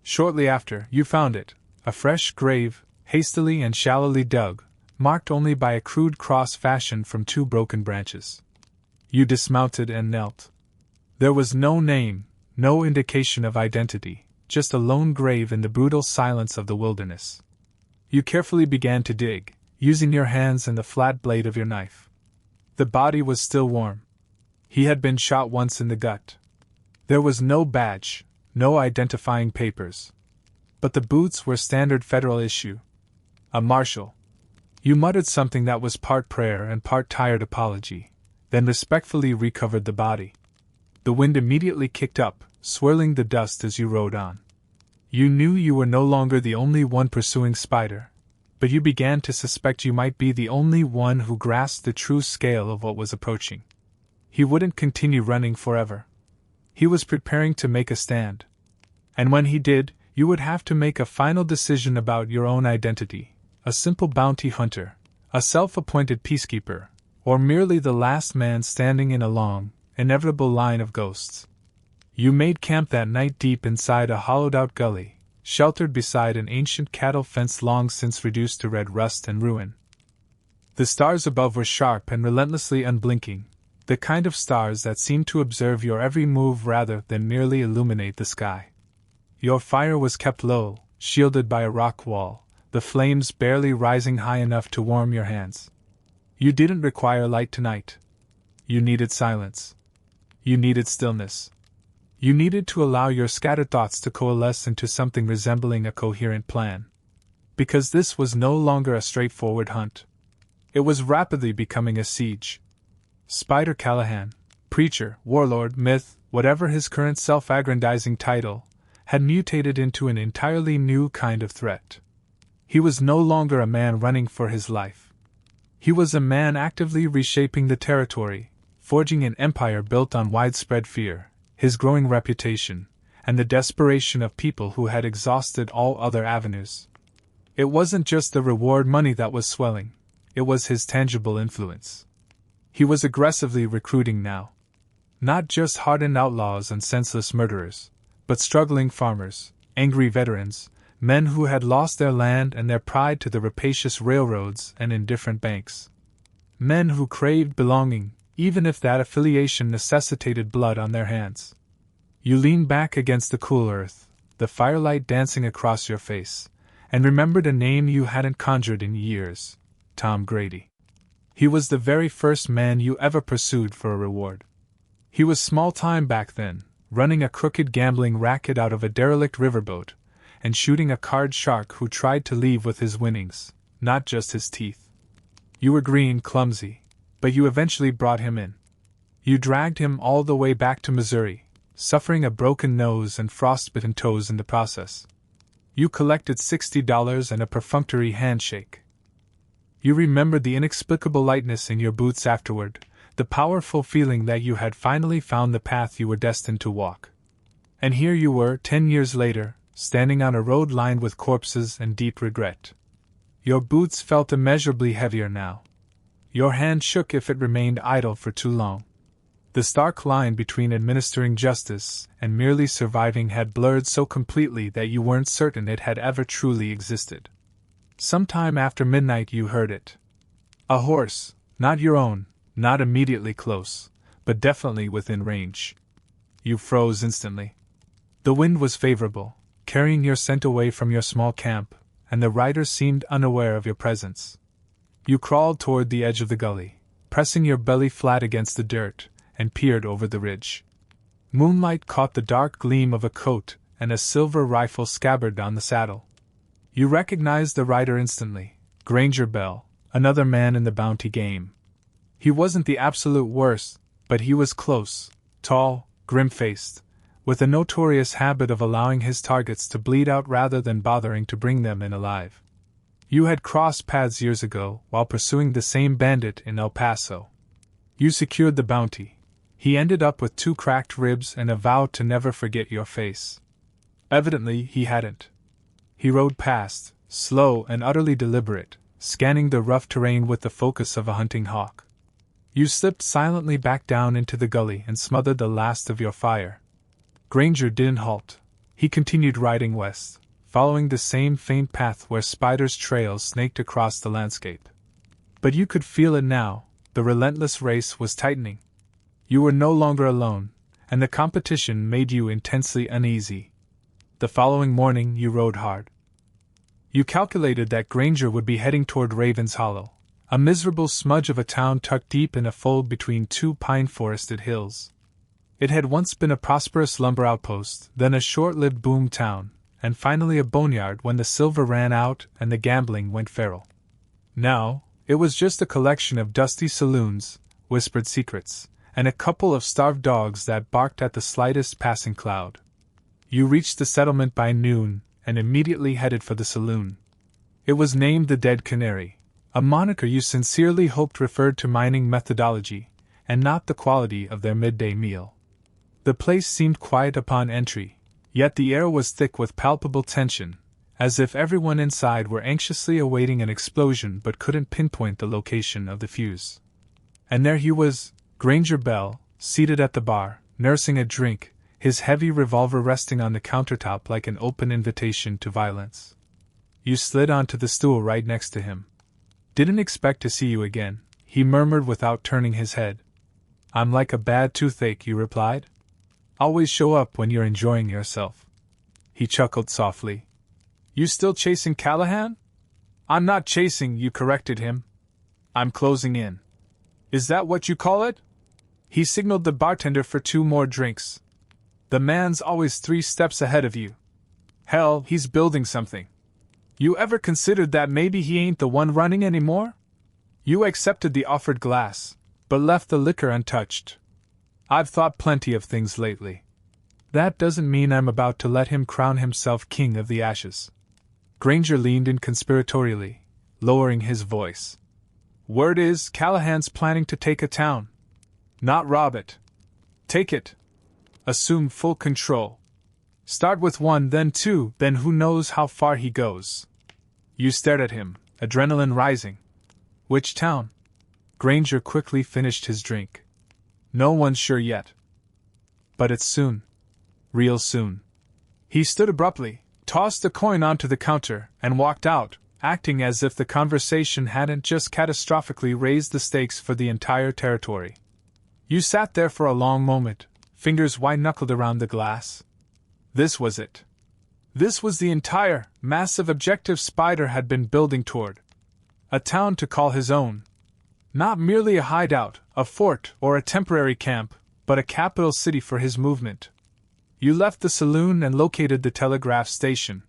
Shortly after, you found it, a fresh grave, hastily and shallowly dug, marked only by a crude cross fashioned from 2 broken branches. You dismounted and knelt. There was no name, no indication of identity, just a lone grave in the brutal silence of the wilderness. You carefully began to dig, using your hands and the flat blade of your knife. The body was still warm. He had been shot once in the gut. There was no badge, no identifying papers. But the boots were standard federal issue. A marshal. You muttered something that was part prayer and part tired apology, then respectfully recovered the body. The wind immediately kicked up, swirling the dust as you rode on. You knew you were no longer the only one pursuing Spider, but you began to suspect you might be the only one who grasped the true scale of what was approaching. He wouldn't continue running forever. He was preparing to make a stand. And when he did, you would have to make a final decision about your own identity, a simple bounty hunter, a self-appointed peacekeeper, or merely the last man standing in a long, inevitable line of ghosts. You made camp that night deep inside a hollowed-out gully, sheltered beside an ancient cattle fence long since reduced to red rust and ruin. The stars above were sharp and relentlessly unblinking, the kind of stars that seemed to observe your every move rather than merely illuminate the sky. Your fire was kept low, shielded by a rock wall, the flames barely rising high enough to warm your hands. You didn't require light tonight. You needed silence. You needed stillness. You needed to allow your scattered thoughts to coalesce into something resembling a coherent plan. Because this was no longer a straightforward hunt. It was rapidly becoming a siege. Spider Callahan, preacher, warlord, myth, whatever his current self-aggrandizing title, had mutated into an entirely new kind of threat. He was no longer a man running for his life. He was a man actively reshaping the territory, forging an empire built on widespread fear, his growing reputation, and the desperation of people who had exhausted all other avenues. It wasn't just the reward money that was swelling, it was his tangible influence. He was aggressively recruiting now. Not just hardened outlaws and senseless murderers, but struggling farmers, angry veterans, men who had lost their land and their pride to the rapacious railroads and indifferent banks. Men who craved belonging, even if that affiliation necessitated blood on their hands. You leaned back against the cool earth, the firelight dancing across your face, and remembered a name you hadn't conjured in years: Tom Grady. He was the very first man you ever pursued for a reward. He was small-time back then, running a crooked gambling racket out of a derelict riverboat, and shooting a card shark who tried to leave with his winnings, not just his teeth. You were green, clumsy, but you eventually brought him in. You dragged him all the way back to Missouri, suffering a broken nose and frostbitten toes in the process. You collected $60 and a perfunctory handshake. You remembered the inexplicable lightness in your boots afterward, the powerful feeling that you had finally found the path you were destined to walk. And here you were, 10 years later, standing on a road lined with corpses and deep regret. Your boots felt immeasurably heavier now. Your hand shook if it remained idle for too long. The stark line between administering justice and merely surviving had blurred so completely that you weren't certain it had ever truly existed. Sometime after midnight you heard it. A horse, not your own, not immediately close, but definitely within range. You froze instantly. The wind was favorable, carrying your scent away from your small camp, and the rider seemed unaware of your presence. You crawled toward the edge of the gully, pressing your belly flat against the dirt, and peered over the ridge. Moonlight caught the dark gleam of a coat and a silver rifle scabbard on the saddle. You recognized the rider instantly, Granger Bell, another man in the bounty game. He wasn't the absolute worst, but he was close, tall, grim-faced, with a notorious habit of allowing his targets to bleed out rather than bothering to bring them in alive. You had crossed paths years ago while pursuing the same bandit in El Paso. You secured the bounty. He ended up with 2 cracked ribs and a vow to never forget your face. Evidently, he hadn't. He rode past, slow and utterly deliberate, scanning the rough terrain with the focus of a hunting hawk. You slipped silently back down into the gully and smothered the last of your fire. Granger didn't halt. He continued riding west, following the same faint path where Spider's trail snaked across the landscape. But you could feel it now, the relentless race was tightening. You were no longer alone, and the competition made you intensely uneasy. The following morning you rode hard. You calculated that Granger would be heading toward Raven's Hollow, a miserable smudge of a town tucked deep in a fold between 2 pine-forested hills. It had once been a prosperous lumber outpost, then a short-lived boom town, and finally a boneyard when the silver ran out and the gambling went feral. Now, it was just a collection of dusty saloons, whispered secrets, and a couple of starved dogs that barked at the slightest passing cloud. You reached the settlement by noon and immediately headed for the saloon. It was named the Dead Canary, a moniker you sincerely hoped referred to mining methodology, and not the quality of their midday meal. The place seemed quiet upon entry, yet the air was thick with palpable tension, as if everyone inside were anxiously awaiting an explosion but couldn't pinpoint the location of the fuse. And there he was, Granger Bell, seated at the bar, nursing a drink, his heavy revolver resting on the countertop like an open invitation to violence. You slid onto the stool right next to him. "Didn't expect to see you again," he murmured without turning his head. "I'm like a bad toothache," you replied. "Always show up when you're enjoying yourself." He chuckled softly. "You still chasing Callahan?" "I'm not chasing," you corrected him. "I'm closing in." "Is that what you call it?" He signaled the bartender for 2 more drinks. "The man's always 3 steps ahead of you. Hell, he's building something. You ever considered that maybe he ain't the one running anymore?" You accepted the offered glass, but left the liquor untouched. "I've thought plenty of things lately. That doesn't mean I'm about to let him crown himself king of the ashes." Granger leaned in conspiratorially, lowering his voice. "Word is, Callahan's planning to take a town. Not rob it. Take it. Assume full control. Start with 1, then 2, then who knows how far he goes." You stared at him, adrenaline rising. Which town? Granger quickly finished his drink. No one's sure yet. But it's soon. Real soon. He stood abruptly, tossed a coin onto the counter, and walked out, acting as if the conversation hadn't just catastrophically raised the stakes for the entire territory. You sat there for a long moment, fingers white-knuckled around the glass. This was it. This was the entire, massive objective Spider had been building toward. A town to call his own. Not merely a hideout, a fort, or a temporary camp, but a capital city for his movement. You left the saloon and located the telegraph station.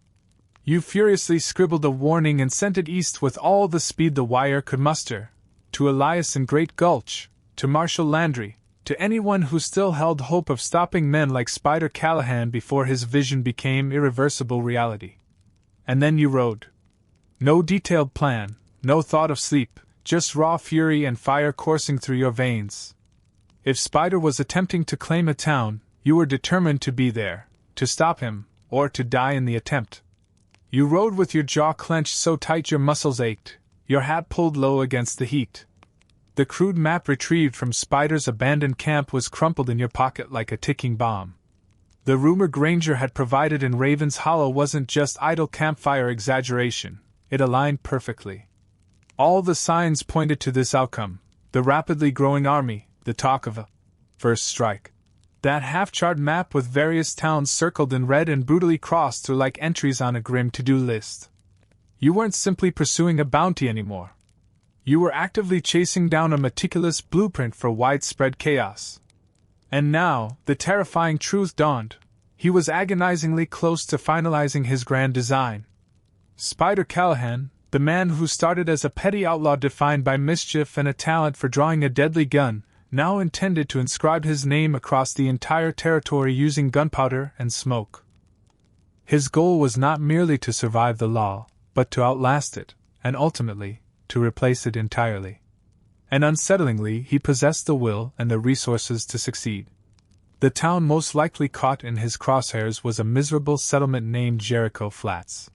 You furiously scribbled a warning and sent it east with all the speed the wire could muster, to Elias in Great Gulch, to Marshal Landry, to anyone who still held hope of stopping men like Spider Callahan before his vision became irreversible reality. And then you rode. No detailed plan, no thought of sleep, just raw fury and fire coursing through your veins. If Spider was attempting to claim a town, you were determined to be there, to stop him, or to die in the attempt. You rode with your jaw clenched so tight your muscles ached, your hat pulled low against the heat. The crude map retrieved from Spider's abandoned camp was crumpled in your pocket like a ticking bomb. The rumor Granger had provided in Raven's Hollow wasn't just idle campfire exaggeration, it aligned perfectly. All the signs pointed to this outcome: the rapidly growing army, the talk of a first strike. That half-charted map with various towns circled in red and brutally crossed through like entries on a grim to-do list. You weren't simply pursuing a bounty anymore. You were actively chasing down a meticulous blueprint for widespread chaos. And now, the terrifying truth dawned. He was agonizingly close to finalizing his grand design. Spider Callahan, the man who started as a petty outlaw defined by mischief and a talent for drawing a deadly gun, now intended to inscribe his name across the entire territory using gunpowder and smoke. His goal was not merely to survive the law, but to outlast it, and ultimately, to replace it entirely. And unsettlingly, he possessed the will and the resources to succeed. The town most likely caught in his crosshairs was a miserable settlement named Jericho Flats.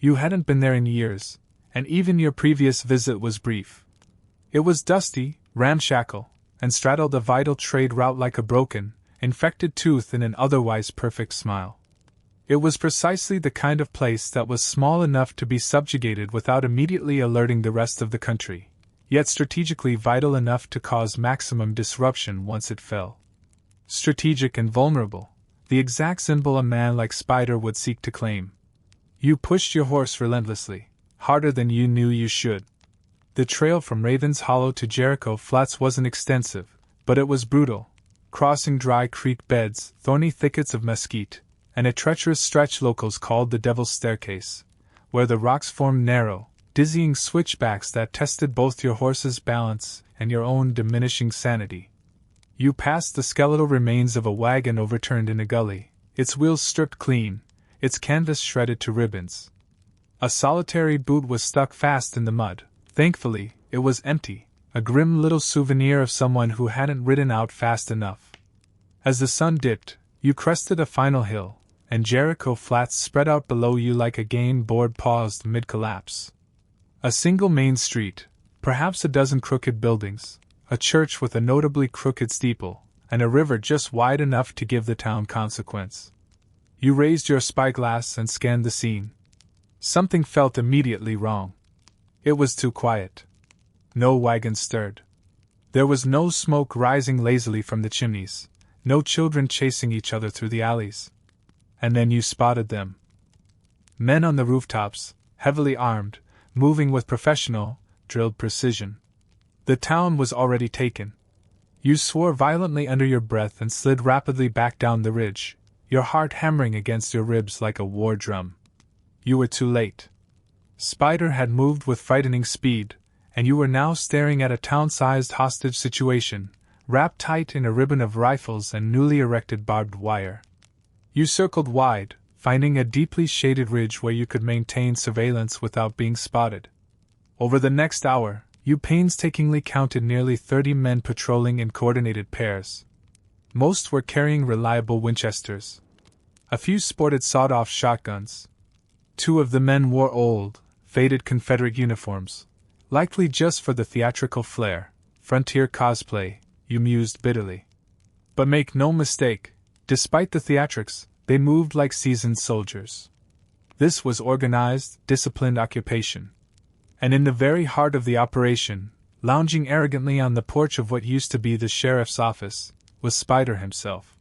You hadn't been there in years, and even your previous visit was brief. It was dusty, ramshackle, and straddled a vital trade route like a broken, infected tooth in an otherwise perfect smile. It was precisely the kind of place that was small enough to be subjugated without immediately alerting the rest of the country, yet strategically vital enough to cause maximum disruption once it fell. Strategic and vulnerable, the exact symbol a man like Spider would seek to claim. You pushed your horse relentlessly, harder than you knew you should. The trail from Raven's Hollow to Jericho Flats wasn't extensive, but it was brutal, crossing dry creek beds, thorny thickets of mesquite, and a treacherous stretch locals called the Devil's Staircase, where the rocks formed narrow, dizzying switchbacks that tested both your horse's balance and your own diminishing sanity. You passed the skeletal remains of a wagon overturned in a gully, its wheels stripped clean, its canvas shredded to ribbons. A solitary boot was stuck fast in the mud. Thankfully, it was empty, a grim little souvenir of someone who hadn't ridden out fast enough. As the sun dipped, you crested a final hill, and Jericho Flats spread out below you like a game board paused mid-collapse. A single main street, perhaps a dozen crooked buildings, a church with a notably crooked steeple, and a river just wide enough to give the town consequence. You raised your spyglass and scanned the scene. Something felt immediately wrong. It was too quiet. No wagon stirred. There was no smoke rising lazily from the chimneys, no children chasing each other through the alleys. And then you spotted them. Men on the rooftops, heavily armed, moving with professional, drilled precision. The town was already taken. You swore violently under your breath and slid rapidly back down the ridge, your heart hammering against your ribs like a war drum. You were too late. Spider had moved with frightening speed, and you were now staring at a town-sized hostage situation, wrapped tight in a ribbon of rifles and newly erected barbed wire. You circled wide, finding a deeply shaded ridge where you could maintain surveillance without being spotted. Over the next hour, you painstakingly counted nearly 30 men patrolling in coordinated pairs. Most were carrying reliable Winchesters. A few sported sawed-off shotguns. 2 of the men wore old, faded Confederate uniforms, likely just for the theatrical flair, frontier cosplay, you mused bitterly. But make no mistake, despite the theatrics, they moved like seasoned soldiers. This was organized, disciplined occupation. And in the very heart of the operation, lounging arrogantly on the porch of what used to be the sheriff's office, was Spider himself.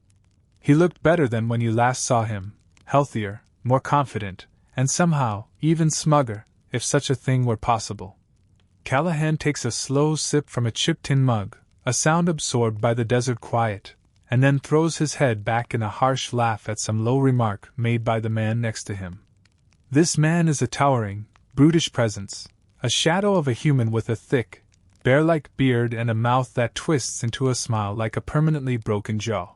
He looked better than when you last saw him, healthier, more confident, and somehow, even smugger, if such a thing were possible. Callahan takes a slow sip from a chipped tin mug, a sound absorbed by the desert quiet, and then throws his head back in a harsh laugh at some low remark made by the man next to him. This man is a towering, brutish presence, a shadow of a human with a thick, bear-like beard and a mouth that twists into a smile like a permanently broken jaw.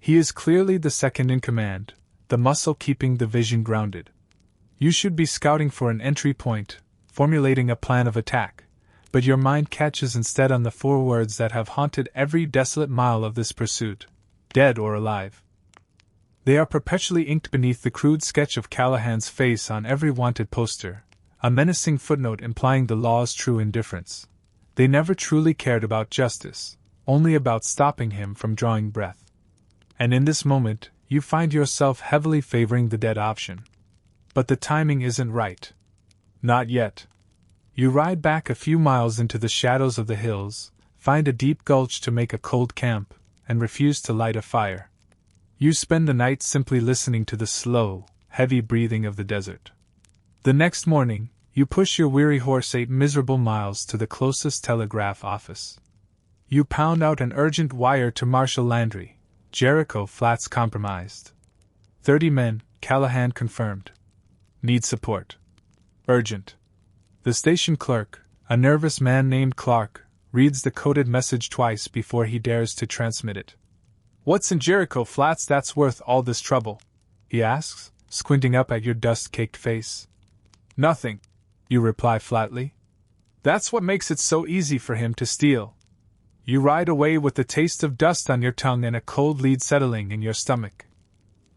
He is clearly the second in command, the muscle keeping the vision grounded. You should be scouting for an entry point, formulating a plan of attack, but your mind catches instead on the 4 words that have haunted every desolate mile of this pursuit: dead or alive. They are perpetually inked beneath the crude sketch of Callahan's face on every wanted poster, a menacing footnote implying the law's true indifference. They never truly cared about justice, only about stopping him from drawing breath. And in this moment, you find yourself heavily favoring the dead option. But the timing isn't right. Not yet. You ride back a few miles into the shadows of the hills, find a deep gulch to make a cold camp, and refuse to light a fire. You spend the night simply listening to the slow, heavy breathing of the desert. The next morning, you push your weary horse 8 miserable miles to the closest telegraph office. You pound out an urgent wire to Marshal Landry. Jericho Flats compromised. 30 men, Callahan confirmed. Need support. Urgent. The station clerk, a nervous man named Clark, reads the coded message twice before he dares to transmit it. What's in Jericho Flats that's worth all this trouble? He asks, squinting up at your dust-caked face. Nothing, you reply flatly. That's what makes it so easy for him to steal. You ride away with the taste of dust on your tongue and a cold lead settling in your stomach.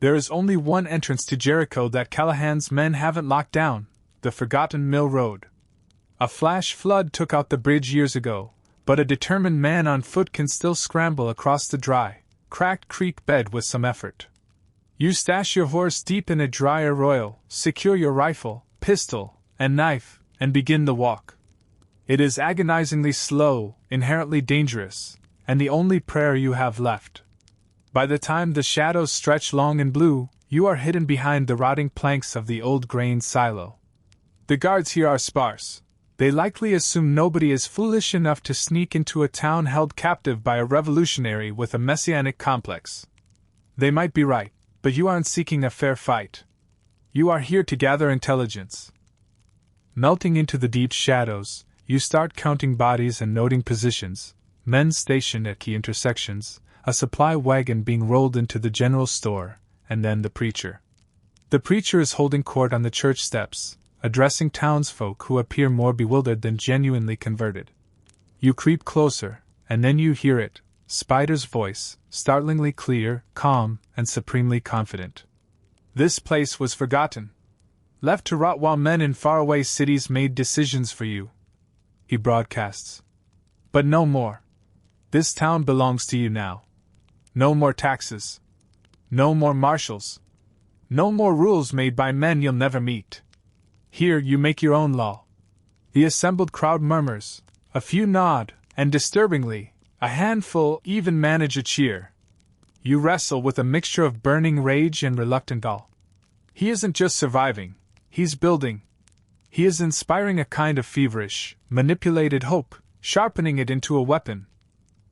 There is only one entrance to Jericho that Callahan's men haven't locked down, the forgotten Mill Road. A flash flood took out the bridge years ago, but a determined man on foot can still scramble across the dry, cracked creek bed with some effort. You stash your horse deep in a dry arroyo, secure your rifle, pistol, and knife, and begin the walk. It is agonizingly slow, inherently dangerous, and the only prayer you have left. By the time the shadows stretch long and blue, you are hidden behind the rotting planks of the old grain silo. The guards here are sparse. They likely assume nobody is foolish enough to sneak into a town held captive by a revolutionary with a messianic complex. They might be right, but you aren't seeking a fair fight. You are here to gather intelligence. Melting into the deep shadows, you start counting bodies and noting positions, men stationed at key intersections, a supply wagon being rolled into the general store, and then the preacher. The preacher is holding court on the church steps, addressing townsfolk who appear more bewildered than genuinely converted. You creep closer, and then you hear it, Spider's voice, startlingly clear, calm, and supremely confident. This place was forgotten. Left to rot while men in faraway cities made decisions for you. He broadcasts. But no more. This town belongs to you now. No more taxes. No more marshals. No more rules made by men you'll never meet. Here you make your own law. The assembled crowd murmurs, a few nod, and disturbingly, a handful even manage a cheer. You wrestle with a mixture of burning rage and reluctant awe. He isn't just surviving, he's building. He is inspiring a kind of feverish, manipulated hope, sharpening it into a weapon.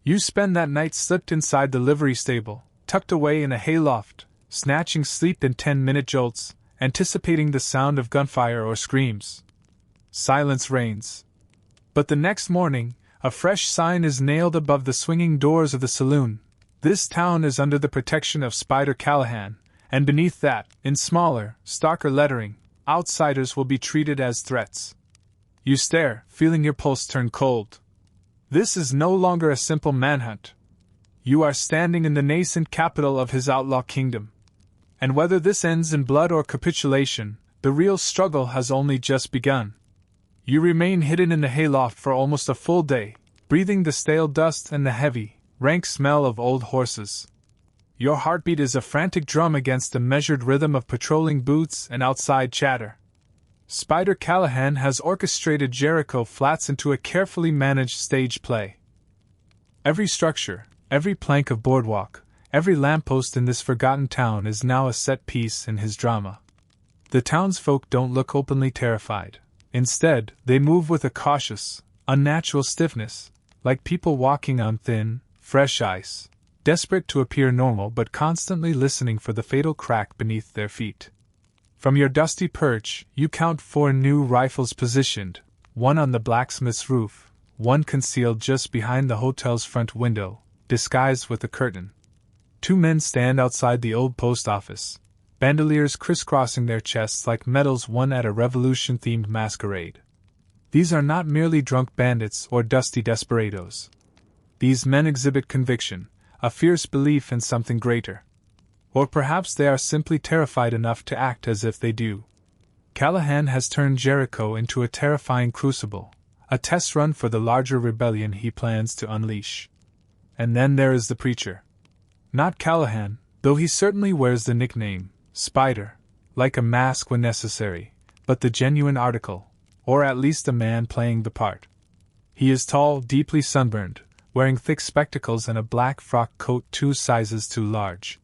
You spend that night slipped inside the livery stable, tucked away in a hayloft, snatching sleep in 10-minute jolts, anticipating the sound of gunfire or screams. Silence reigns. But the next morning, a fresh sign is nailed above the swinging doors of the saloon. This town is under the protection of Spider Callahan, and beneath that, in smaller, starker lettering, outsiders will be treated as threats. You stare, feeling your pulse turn cold. This is no longer a simple manhunt. You are standing in the nascent capital of his outlaw kingdom. And whether this ends in blood or capitulation, The real struggle has only just begun. You remain hidden in the hayloft for almost a full day, breathing the stale dust and the heavy, rank smell of old horses. Your heartbeat is a frantic drum against the measured rhythm of patrolling boots and outside chatter. Spider Callahan has orchestrated Jericho Flats into a carefully managed stage play. Every structure, every plank of boardwalk, every lamppost in this forgotten town is now a set piece in his drama. The townsfolk don't look openly terrified. Instead, they move with a cautious, unnatural stiffness, like people walking on thin, fresh ice, desperate to appear normal but constantly listening for the fatal crack beneath their feet. From your dusty perch, you count 4 new rifles positioned, one on the blacksmith's roof, one concealed just behind the hotel's front window, disguised with a curtain. 2 men stand outside the old post office, bandoliers crisscrossing their chests like medals won at a revolution-themed masquerade. These are not merely drunk bandits or dusty desperados. These men exhibit conviction, a fierce belief in something greater. Or perhaps they are simply terrified enough to act as if they do. Callahan has turned Jericho into a terrifying crucible, a test run for the larger rebellion he plans to unleash. And then there is the preacher. Not Callahan, though he certainly wears the nickname, Spider, like a mask when necessary, but the genuine article, or at least a man playing the part. He is tall, deeply sunburned, wearing thick spectacles and a black frock coat 2 sizes too large.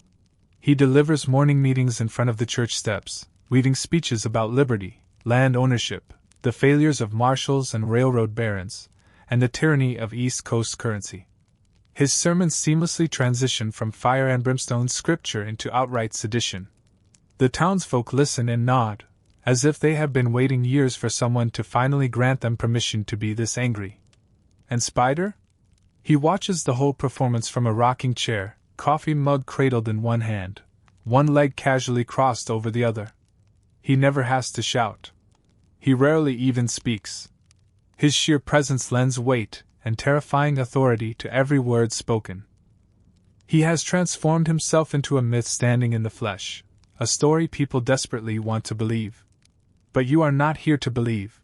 He delivers morning meetings in front of the church steps, reading speeches about liberty, land ownership, the failures of marshals and railroad barons, and the tyranny of East Coast currency. His sermons seamlessly transition from fire and brimstone scripture into outright sedition. The townsfolk listen and nod, as if they have been waiting years for someone to finally grant them permission to be this angry. And Spider? He watches the whole performance from a rocking chair, coffee mug cradled in one hand, one leg casually crossed over the other. He never has to shout. He rarely even speaks. His sheer presence lends weight and terrifying authority to every word spoken. He has transformed himself into a myth standing in the flesh, a story people desperately want to believe. But you are not here to believe.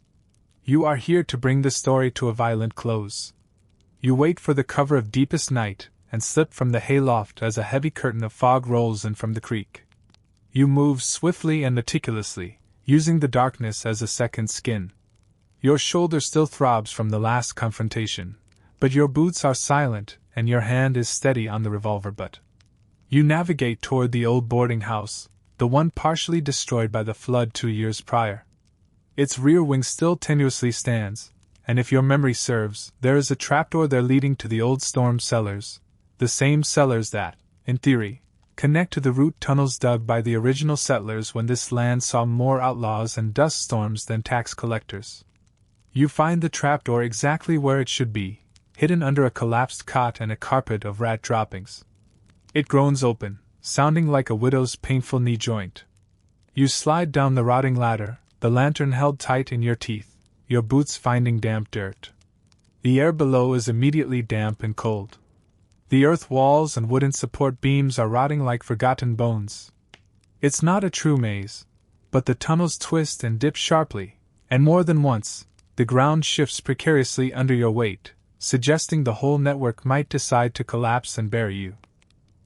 You are here to bring the story to a violent close. You wait for the cover of deepest night, and slip from the hayloft as a heavy curtain of fog rolls in from the creek. You move swiftly and meticulously, using the darkness as a second skin. Your shoulder still throbs from the last confrontation, but your boots are silent and your hand is steady on the revolver butt. You navigate toward the old boarding house, the one partially destroyed by the flood 2 years prior. Its rear wing still tenuously stands, and if your memory serves, there is a trapdoor there leading to the old storm cellars, the same cellars that, in theory, connect to the root tunnels dug by the original settlers when this land saw more outlaws and dust storms than tax collectors. You find the trapdoor exactly where it should be, hidden under a collapsed cot and a carpet of rat droppings. It groans open, sounding like a widow's painful knee joint. You slide down the rotting ladder, the lantern held tight in your teeth, your boots finding damp dirt. The air below is immediately damp and cold. The earth walls and wooden support beams are rotting like forgotten bones. It's not a true maze, but the tunnels twist and dip sharply, and more than once, the ground shifts precariously under your weight, suggesting the whole network might decide to collapse and bury you.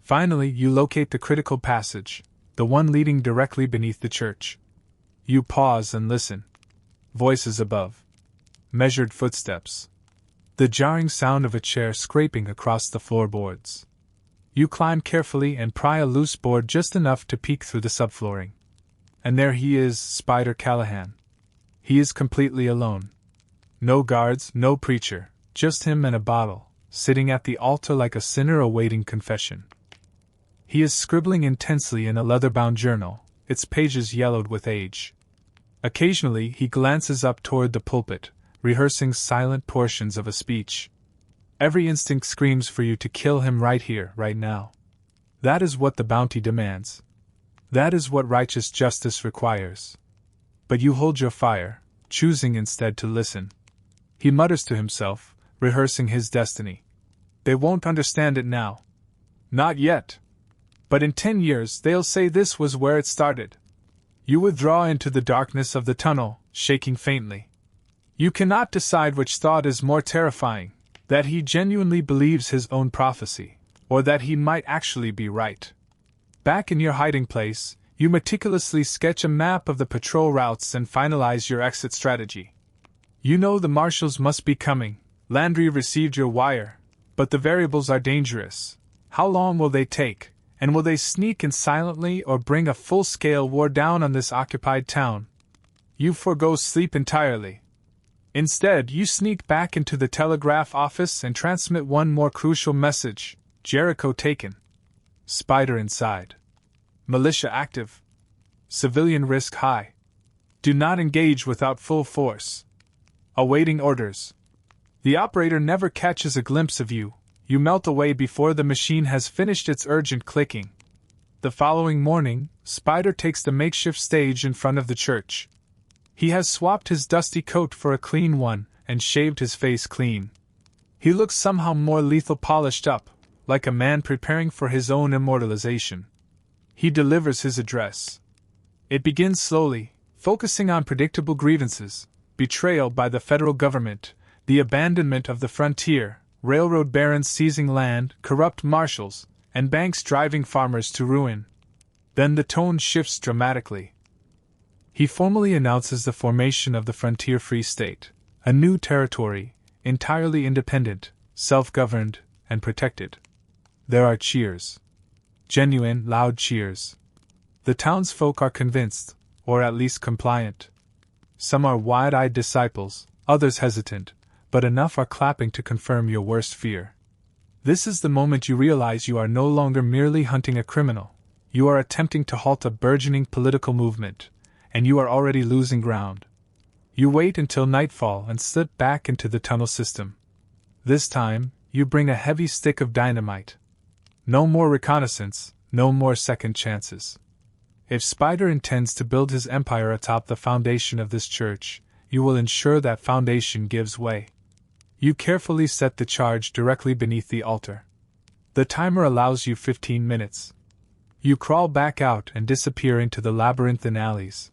Finally, you locate the critical passage, the one leading directly beneath the church. You pause and listen. Voices above. Measured footsteps. The jarring sound of a chair scraping across the floorboards. You climb carefully and pry a loose board just enough to peek through the subflooring. And there he is, Spider Callahan. He is completely alone. No guards, no preacher, just him and a bottle, sitting at the altar like a sinner awaiting confession. He is scribbling intensely in a leather-bound journal, its pages yellowed with age. Occasionally he glances up toward the pulpit, rehearsing silent portions of a speech. Every instinct screams for you to kill him right here, right now. That is what the bounty demands. That is what righteous justice requires. But you hold your fire, choosing instead to listen. He mutters to himself, rehearsing his destiny. They won't understand it now. Not yet. But in 10 years they'll say this was where it started. You withdraw into the darkness of the tunnel, shaking faintly. You cannot decide which thought is more terrifying, that he genuinely believes his own prophecy, or that he might actually be right. Back in your hiding place, you meticulously sketch a map of the patrol routes and finalize your exit strategy. You know the marshals must be coming. Landry received your wire, but the variables are dangerous. How long will they take, and will they sneak in silently or bring a full-scale war down on this occupied town? You forego sleep entirely. Instead, you sneak back into the telegraph office and transmit one more crucial message: Jericho taken. Spider inside. Militia active. Civilian risk high. Do not engage without full force. Awaiting orders. The operator never catches a glimpse of you. You melt away before the machine has finished its urgent clicking. The following morning, Spider takes the makeshift stage in front of the church. He has swapped his dusty coat for a clean one and shaved his face clean. He looks somehow more lethal, polished up, like a man preparing for his own immortalization. He delivers his address. It begins slowly, focusing on predictable grievances: betrayal by the federal government, the abandonment of the frontier, railroad barons seizing land, corrupt marshals, and banks driving farmers to ruin. Then the tone shifts dramatically. He formally announces the formation of the Frontier Free State, a new territory, entirely independent, self-governed, and protected. There are cheers. Genuine, loud cheers. The townsfolk are convinced, or at least compliant. Some are wide-eyed disciples, others hesitant, but enough are clapping to confirm your worst fear. This is the moment you realize you are no longer merely hunting a criminal. You are attempting to halt a burgeoning political movement, and you are already losing ground. You wait until nightfall and slip back into the tunnel system. This time, you bring a heavy stick of dynamite. No more reconnaissance, no more second chances. If Spider intends to build his empire atop the foundation of this church, you will ensure that foundation gives way. You carefully set the charge directly beneath the altar. The timer allows you 15 minutes. You crawl back out and disappear into the labyrinthine alleys.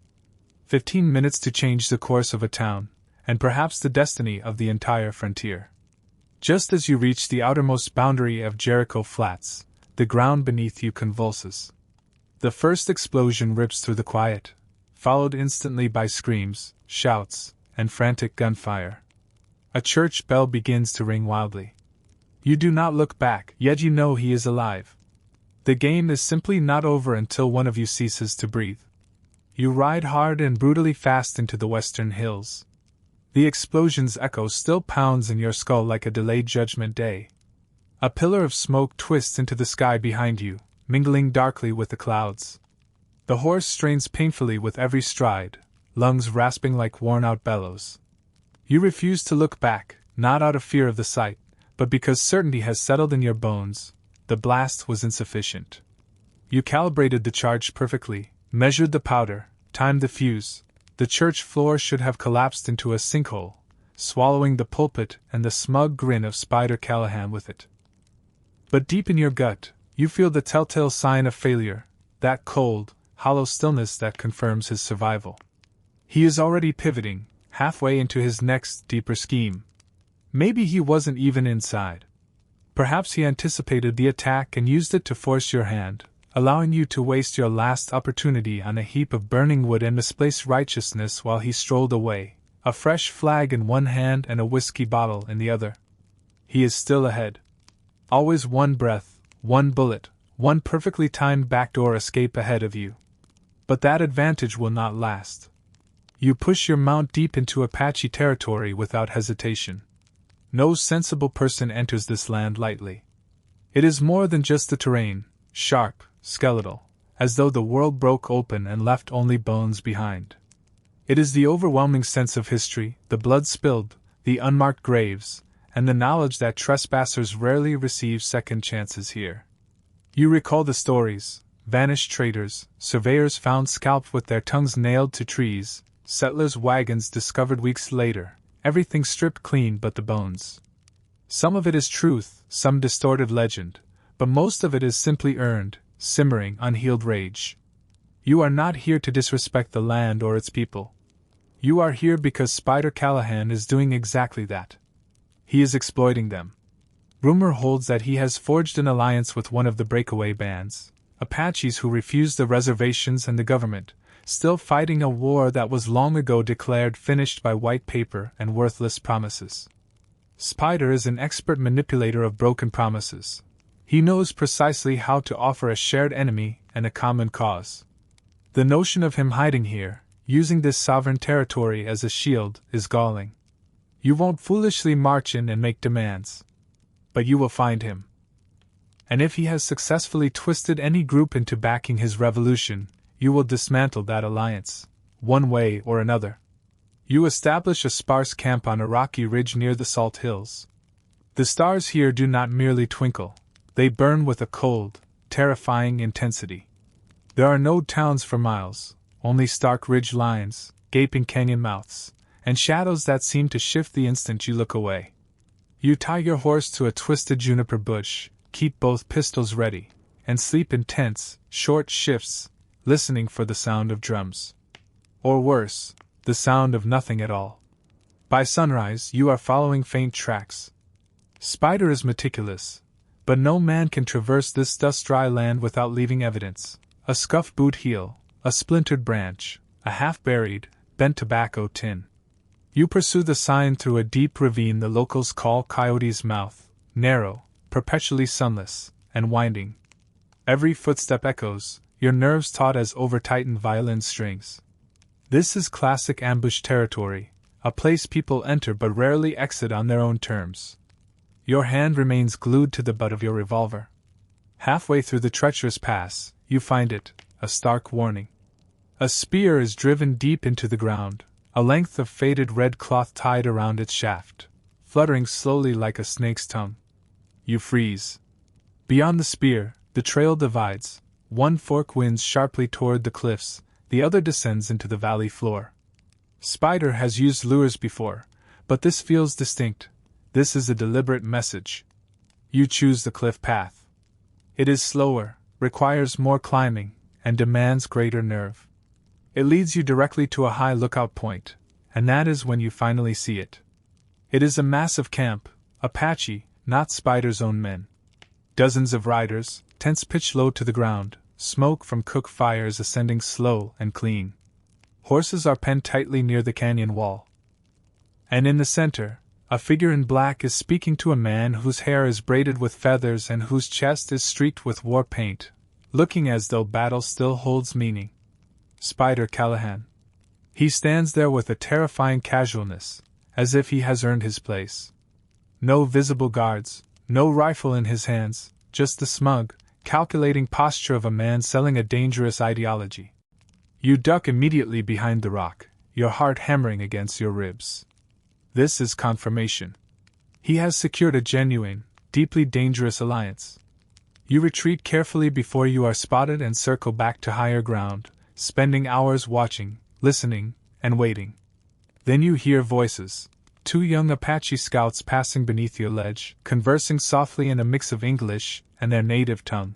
15 minutes to change the course of a town, and perhaps the destiny of the entire frontier. Just as you reach the outermost boundary of Jericho Flats, the ground beneath you convulses. The first explosion rips through the quiet, followed instantly by screams, shouts, and frantic gunfire. A church bell begins to ring wildly. You do not look back, yet you know he is alive. The game is simply not over until one of you ceases to breathe. You ride hard and brutally fast into the western hills. The explosion's echo still pounds in your skull like a delayed judgment day. A pillar of smoke twists into the sky behind you, mingling darkly with the clouds. The horse strains painfully with every stride, lungs rasping like worn-out bellows. You refuse to look back, not out of fear of the sight, but because certainty has settled in your bones. The blast was insufficient. You calibrated the charge perfectly, measured the powder, timed the fuse. The church floor should have collapsed into a sinkhole, swallowing the pulpit and the smug grin of Spider Callahan with it. But deep in your gut, you feel the telltale sign of failure, that cold, hollow stillness that confirms his survival. He is already pivoting, halfway into his next, deeper scheme. Maybe he wasn't even inside. Perhaps he anticipated the attack and used it to force your hand, allowing you to waste your last opportunity on a heap of burning wood and misplaced righteousness while he strolled away, a fresh flag in one hand and a whiskey bottle in the other. He is still ahead. Always one breath, one bullet, one perfectly timed backdoor escape ahead of you. But that advantage will not last. You push your mount deep into Apache territory without hesitation. No sensible person enters this land lightly. It is more than just the terrain, sharp, skeletal, as though the world broke open and left only bones behind. It is the overwhelming sense of history, the blood spilled, the unmarked graves, and the knowledge that trespassers rarely receive second chances here. You recall the stories: vanished traders, surveyors found scalped with their tongues nailed to trees, settlers' wagons discovered weeks later, everything stripped clean but the bones. Some of it is truth, some distorted legend, but most of it is simply earned, simmering, unhealed rage. You are not here to disrespect the land or its people. You are here because Spider Callahan is doing exactly that. He is exploiting them. Rumor holds that he has forged an alliance with one of the breakaway bands, Apaches who refused the reservations and the government, still fighting a war that was long ago declared finished by white paper and worthless promises. Spider is an expert manipulator of broken promises. He knows precisely how to offer a shared enemy and a common cause. The notion of him hiding here, using this sovereign territory as a shield, is galling. You won't foolishly march in and make demands. But you will find him. And if he has successfully twisted any group into backing his revolution, you will dismantle that alliance, one way or another. You establish a sparse camp on a rocky ridge near the Salt Hills. The stars here do not merely twinkle, they burn with a cold, terrifying intensity. There are no towns for miles, only stark ridge lines, gaping canyon mouths, and shadows that seem to shift the instant you look away. You tie your horse to a twisted juniper bush, keep both pistols ready, and sleep in tense, short shifts, listening for the sound of drums. Or worse, the sound of nothing at all. By sunrise, you are following faint tracks. Spider is meticulous, but no man can traverse this dust-dry land without leaving evidence. A scuffed boot heel, a splintered branch, a half-buried, bent tobacco tin. You pursue the sign through a deep ravine the locals call Coyote's Mouth, narrow, perpetually sunless, and winding. Every footstep echoes, your nerves taut as over-tightened violin strings. This is classic ambush territory, a place people enter but rarely exit on their own terms. Your hand remains glued to the butt of your revolver. Halfway through the treacherous pass, you find it, a stark warning. A spear is driven deep into the ground, a length of faded red cloth tied around its shaft, fluttering slowly like a snake's tongue. You freeze. Beyond the spear, the trail divides. One fork winds sharply toward the cliffs, the other descends into the valley floor. Spider has used lures before, but this feels distinct. This is a deliberate message. You choose the cliff path. It is slower, requires more climbing, and demands greater nerve. It leads you directly to a high lookout point, and that is when you finally see it. It is a massive camp, Apache, not Spider's own men. Dozens of riders, tents pitched low to the ground, smoke from cook fires ascending slow and clean. Horses are penned tightly near the canyon wall. And in the center, a figure in black is speaking to a man whose hair is braided with feathers and whose chest is streaked with war paint, looking as though battle still holds meaning. Spider Callahan. He stands there with a terrifying casualness, as if he has earned his place. No visible guards, no rifle in his hands, just the smug, calculating posture of a man selling a dangerous ideology. You duck immediately behind the rock, your heart hammering against your ribs. This is confirmation. He has secured a genuine, deeply dangerous alliance. You retreat carefully before you are spotted and circle back to higher ground, spending hours watching, listening, and waiting. Then you hear voices. 2 young Apache scouts passing beneath your ledge, conversing softly in a mix of English and their native tongue.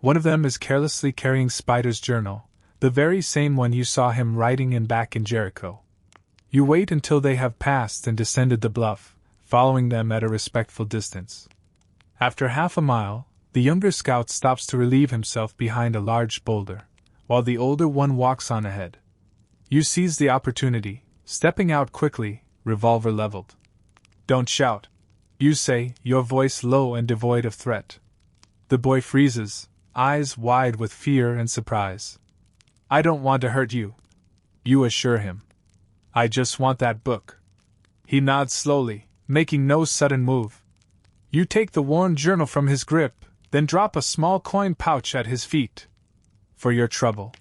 One of them is carelessly carrying Spider's journal, the very same one you saw him writing in back in Jericho. You wait until they have passed and descended the bluff, following them at a respectful distance. After half a mile, the younger scout stops to relieve himself behind a large boulder, while the older one walks on ahead. You seize the opportunity, stepping out quickly, revolver leveled. "Don't shout," you say, your voice low and devoid of threat. The boy freezes, eyes wide with fear and surprise. "I don't want to hurt you," you assure him. "I just want that book." He nods slowly, making no sudden move. You take the worn journal from his grip, then drop a small coin pouch at his feet. "For your trouble."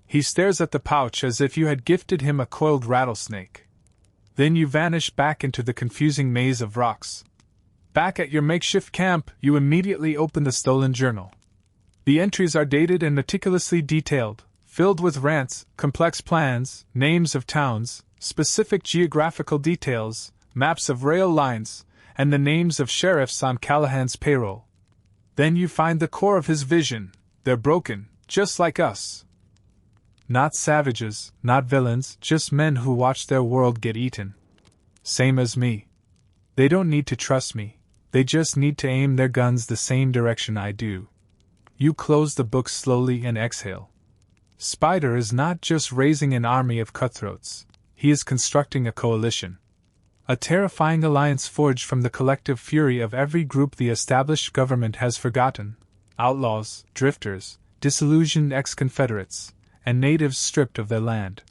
He stares at the pouch as if you had gifted him a coiled rattlesnake. Then you vanish back into the confusing maze of rocks. Back at your makeshift camp, you immediately open the stolen journal. The entries are dated and meticulously detailed, filled with rants, complex plans, names of towns, specific geographical details, maps of rail lines, and the names of sheriffs on Callahan's payroll. Then you find the core of his vision. They're broken, just like us. Not savages, not villains, just men who watch their world get eaten. Same as me. They don't need to trust me, they just need to aim their guns the same direction I do. You close the book slowly and exhale. Spider is not just raising an army of cutthroats, he is constructing a coalition. A terrifying alliance forged from the collective fury of every group the established government has forgotten: outlaws, drifters, disillusioned ex-Confederates, and natives stripped of their land.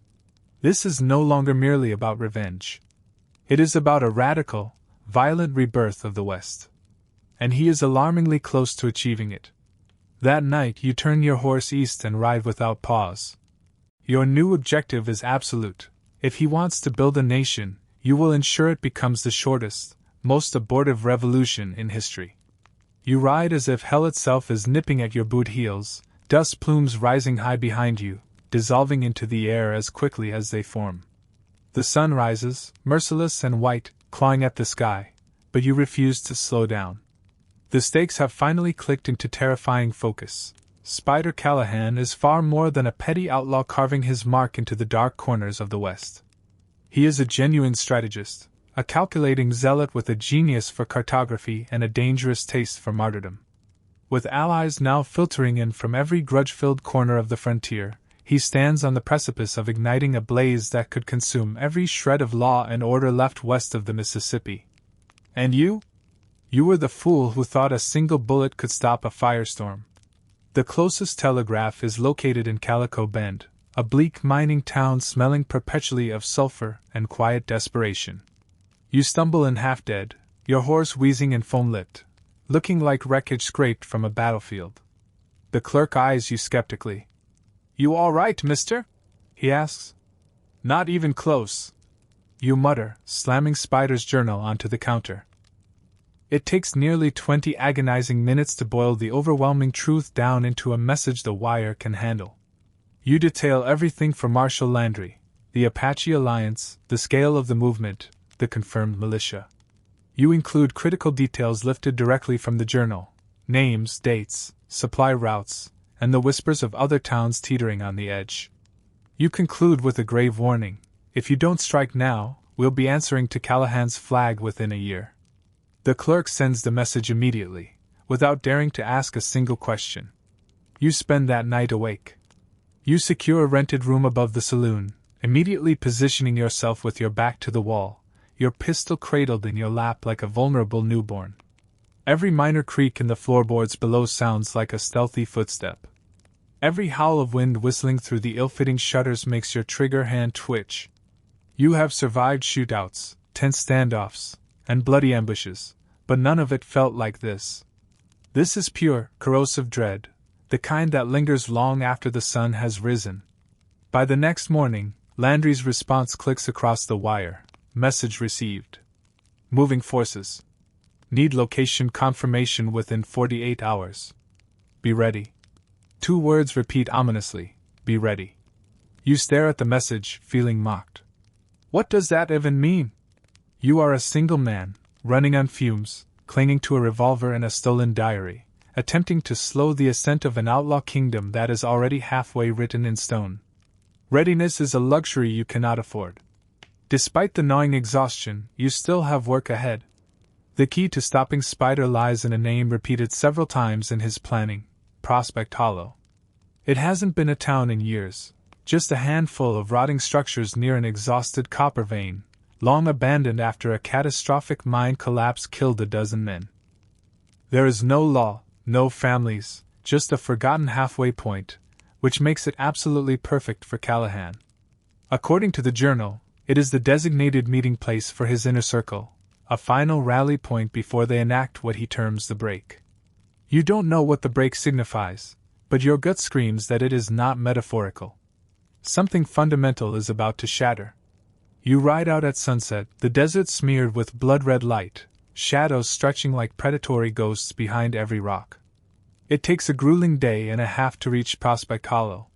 This is no longer merely about revenge. It is about a radical, violent rebirth of the West. And he is alarmingly close to achieving it. That night you turn your horse east and ride without pause. Your new objective is absolute. If he wants to build a nation, you will ensure it becomes the shortest, most abortive revolution in history. You ride as if hell itself is nipping at your boot heels, dust plumes rising high behind you, dissolving into the air as quickly as they form. The sun rises, merciless and white, clawing at the sky, but you refuse to slow down. The stakes have finally clicked into terrifying focus. Spider Callahan is far more than a petty outlaw carving his mark into the dark corners of the West. He is a genuine strategist, a calculating zealot with a genius for cartography and a dangerous taste for martyrdom. With allies now filtering in from every grudge-filled corner of the frontier, he stands on the precipice of igniting a blaze that could consume every shred of law and order left west of the Mississippi. And you? You were the fool who thought a single bullet could stop a firestorm. The closest telegraph is located in Calico Bend, a bleak mining town smelling perpetually of sulfur and quiet desperation. You stumble in half dead, your horse wheezing and foam-lipped, looking like wreckage scraped from a battlefield. The clerk eyes you skeptically. "You all right, mister?" he asks. "Not even close," you mutter, slamming Spider's journal onto the counter. It takes nearly 20 agonizing minutes to boil the overwhelming truth down into a message the wire can handle. You detail everything from Marshal Landry, the Apache Alliance, the scale of the movement, the confirmed militia. You include critical details lifted directly from the journal: names, dates, supply routes, and the whispers of other towns teetering on the edge. You conclude with a grave warning: if you don't strike now, we'll be answering to Callahan's flag within a year. The clerk sends the message immediately, without daring to ask a single question. You spend that night awake. You secure a rented room above the saloon, immediately positioning yourself with your back to the wall, your pistol cradled in your lap like a vulnerable newborn. Every minor creak in the floorboards below sounds like a stealthy footstep. Every howl of wind whistling through the ill-fitting shutters makes your trigger hand twitch. You have survived shootouts, tense standoffs, and bloody ambushes, but none of it felt like this. This is pure, corrosive dread, the kind that lingers long after the sun has risen. By the next morning, Landry's response clicks across the wire: message received. Moving forces. Need location confirmation within 48 hours. Be ready. 2 words repeat ominously: be ready. You stare at the message, feeling mocked. What does that even mean? You are a single man, running on fumes, clinging to a revolver and a stolen diary, attempting to slow the ascent of an outlaw kingdom that is already halfway written in stone. Readiness is a luxury you cannot afford. Despite the gnawing exhaustion, you still have work ahead. The key to stopping Spider lies in a name repeated several times in his planning: Prospect Hollow. It hasn't been a town in years, just a handful of rotting structures near an exhausted copper vein, long abandoned after a catastrophic mine collapse killed a dozen men. There is no law, no families, just a forgotten halfway point, which makes it absolutely perfect for Callahan. According to the journal, it is the designated meeting place for his inner circle, a final rally point before they enact what he terms the break. You don't know what the break signifies, but your gut screams that it is not metaphorical. Something fundamental is about to shatter. You ride out at sunset, the desert smeared with blood-red light, shadows stretching like predatory ghosts behind every rock. It takes a grueling day and a half to reach Prospect Hollow.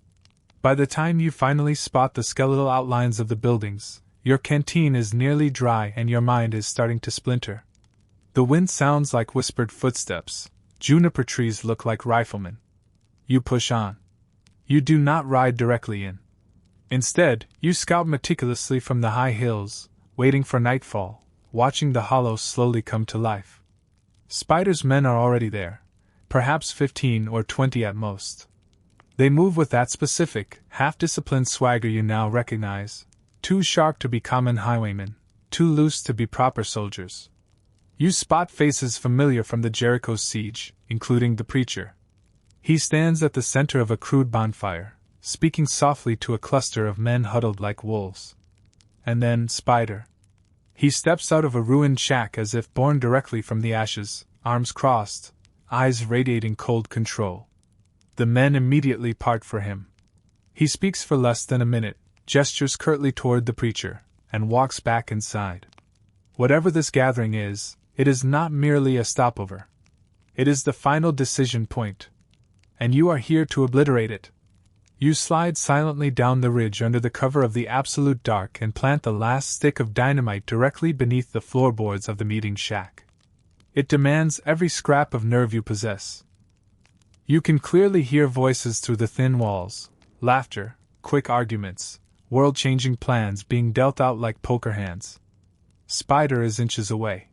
By the time you finally spot the skeletal outlines of the buildings, your canteen is nearly dry and your mind is starting to splinter. The wind sounds like whispered footsteps. Juniper trees look like riflemen. You push on. You do not ride directly in. Instead, you scout meticulously from the high hills, waiting for nightfall, watching the hollow slowly come to life. Spider's men are already there, perhaps 15 or 20 at most. They move with that specific, half-disciplined swagger you now recognize, too sharp to be common highwaymen, too loose to be proper soldiers. You spot faces familiar from the Jericho siege, including the preacher. He stands at the center of a crude bonfire, speaking softly to a cluster of men huddled like wolves. And then Spider. He steps out of a ruined shack as if born directly from the ashes, arms crossed, eyes radiating cold control. The men immediately part for him. He speaks for less than a minute, gestures curtly toward the preacher, and walks back inside. Whatever this gathering is, it is not merely a stopover. It is the final decision point. And you are here to obliterate it. You slide silently down the ridge under the cover of the absolute dark and plant the last stick of dynamite directly beneath the floorboards of the meeting shack. It demands every scrap of nerve you possess. You can clearly hear voices through the thin walls, laughter, quick arguments, world-changing plans being dealt out like poker hands. Spider is inches away.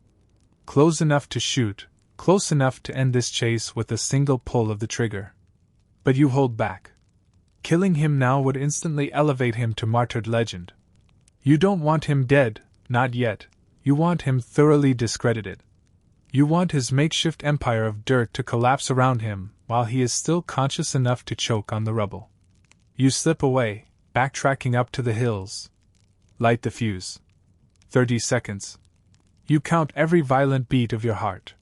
Close enough to shoot, close enough to end this chase with a single pull of the trigger. But you hold back. Killing him now would instantly elevate him to martyred legend. You don't want him dead, not yet. You want him thoroughly discredited. You want his makeshift empire of dirt to collapse around him while he is still conscious enough to choke on the rubble. You slip away, backtracking up to the hills. Light the fuse. 30 seconds. You count every violent beat of your heart.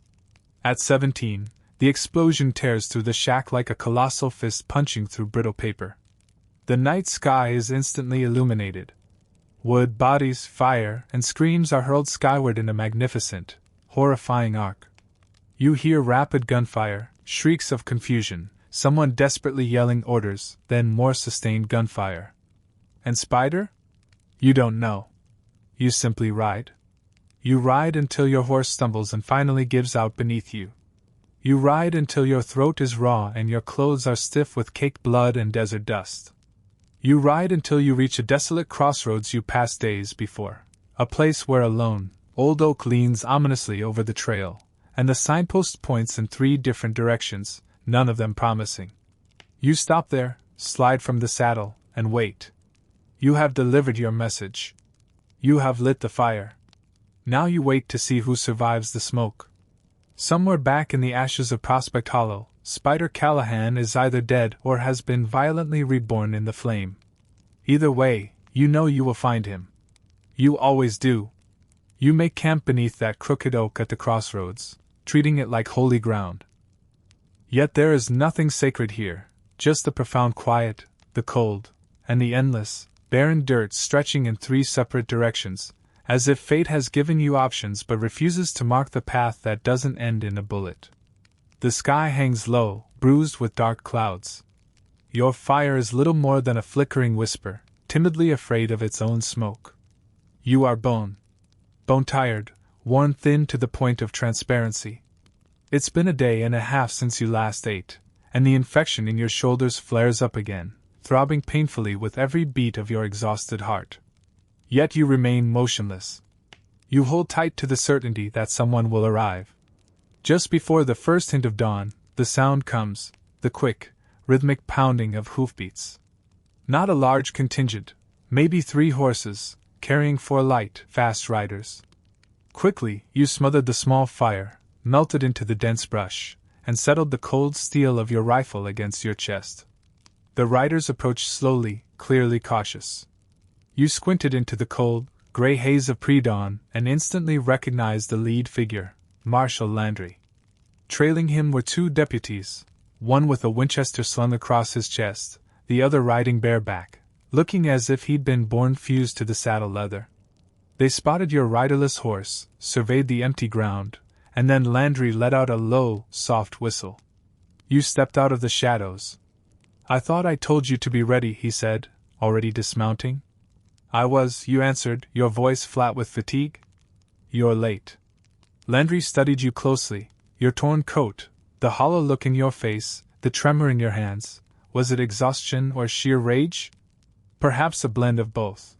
At 17, the explosion tears through the shack like a colossal fist punching through brittle paper. The night sky is instantly illuminated. Wood, bodies, fire, and screams are hurled skyward in a magnificent, horrifying arc. You hear rapid gunfire, shrieks of confusion, someone desperately yelling orders, then more sustained gunfire. And Spider? You don't know. You simply ride. You ride until your horse stumbles and finally gives out beneath you. You ride until your throat is raw and your clothes are stiff with caked blood and desert dust. You ride until you reach a desolate crossroads you passed days before, a place where a lone, old oak leans ominously over the trail, and the signpost points in 3 different directions, none of them promising. You stop there, slide from the saddle, and wait. You have delivered your message. You have lit the fire. Now you wait to see who survives the smoke. Somewhere back in the ashes of Prospect Hollow, Spider Callahan is either dead or has been violently reborn in the flame. Either way, you know you will find him. You always do. You make camp beneath that crooked oak at the crossroads, treating it like holy ground. Yet there is nothing sacred here, just the profound quiet, the cold, and the endless, barren dirt stretching in 3 separate directions, as if fate has given you options but refuses to mark the path that doesn't end in a bullet. The sky hangs low, bruised with dark clouds. Your fire is little more than a flickering whisper, timidly afraid of its own smoke. You are bone-tired, worn thin to the point of transparency. It's been a day and a half since you last ate, and the infection in your shoulders flares up again, throbbing painfully with every beat of your exhausted heart. Yet you remain motionless. You hold tight to the certainty that someone will arrive. Just before the first hint of dawn, the sound comes, the quick, rhythmic pounding of hoofbeats. Not a large contingent, maybe 3 horses, carrying 4 light, fast riders. Quickly, you smothered the small fire, melted into the dense brush, and settled the cold steel of your rifle against your chest. The riders approached slowly, clearly cautious. You squinted into the cold, gray haze of pre-dawn and instantly recognized the lead figure, Marshal Landry. Trailing him were 2 deputies, one with a Winchester slung across his chest, the other riding bareback, looking as if he'd been born fused to the saddle leather. They spotted your riderless horse, surveyed the empty ground, and then Landry let out a low, soft whistle. You stepped out of the shadows. "I thought I told you to be ready," he said, already dismounting. "I was," you answered, your voice flat with fatigue. "You're late." Landry studied you closely, your torn coat, the hollow look in your face, the tremor in your hands. Was it exhaustion or sheer rage? Perhaps a blend of both.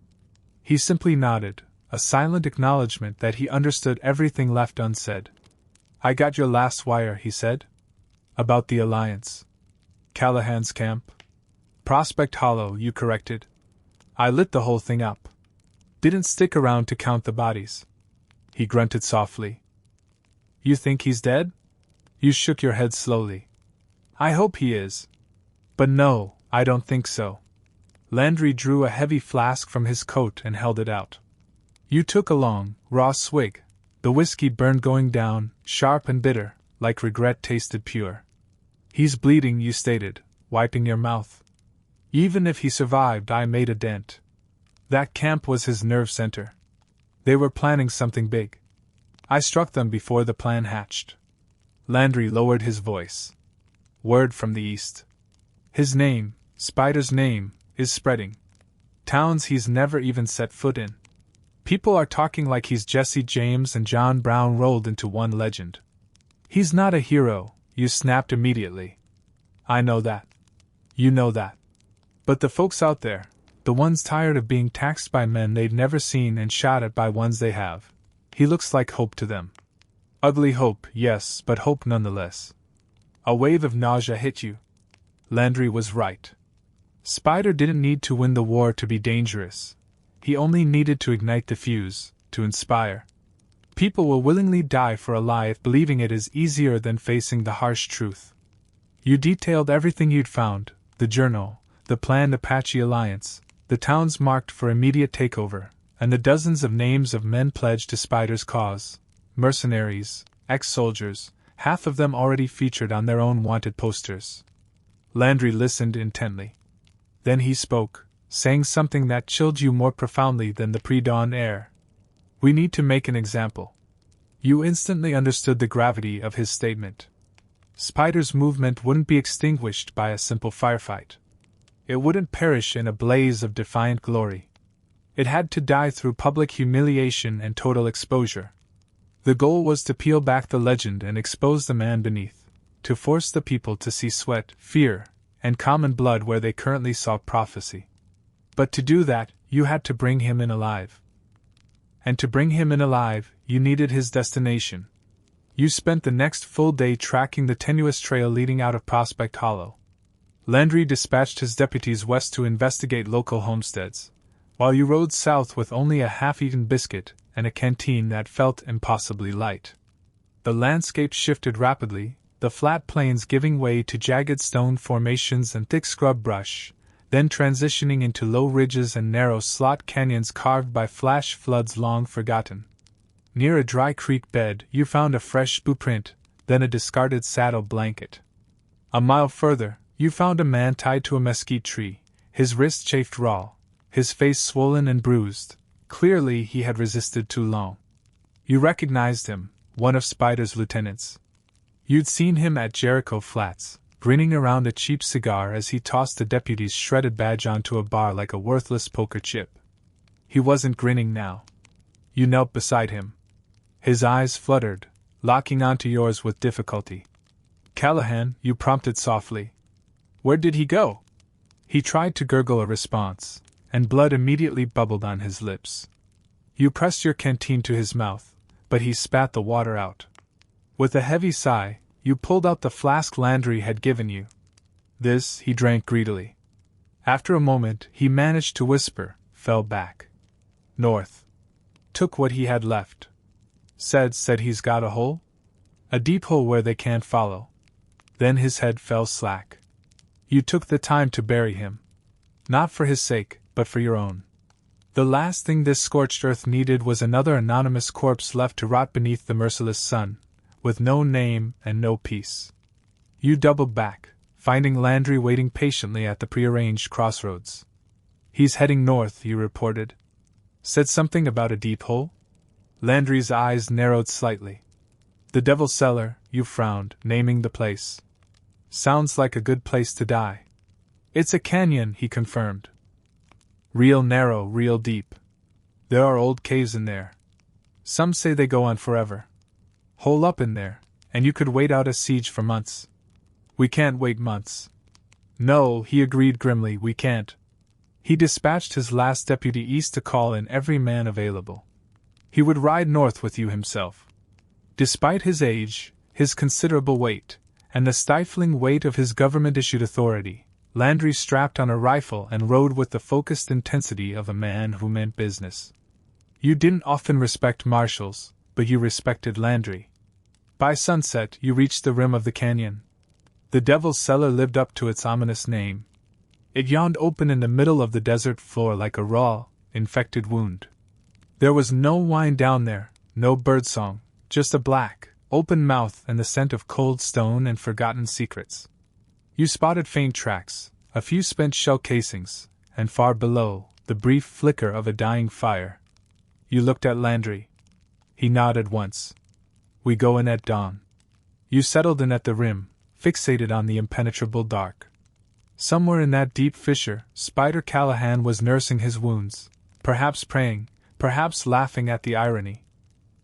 He simply nodded, a silent acknowledgement that he understood everything left unsaid. I got your last wire, he said. About the Alliance. Callahan's camp. Prospect Hollow, you corrected. I lit the whole thing up. Didn't stick around to count the bodies. He grunted softly. You think he's dead? You shook your head slowly. I hope he is. But no, I don't think so. Landry drew a heavy flask from his coat and held it out. You took a long, raw swig. The whiskey burned going down, sharp and bitter, like regret tasted pure. He's bleeding, you stated, wiping your mouth. Even if he survived, I made a dent. That camp was his nerve center. They were planning something big. I struck them before the plan hatched. Landry lowered his voice. Word from the east. His name, Spider's name, is spreading. Towns he's never even set foot in. People are talking like he's Jesse James and John Brown rolled into one legend. He's not a hero, you snapped immediately. I know that. You know that. But the folks out there, the ones tired of being taxed by men they've never seen and shot at by ones they have, he looks like hope to them. Ugly hope, yes, but hope nonetheless. A wave of nausea hit you. Landry was right. Spider didn't need to win the war to be dangerous. He only needed to ignite the fuse, to inspire. People will willingly die for a lie if believing it is easier than facing the harsh truth. You detailed everything you'd found, the journal, the planned Apache alliance, the towns marked for immediate takeover, and the dozens of names of men pledged to Spider's cause. Mercenaries, ex-soldiers, half of them already featured on their own wanted posters. Landry listened intently. Then he spoke, saying something that chilled you more profoundly than the pre-dawn air. We need to make an example. You instantly understood the gravity of his statement. Spider's movement wouldn't be extinguished by a simple firefight. It wouldn't perish in a blaze of defiant glory. It had to die through public humiliation and total exposure. The goal was to peel back the legend and expose the man beneath, to force the people to see sweat, fear, and common blood where they currently saw prophecy. But to do that, you had to bring him in alive. And to bring him in alive, you needed his destination. You spent the next full day tracking the tenuous trail leading out of Prospect Hollow. Landry dispatched his deputies west to investigate local homesteads, while you rode south with only a half-eaten biscuit and a canteen that felt impossibly light. The landscape shifted rapidly, the flat plains giving way to jagged stone formations and thick scrub brush, then transitioning into low ridges and narrow slot canyons carved by flash floods long forgotten. Near a dry creek bed, you found a fresh boot print, then a discarded saddle blanket. A mile further, you found a man tied to a mesquite tree, his wrist chafed raw, his face swollen and bruised. Clearly he had resisted too long. You recognized him, one of Spider's lieutenants. You'd seen him at Jericho Flats, grinning around a cheap cigar as he tossed the deputy's shredded badge onto a bar like a worthless poker chip. He wasn't grinning now. You knelt beside him. His eyes fluttered, locking onto yours with difficulty. Callahan, you prompted softly. Where did he go? He tried to gurgle a response, and blood immediately bubbled on his lips. You pressed your canteen to his mouth, but he spat the water out. With a heavy sigh, you pulled out the flask Landry had given you. This he drank greedily. After a moment, he managed to whisper, fell back. North. Took what he had left. Said he's got a hole? A deep hole where they can't follow. Then his head fell slack. You took the time to bury him. Not for his sake, but for your own. The last thing this scorched earth needed was another anonymous corpse left to rot beneath the merciless sun, with no name and no peace. You doubled back, finding Landry waiting patiently at the prearranged crossroads. He's heading north, you reported. Said something about a deep hole? Landry's eyes narrowed slightly. The Devil's Cellar, you frowned, naming the place. Sounds like a good place to die. It's a canyon, he confirmed. Real narrow, real deep. There are old caves in there. Some say they go on forever. Hole up in there, and you could wait out a siege for months. We can't wait months. No, he agreed grimly, we can't. He dispatched his last deputy east to call in every man available. He would ride north with you himself. Despite his age, his considerable weight, and the stifling weight of his government-issued authority, Landry strapped on a rifle and rode with the focused intensity of a man who meant business. You didn't often respect marshals, but you respected Landry. By sunset, you reached the rim of the canyon. The Devil's Cellar lived up to its ominous name. It yawned open in the middle of the desert floor like a raw, infected wound. There was no wine down there, no birdsong, just a black, open mouth and the scent of cold stone and forgotten secrets. You spotted faint tracks, a few spent shell casings, and far below, the brief flicker of a dying fire. You looked at Landry. He nodded once. We go in at dawn. You settled in at the rim, fixated on the impenetrable dark. Somewhere in that deep fissure, Spider Callahan was nursing his wounds, perhaps praying, perhaps laughing at the irony.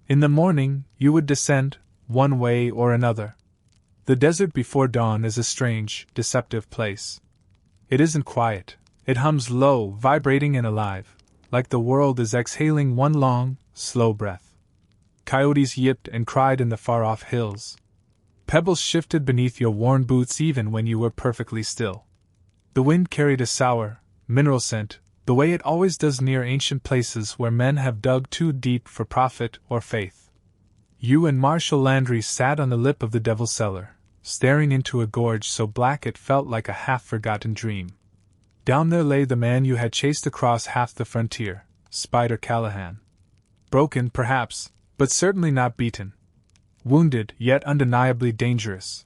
In the morning, you would descend, one way or another. The desert before dawn is a strange, deceptive place. It isn't quiet. It hums low, vibrating and alive, like the world is exhaling one long, slow breath. Coyotes yipped and cried in the far-off hills. Pebbles shifted beneath your worn boots even when you were perfectly still. The wind carried a sour, mineral scent, the way it always does near ancient places where men have dug too deep for profit or faith. You and Marshal Landry sat on the lip of the Devil's Cellar, staring into a gorge so black it felt like a half-forgotten dream. Down there lay the man you had chased across half the frontier, Spider Callahan. Broken, perhaps, but certainly not beaten. Wounded, yet undeniably dangerous.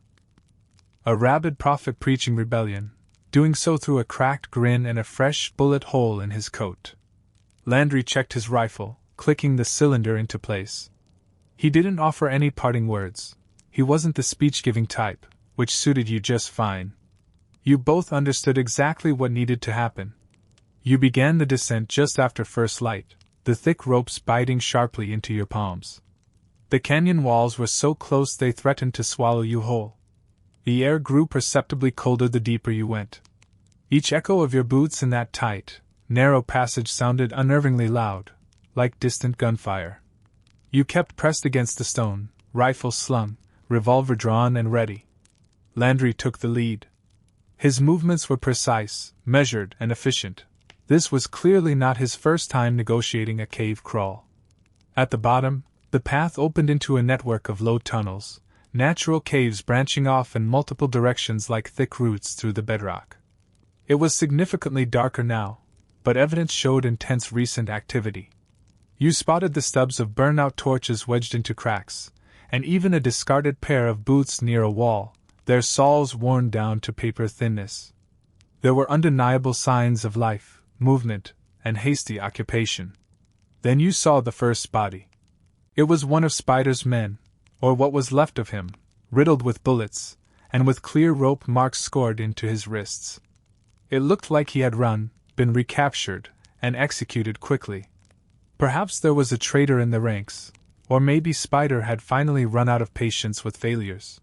A rabid prophet preaching rebellion, doing so through a cracked grin and a fresh bullet hole in his coat. Landry checked his rifle, clicking the cylinder into place. He didn't offer any parting words. He wasn't the speech-giving type, which suited you just fine. You both understood exactly what needed to happen. You began the descent just after first light, the thick ropes biting sharply into your palms. The canyon walls were so close they threatened to swallow you whole. The air grew perceptibly colder the deeper you went. Each echo of your boots in that tight, narrow passage sounded unnervingly loud, like distant gunfire. You kept pressed against the stone, rifle slung, revolver drawn and ready. Landry took the lead. His movements were precise, measured, and efficient. This was clearly not his first time negotiating a cave crawl. At the bottom, the path opened into a network of low tunnels, natural caves branching off in multiple directions like thick roots through the bedrock. It was significantly darker now, but evidence showed intense recent activity. You spotted the stubs of burnout torches wedged into cracks, and even a discarded pair of boots near a wall, their soles worn down to paper thinness. There were undeniable signs of life, movement, and hasty occupation. Then you saw the first body. It was one of Spider's men, or what was left of him, riddled with bullets, and with clear rope marks scored into his wrists. It looked like he had run, been recaptured, and executed quickly. Perhaps there was a traitor in the ranks, or maybe Spider had finally run out of patience with failures.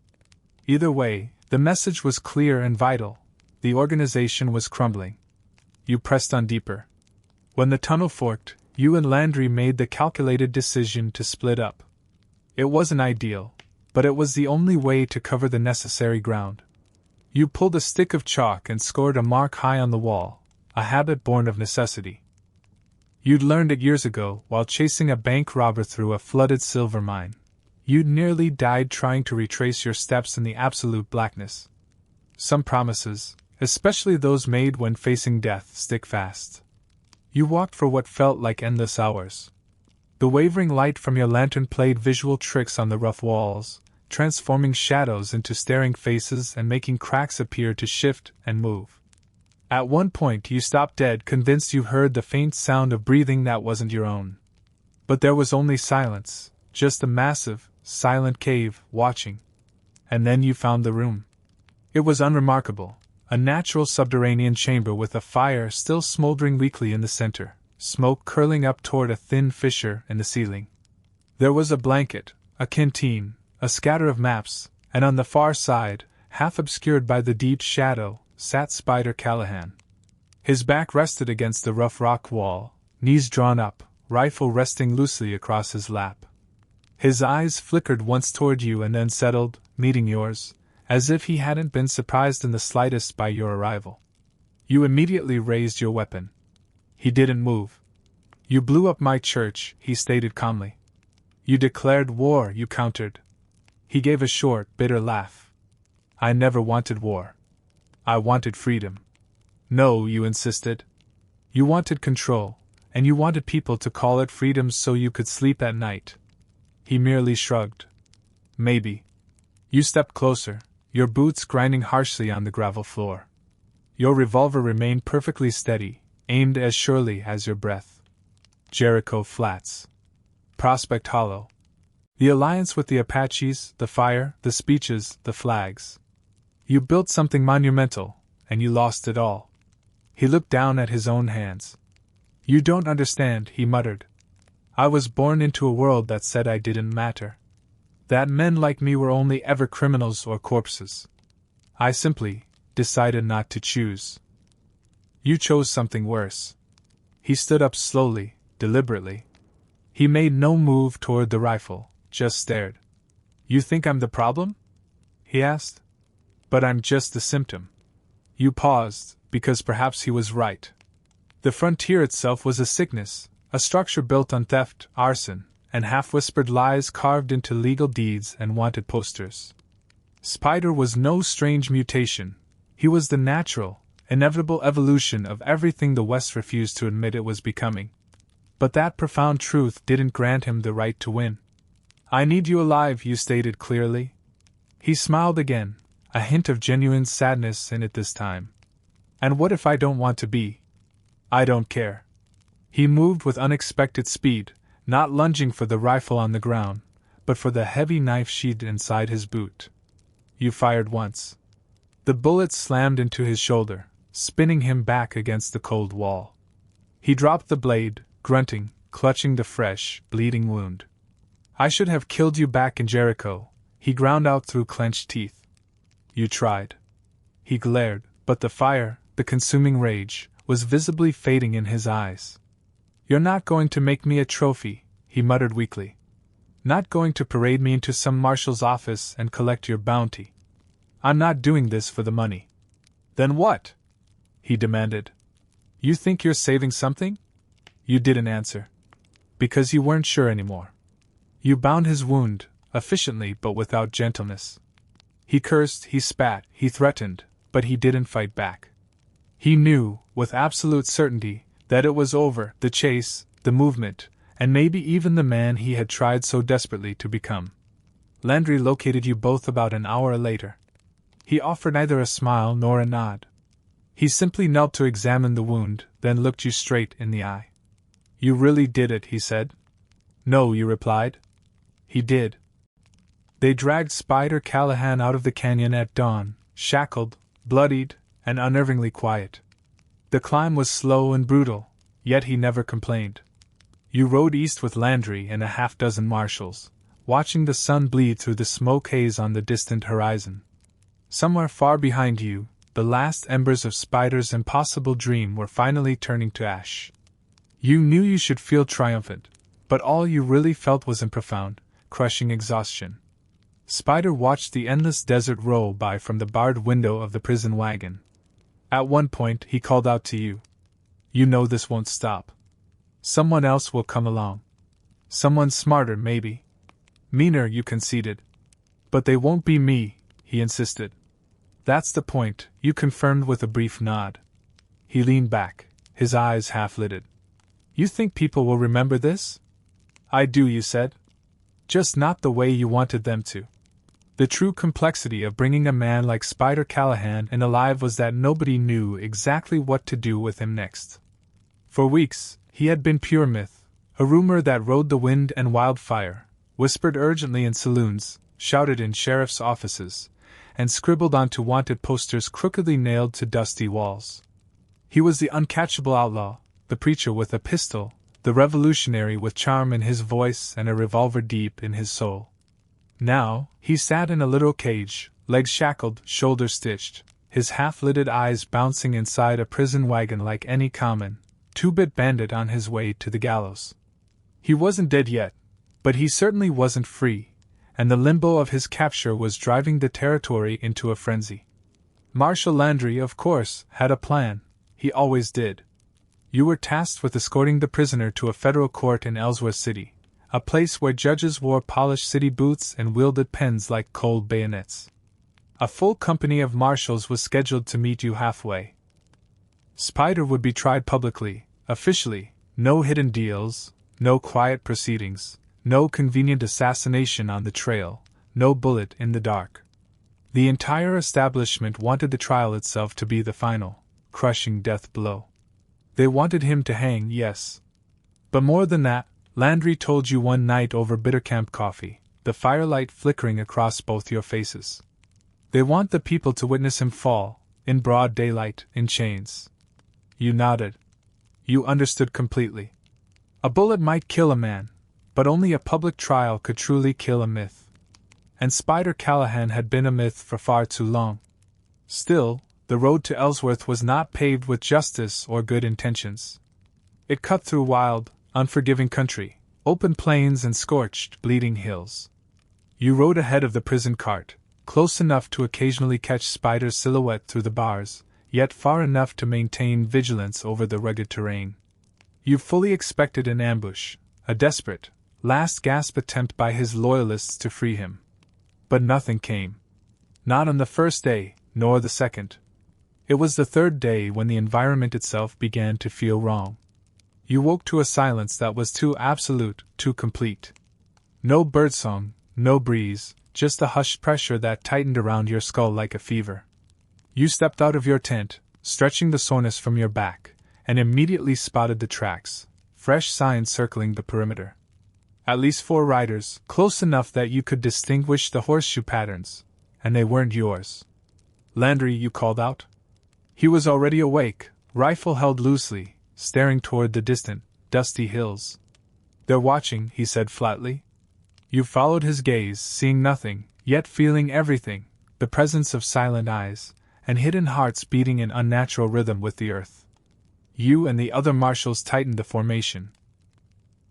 Either way, the message was clear and vital. The organization was crumbling. You pressed on deeper. When the tunnel forked, you and Landry made the calculated decision to split up. It wasn't ideal, but it was the only way to cover the necessary ground. You pulled a stick of chalk and scored a mark high on the wall, a habit born of necessity. You'd learned it years ago while chasing a bank robber through a flooded silver mine. You'd nearly died trying to retrace your steps in the absolute blackness. Some promises, especially those made when facing death, stick fast. You walked for what felt like endless hours. The wavering light from your lantern played visual tricks on the rough walls, transforming shadows into staring faces and making cracks appear to shift and move. At one point you stopped dead, convinced you heard the faint sound of breathing that wasn't your own. But there was only silence, just a massive, silent cave, watching. And then you found the room. It was unremarkable, a natural subterranean chamber with a fire still smoldering weakly in the center, smoke curling up toward a thin fissure in the ceiling. There was a blanket, a canteen, a scatter of maps, and on the far side, half obscured by the deep shadow, sat Spider Callahan. His back rested against the rough rock wall, knees drawn up, rifle resting loosely across his lap. His eyes flickered once toward you and then settled, meeting yours, as if he hadn't been surprised in the slightest by your arrival. You immediately raised your weapon. He didn't move. You blew up my church, he stated calmly. You declared war, you countered. He gave a short, bitter laugh. I never wanted war. I wanted freedom. No, you insisted. You wanted control, and you wanted people to call it freedom so you could sleep at night. He merely shrugged. Maybe. You stepped closer, your boots grinding harshly on the gravel floor. Your revolver remained perfectly steady, aimed as surely as your breath. Jericho Flats. Prospect Hollow. The alliance with the Apaches, the fire, the speeches, the flags. You built something monumental, and you lost it all. He looked down at his own hands. You don't understand, he muttered. I was born into a world that said I didn't matter. That men like me were only ever criminals or corpses. I simply decided not to choose. You chose something worse. He stood up slowly, deliberately. He made no move toward the rifle, just stared. You think I'm the problem? He asked. But I'm just the symptom. You paused, because perhaps he was right. The frontier itself was a sickness, a structure built on theft, arson, and half-whispered lies carved into legal deeds and wanted posters. Spider was no strange mutation. He was the natural, inevitable evolution of everything the West refused to admit it was becoming. But that profound truth didn't grant him the right to win. I need you alive, you stated clearly. He smiled again, a hint of genuine sadness in it this time. And what if I don't want to be? I don't care. He moved with unexpected speed, not lunging for the rifle on the ground, but for the heavy knife sheathed inside his boot. You fired once. The bullet slammed into his shoulder, spinning him back against the cold wall. He dropped the blade, grunting, clutching the fresh, bleeding wound. I should have killed you back in Jericho, he ground out through clenched teeth. You tried. He glared, but the fire, the consuming rage, was visibly fading in his eyes. You're not going to make me a trophy, he muttered weakly. Not going to parade me into some marshal's office and collect your bounty. I'm not doing this for the money. Then what? He demanded. You think you're saving something? You didn't answer. Because you weren't sure anymore. You bound his wound, efficiently but without gentleness. He cursed, he spat, he threatened, but he didn't fight back. He knew, with absolute certainty, that it was over, the chase, the movement, and maybe even the man he had tried so desperately to become. Landry located you both about an hour later. He offered neither a smile nor a nod. He simply knelt to examine the wound, then looked you straight in the eye. You really did it, he said. No, you replied. He did. They dragged Spider Callahan out of the canyon at dawn, shackled, bloodied, and unnervingly quiet. The climb was slow and brutal, yet he never complained. You rode east with Landry and a half-dozen marshals, watching the sun bleed through the smoke haze on the distant horizon. Somewhere far behind you, the last embers of Spider's impossible dream were finally turning to ash. You knew you should feel triumphant, but all you really felt was in profound, crushing exhaustion. Spider watched the endless desert roll by from the barred window of the prison wagon. At one point, he called out to you. You know this won't stop. Someone else will come along. Someone smarter, maybe. Meaner, you conceded. But they won't be me, he insisted. That's the point, you confirmed with a brief nod. He leaned back, his eyes half-lidded. You think people will remember this? I do, you said. Just not the way you wanted them to. The true complexity of bringing a man like Spider Callahan in alive was that nobody knew exactly what to do with him next. For weeks, he had been pure myth, a rumor that rode the wind and wildfire, whispered urgently in saloons, shouted in sheriff's offices, and scribbled onto wanted posters crookedly nailed to dusty walls. He was the uncatchable outlaw, the preacher with a pistol, the revolutionary with charm in his voice and a revolver deep in his soul. Now, he sat in a little cage, legs shackled, shoulders stitched, his half-lidded eyes bouncing inside a prison wagon like any common, two-bit bandit on his way to the gallows. He wasn't dead yet, but he certainly wasn't free, and the limbo of his capture was driving the territory into a frenzy. Marshal Landry, of course, had a plan. He always did. You were tasked with escorting the prisoner to a federal court in Ellsworth City, a place where judges wore polished city boots and wielded pens like cold bayonets. A full company of marshals was scheduled to meet you halfway. Spider would be tried publicly, officially, no hidden deals, no quiet proceedings, no convenient assassination on the trail, no bullet in the dark. The entire establishment wanted the trial itself to be the final, crushing death blow. They wanted him to hang, yes. But more than that, Landry told you one night over Bittercamp coffee, the firelight flickering across both your faces. They want the people to witness him fall, in broad daylight, in chains. You nodded. You understood completely. A bullet might kill a man, but only a public trial could truly kill a myth. And Spider Callahan had been a myth for far too long. Still, the road to Ellsworth was not paved with justice or good intentions. It cut through wild, unforgiving country, open plains and scorched, bleeding hills. You rode ahead of the prison cart, close enough to occasionally catch Spider's silhouette through the bars, yet far enough to maintain vigilance over the rugged terrain. You fully expected an ambush, a desperate, last-gasp attempt by his loyalists to free him. But nothing came. Not on the first day, nor the second. It was the third day when the environment itself began to feel wrong. You woke to a silence that was too absolute, too complete. No birdsong, no breeze, just a hushed pressure that tightened around your skull like a fever. You stepped out of your tent, stretching the soreness from your back, and immediately spotted the tracks, fresh signs circling the perimeter. At least 4 riders, close enough that you could distinguish the horseshoe patterns, and they weren't yours. Landry, you called out. He was already awake, rifle held loosely, staring toward the distant, dusty hills. They're watching, he said flatly. You followed his gaze, seeing nothing, yet feeling everything, the presence of silent eyes, and hidden hearts beating in unnatural rhythm with the earth. You and the other marshals tightened the formation.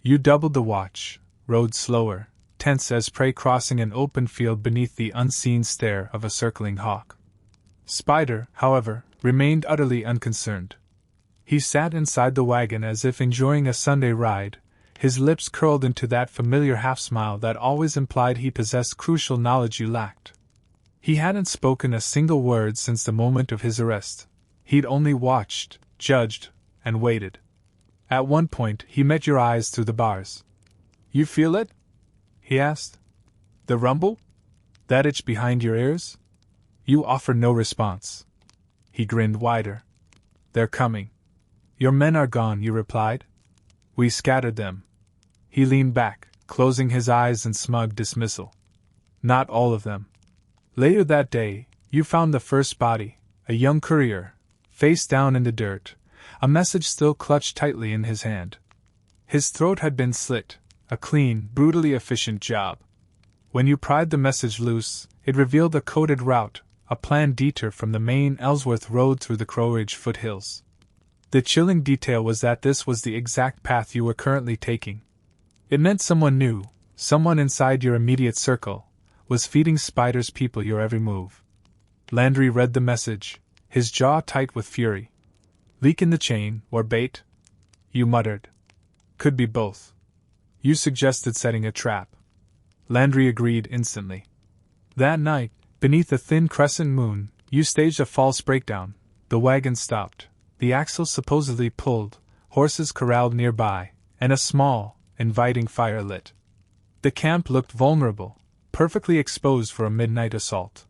You doubled the watch, rode slower, tense as prey crossing an open field beneath the unseen stare of a circling hawk. Spider, however, remained utterly unconcerned. He sat inside the wagon as if enjoying a Sunday ride, his lips curled into that familiar half-smile that always implied he possessed crucial knowledge you lacked. He hadn't spoken a single word since the moment of his arrest. He'd only watched, judged, and waited. At one point, he met your eyes through the bars. You feel it? He asked. The rumble? That itch behind your ears? You offered no response. He grinned wider. They're coming. Your men are gone, you replied. We scattered them. He leaned back, closing his eyes in smug dismissal. Not all of them. Later that day, you found the first body, a young courier, face down in the dirt, a message still clutched tightly in his hand. His throat had been slit, a clean, brutally efficient job. When you pried the message loose, it revealed a coded route, a planned detour from the main Ellsworth road through the Crow Ridge foothills. The chilling detail was that this was the exact path you were currently taking. It meant someone new, someone inside your immediate circle, was feeding Spider's people your every move. Landry read the message, his jaw tight with fury. Leak in the chain, or bait? You muttered. Could be both. You suggested setting a trap. Landry agreed instantly. That night, beneath a thin crescent moon, you staged a false breakdown. The wagon stopped, the axles supposedly pulled, horses corralled nearby, and a small, inviting fire lit. The camp looked vulnerable, perfectly exposed for a midnight assault.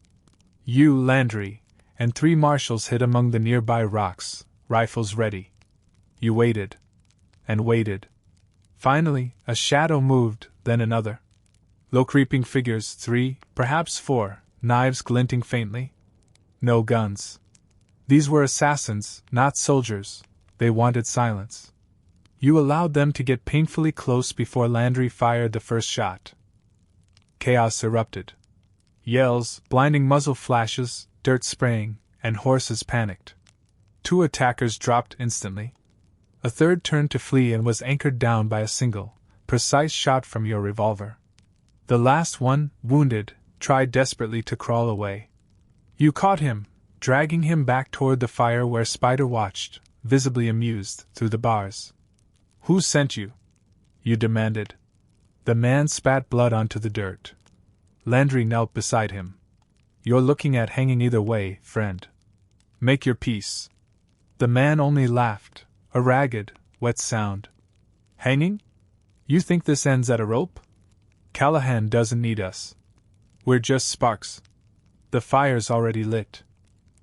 You, Landry, and 3 marshals hid among the nearby rocks, rifles ready. You waited. And waited. Finally, a shadow moved, then another. Low creeping figures, 3, perhaps 4, knives glinting faintly. No guns. These were assassins, not soldiers. They wanted silence. You allowed them to get painfully close before Landry fired the first shot. Chaos erupted. Yells, blinding muzzle flashes, dirt spraying, and horses panicked. 2 attackers dropped instantly. A third turned to flee and was anchored down by a single, precise shot from your revolver. The last one, wounded, tried desperately to crawl away. You caught him, dragging him back toward the fire where Spider watched, visibly amused, through the bars. "Who sent you?" you demanded. The man spat blood onto the dirt. Landry knelt beside him. "You're looking at hanging either way, friend. Make your peace." The man only laughed, a ragged, wet sound. "Hanging? You think this ends at a rope? Callahan doesn't need us. We're just sparks. The fire's already lit."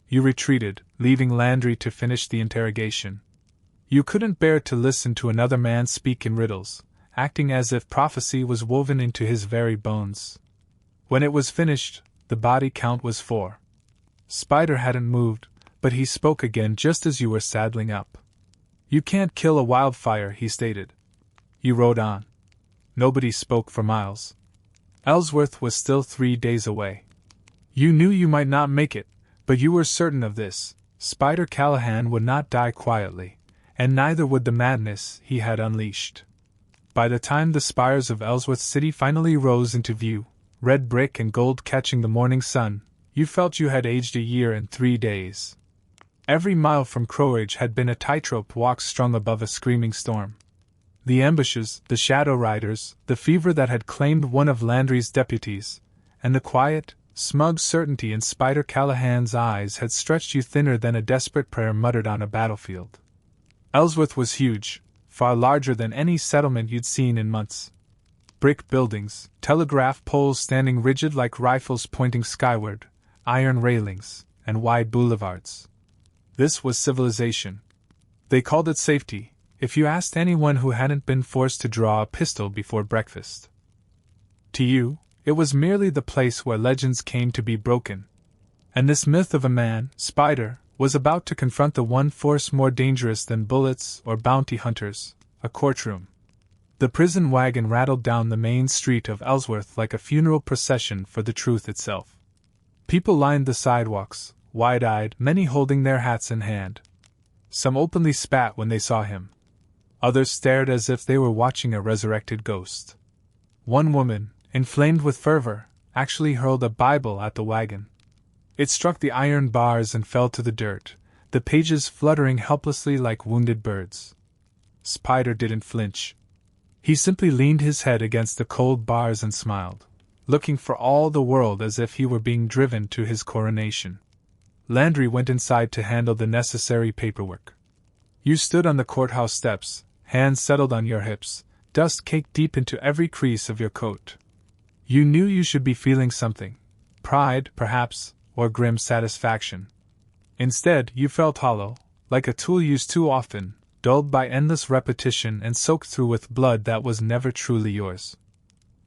You retreated, leaving Landry to finish the interrogation. You couldn't bear to listen to another man speak in riddles, acting as if prophecy was woven into his very bones. When it was finished, the body count was 4. Spider hadn't moved, but he spoke again just as you were saddling up. "You can't kill a wildfire," he stated. You rode on. Nobody spoke for miles. Ellsworth was still 3 days away. You knew you might not make it, but you were certain of this: Spider Callahan would not die quietly, and neither would the madness he had unleashed. By the time the spires of Ellsworth City finally rose into view, red brick and gold catching the morning sun, you felt you had aged a year and 3 days. Every mile from Crowridge had been a tightrope walk strung above a screaming storm. The ambushes, the shadow riders, the fever that had claimed one of Landry's deputies, and the quiet, smug certainty in Spider Callahan's eyes had stretched you thinner than a desperate prayer muttered on a battlefield. Ellsworth was huge, far larger than any settlement you'd seen in months. Brick buildings, telegraph poles standing rigid like rifles pointing skyward, iron railings, and wide boulevards. This was civilization. They called it safety, if you asked anyone who hadn't been forced to draw a pistol before breakfast. To you, it was merely the place where legends came to be broken. And this myth of a man, Spider, was about to confront the one force more dangerous than bullets or bounty hunters, a courtroom. The prison wagon rattled down the main street of Ellsworth like a funeral procession for the truth itself. People lined the sidewalks, wide-eyed, many holding their hats in hand. Some openly spat when they saw him. Others stared as if they were watching a resurrected ghost. One woman, inflamed with fervor, actually hurled a Bible at the wagon. It struck the iron bars and fell to the dirt, the pages fluttering helplessly like wounded birds. Spider didn't flinch. He simply leaned his head against the cold bars and smiled, looking for all the world as if he were being driven to his coronation. Landry went inside to handle the necessary paperwork. You stood on the courthouse steps, hands settled on your hips, dust caked deep into every crease of your coat. You knew you should be feeling something, pride, perhaps, or grim satisfaction. Instead, you felt hollow, like a tool used too often, dulled by endless repetition and soaked through with blood that was never truly yours.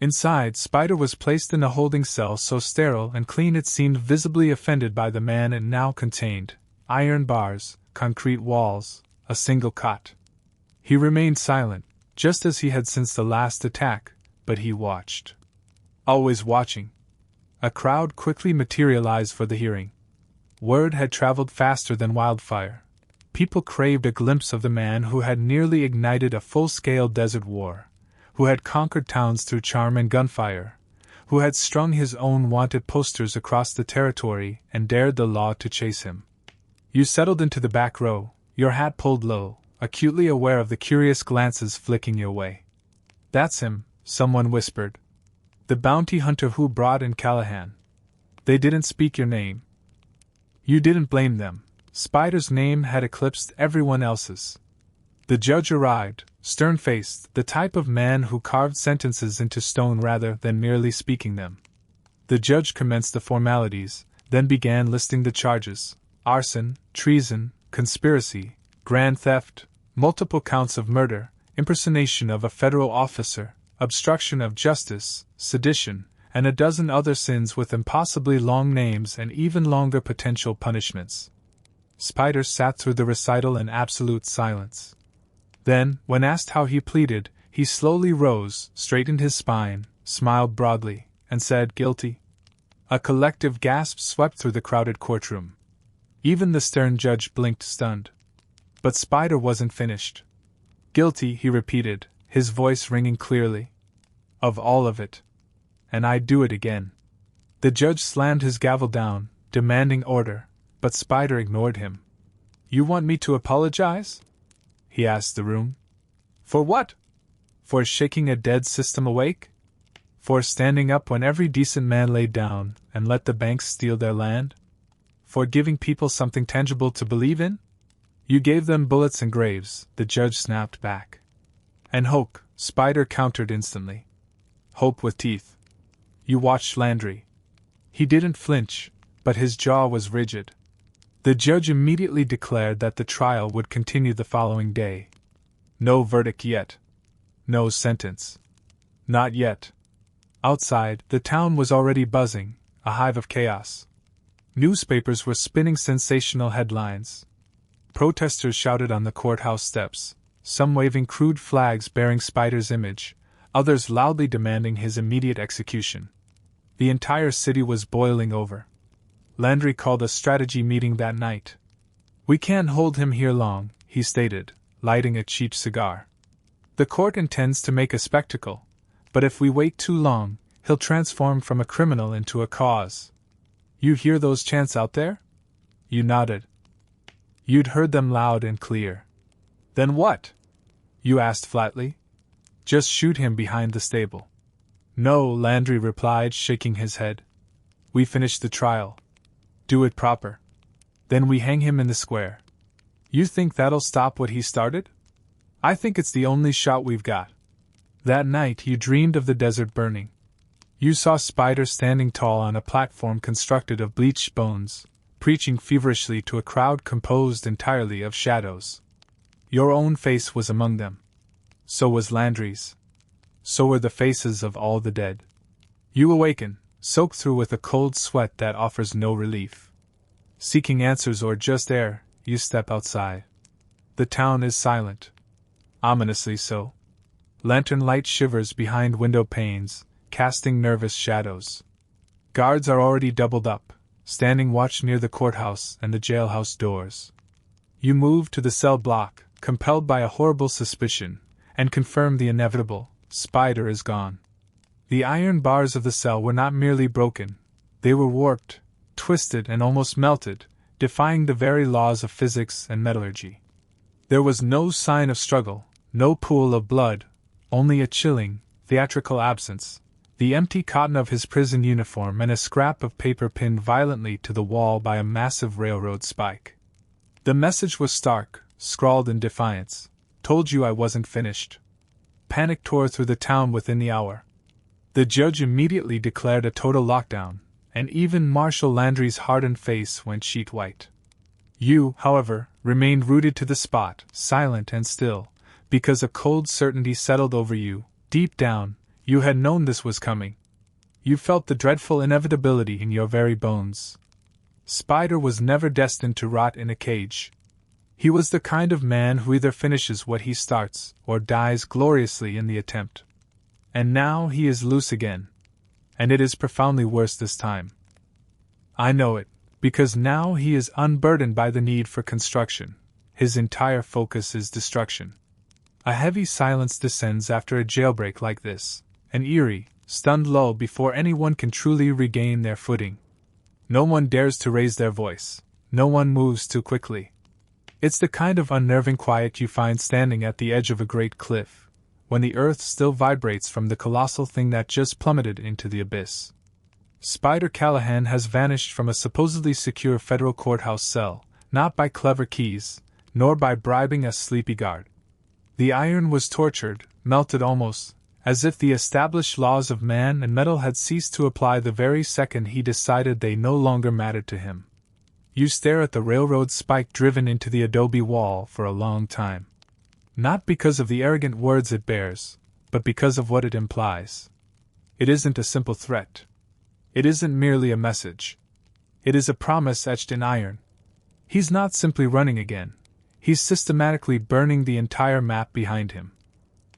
Inside, Spider was placed in a holding cell so sterile and clean it seemed visibly offended by the man it now contained. Iron bars, concrete walls, a single cot. He remained silent, just as he had since the last attack, but he watched. Always watching. A crowd quickly materialized for the hearing. Word had traveled faster than wildfire. People craved a glimpse of the man who had nearly ignited a full-scale desert war, who had conquered towns through charm and gunfire, who had strung his own wanted posters across the territory and dared the law to chase him. You settled into the back row, your hat pulled low, acutely aware of the curious glances flicking your way. "That's him," someone whispered. "The bounty hunter who brought in Callahan." They didn't speak your name. You didn't blame them. Spider's name had eclipsed everyone else's. The judge arrived, stern-faced, the type of man who carved sentences into stone rather than merely speaking them. The judge commenced the formalities, then began listing the charges: arson, treason, conspiracy, grand theft, multiple counts of murder, impersonation of a federal officer, obstruction of justice, sedition, and a dozen other sins with impossibly long names and even longer potential punishments. Spider sat through the recital in absolute silence. Then, when asked how he pleaded, he slowly rose, straightened his spine, smiled broadly, and said, "Guilty." A collective gasp swept through the crowded courtroom. Even the stern judge blinked stunned. But Spider wasn't finished. Guilty, he repeated, his voice ringing clearly. Of all of it. And I'd do it again. The judge slammed his gavel down, demanding order, but Spider ignored him. You want me to apologize? He asked the room. For what? For shaking a dead system awake? For standing up when every decent man laid down and let the banks steal their land? For giving people something tangible to believe in? You gave them bullets and graves, the judge snapped back. And hope, Spider countered instantly. Hope with teeth. You watched Landry. He didn't flinch, but his jaw was rigid. The judge immediately declared that the trial would continue the following day. No verdict yet. No sentence. Not yet. Outside, the town was already buzzing, a hive of chaos. Newspapers were spinning sensational headlines. Protesters shouted on the courthouse steps, some waving crude flags bearing Spider's image, others loudly demanding his immediate execution. The entire city was boiling over. Landry called a strategy meeting that night. We can't hold him here long, he stated, lighting a cheap cigar. The court intends to make a spectacle, but if we wait too long, he'll transform from a criminal into a cause. You hear those chants out there? You nodded. You'd heard them loud and clear. Then what? You asked flatly. Just shoot him behind the stable. No, Landry replied, shaking his head. We finish the trial. Do it proper. Then we hang him in the square. You think that'll stop what he started? I think it's the only shot we've got. That night you dreamed of the desert burning. You saw Spider standing tall on a platform constructed of bleached bones, preaching feverishly to a crowd composed entirely of shadows. Your own face was among them. So was Landry's. So were the faces of all the dead. You awaken, soaked through with a cold sweat that offers no relief. Seeking answers or just air, you step outside. The town is silent. Ominously so. Lantern light shivers behind window panes, casting nervous shadows. Guards are already doubled up, standing watch near the courthouse and the jailhouse doors. You move to the cell block, compelled by a horrible suspicion, and confirm the inevitable: Spider is gone. The iron bars of the cell were not merely broken, they were warped, twisted, and almost melted, defying the very laws of physics and metallurgy. There was no sign of struggle, no pool of blood, only a chilling, theatrical absence, the empty cotton of his prison uniform and a scrap of paper pinned violently to the wall by a massive railroad spike. The message was stark, scrawled in defiance: told you I wasn't finished. Panic tore through the town within the hour. The judge immediately declared a total lockdown, and even Marshal Landry's hardened face went sheet white. You, however, remained rooted to the spot, silent and still, because a cold certainty settled over you. Deep down, you had known this was coming. You felt the dreadful inevitability in your very bones. Spider was never destined to rot in a cage. He was the kind of man who either finishes what he starts, or dies gloriously in the attempt. And now he is loose again. And it is profoundly worse this time. I know it, because now he is unburdened by the need for construction. His entire focus is destruction. A heavy silence descends after a jailbreak like this, an eerie, stunned lull before anyone can truly regain their footing. No one dares to raise their voice, no one moves too quickly. It's the kind of unnerving quiet you find standing at the edge of a great cliff, when the earth still vibrates from the colossal thing that just plummeted into the abyss. Spider Callahan has vanished from a supposedly secure federal courthouse cell, not by clever keys, nor by bribing a sleepy guard. The iron was tortured, melted almost, as if the established laws of man and metal had ceased to apply the very second he decided they no longer mattered to him. You stare at the railroad spike driven into the adobe wall for a long time. Not because of the arrogant words it bears, but because of what it implies. It isn't a simple threat. It isn't merely a message. It is a promise etched in iron. He's not simply running again. He's systematically burning the entire map behind him.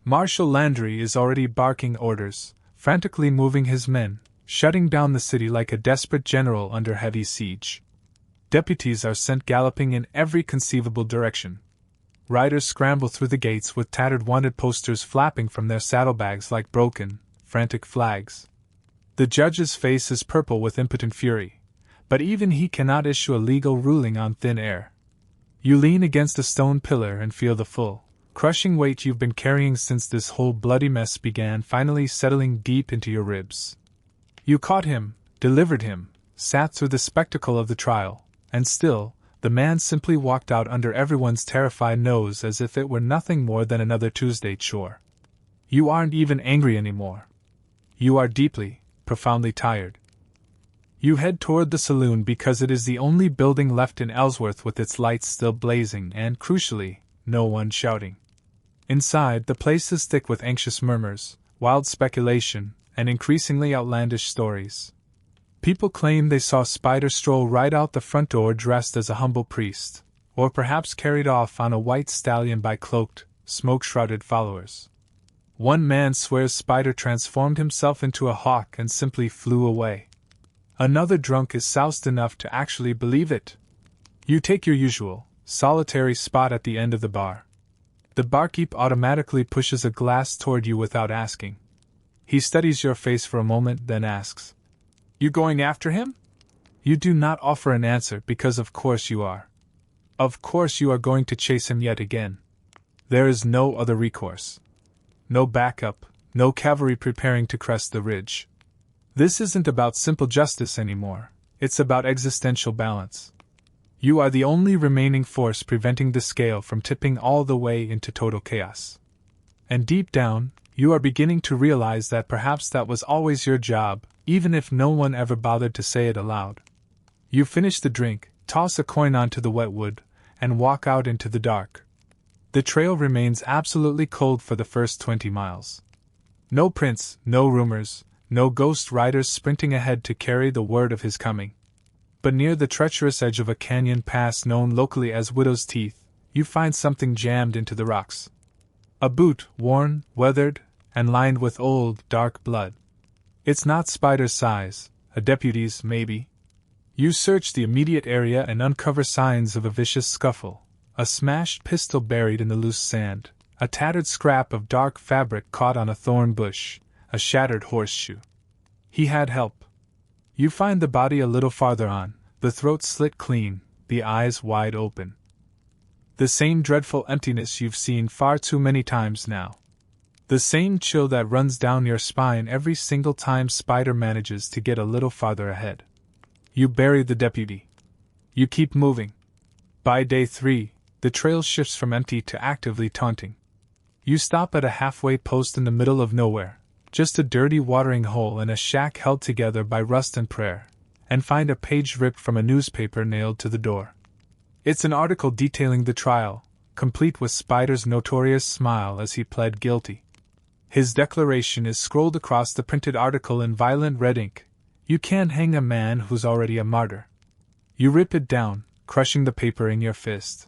Marshal Landry is already barking orders, frantically moving his men, shutting down the city like a desperate general under heavy siege. Deputies are sent galloping in every conceivable direction. Riders scramble through the gates with tattered wanted posters flapping from their saddlebags like broken, frantic flags. The judge's face is purple with impotent fury, but even he cannot issue a legal ruling on thin air. You lean against a stone pillar and feel the full, crushing weight you've been carrying since this whole bloody mess began finally settling deep into your ribs. You caught him, delivered him, sat through the spectacle of the trial, and still, the man simply walked out under everyone's terrified nose as if it were nothing more than another Tuesday chore. You aren't even angry anymore. You are deeply, profoundly tired. You head toward the saloon because it is the only building left in Ellsworth with its lights still blazing and, crucially, no one shouting. Inside, the place is thick with anxious murmurs, wild speculation, and increasingly outlandish stories. People claim they saw Spider stroll right out the front door dressed as a humble priest, or perhaps carried off on a white stallion by cloaked, smoke-shrouded followers. One man swears Spider transformed himself into a hawk and simply flew away. Another drunk is soused enough to actually believe it. You take your usual, solitary spot at the end of the bar. The barkeep automatically pushes a glass toward you without asking. He studies your face for a moment, then asks, "You going after him?" You do not offer an answer because of course you are. Of course you are going to chase him yet again. There is no other recourse. No backup, no cavalry preparing to crest the ridge. This isn't about simple justice anymore, it's about existential balance. You are the only remaining force preventing the scale from tipping all the way into total chaos. And deep down, you are beginning to realize that perhaps that was always your job, even if no one ever bothered to say it aloud. You finish the drink, toss a coin onto the wet wood, and walk out into the dark. The trail remains absolutely cold for the first 20 miles. No prints, no rumors, no ghost riders sprinting ahead to carry the word of his coming. But near the treacherous edge of a canyon pass known locally as Widow's Teeth, you find something jammed into the rocks. A boot, worn, weathered, and lined with old, dark blood. It's not Spider's size, a deputy's, maybe. You search the immediate area and uncover signs of a vicious scuffle, a smashed pistol buried in the loose sand, a tattered scrap of dark fabric caught on a thorn bush, a shattered horseshoe. He had help. You find the body a little farther on, the throat slit clean, the eyes wide open. The same dreadful emptiness you've seen far too many times now. The same chill that runs down your spine every single time Spider manages to get a little farther ahead. You bury the deputy. You keep moving. By day 3, the trail shifts from empty to actively taunting. You stop at a halfway post in the middle of nowhere, just a dirty watering hole and a shack held together by rust and prayer, and find a page ripped from a newspaper nailed to the door. It's an article detailing the trial, complete with Spider's notorious smile as he pled guilty. His declaration is scrolled across the printed article in violent red ink. You can't hang a man who's already a martyr. You rip it down, crushing the paper in your fist.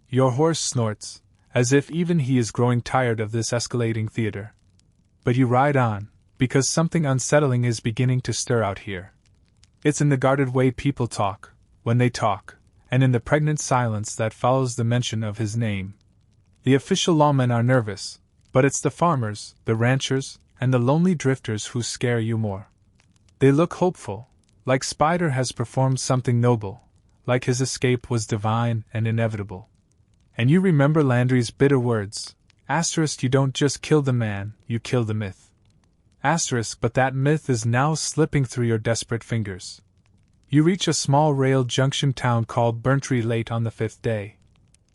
Your horse snorts, as if even he is growing tired of this escalating theater. But you ride on, because something unsettling is beginning to stir out here. It's in the guarded way people talk, when they talk, and in the pregnant silence that follows the mention of his name. The official lawmen are nervous, but it's the farmers, the ranchers, and the lonely drifters who scare you more. They look hopeful, like Spider has performed something noble, like his escape was divine and inevitable. And you remember Landry's bitter words, *, you don't just kill the man, you kill the myth. *, but that myth is now slipping through your desperate fingers. You reach a small rail junction town called Burntree late on the 5th day.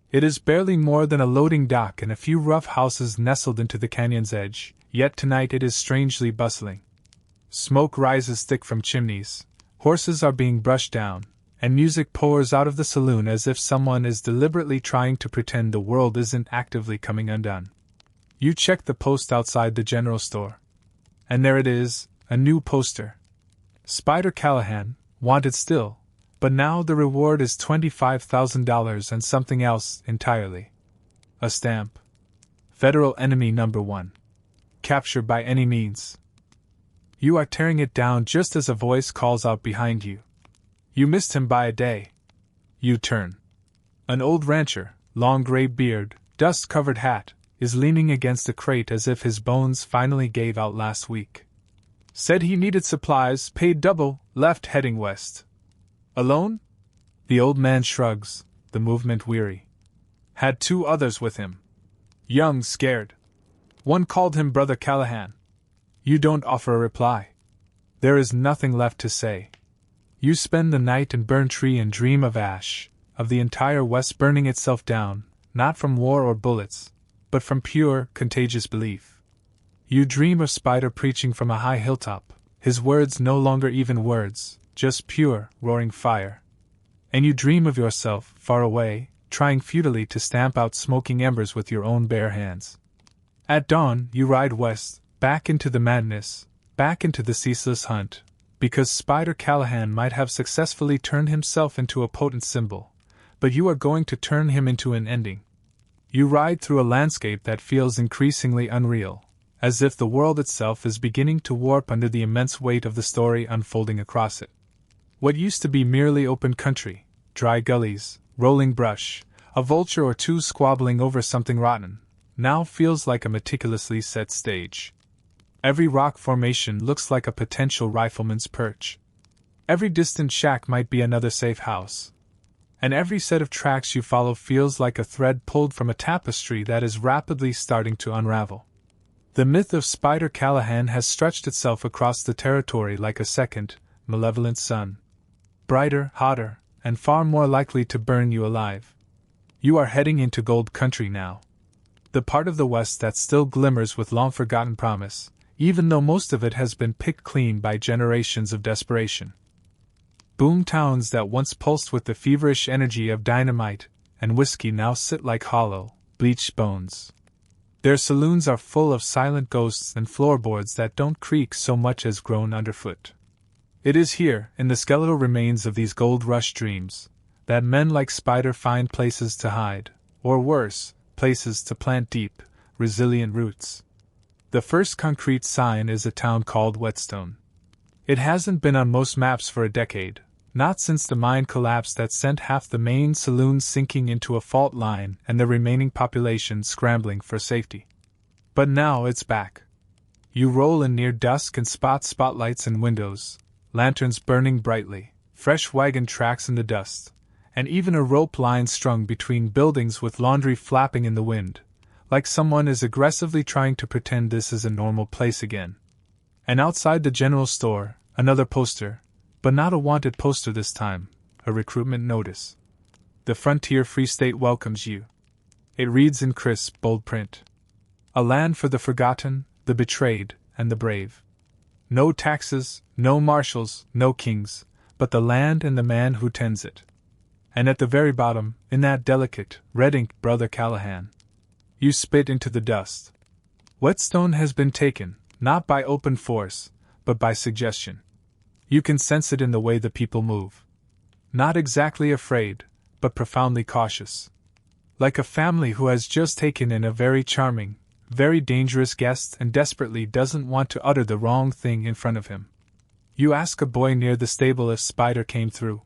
It is barely more than a loading dock and a few rough houses nestled into the canyon's edge, yet tonight it is strangely bustling. Smoke rises thick from chimneys, horses are being brushed down, and music pours out of the saloon as if someone is deliberately trying to pretend the world isn't actively coming undone. You check the post outside the general store. And there it is, a new poster. Spider Callahan, wanted still, but now the reward is $25,000 and something else entirely. A stamp. Federal enemy number 1. Capture by any means. You are tearing it down just as a voice calls out behind you. You missed him by a day. You turn. An old rancher, long gray beard, dust-covered hat, is leaning against a crate as if his bones finally gave out last week. Said he needed supplies, paid double, left heading west. Alone? The old man shrugs, the movement weary. Had 2 others with him. Young, scared. One called him Brother Callahan. You don't offer a reply. There is nothing left to say. You spend the night and burn tree and dream of ash, of the entire West burning itself down, not from war or bullets, but from pure, contagious belief. You dream of Spider preaching from a high hilltop, his words no longer even words, just pure, roaring fire. And you dream of yourself, far away, trying futilely to stamp out smoking embers with your own bare hands. At dawn, you ride west, back into the madness, back into the ceaseless hunt, because Spider Callahan might have successfully turned himself into a potent symbol, but you are going to turn him into an ending. You ride through a landscape that feels increasingly unreal, as if the world itself is beginning to warp under the immense weight of the story unfolding across it. What used to be merely open country, dry gullies, rolling brush, a vulture or 2 squabbling over something rotten, now feels like a meticulously set stage. Every rock formation looks like a potential rifleman's perch. Every distant shack might be another safe house. And every set of tracks you follow feels like a thread pulled from a tapestry that is rapidly starting to unravel. The myth of Spider Callahan has stretched itself across the territory like a second, malevolent sun. Brighter, hotter, and far more likely to burn you alive. You are heading into gold country now. The part of the West that still glimmers with long-forgotten promise, even though most of it has been picked clean by generations of desperation. Boom towns that once pulsed with the feverish energy of dynamite and whiskey now sit like hollow, bleached bones. Their saloons are full of silent ghosts and floorboards that don't creak so much as groan underfoot. It is here, in the skeletal remains of these gold rush dreams, that men like Spider find places to hide, or worse, places to plant deep, resilient roots. The first concrete sign is a town called Whetstone. It hasn't been on most maps for a decade, not since the mine collapse that sent half the main saloon sinking into a fault line and the remaining population scrambling for safety. But now it's back. You roll in near dusk and spot spotlights in windows, lanterns burning brightly, fresh wagon tracks in the dust, and even a rope line strung between buildings with laundry flapping in the wind, like someone is aggressively trying to pretend this is a normal place again. And outside the general store, another poster, but not a wanted poster this time, a recruitment notice. The Frontier Free State welcomes you. It reads in crisp, bold print. A land for the forgotten, the betrayed, and the brave. No taxes, no marshals, no kings, but the land and the man who tends it. And at the very bottom, in that delicate, red ink, Brother Callahan. You spit into the dust. Whetstone has been taken, not by open force, but by suggestion. You can sense it in the way the people move. Not exactly afraid, but profoundly cautious. Like a family who has just taken in a very charming, very dangerous guest and desperately doesn't want to utter the wrong thing in front of him. You ask a boy near the stable if Spider came through.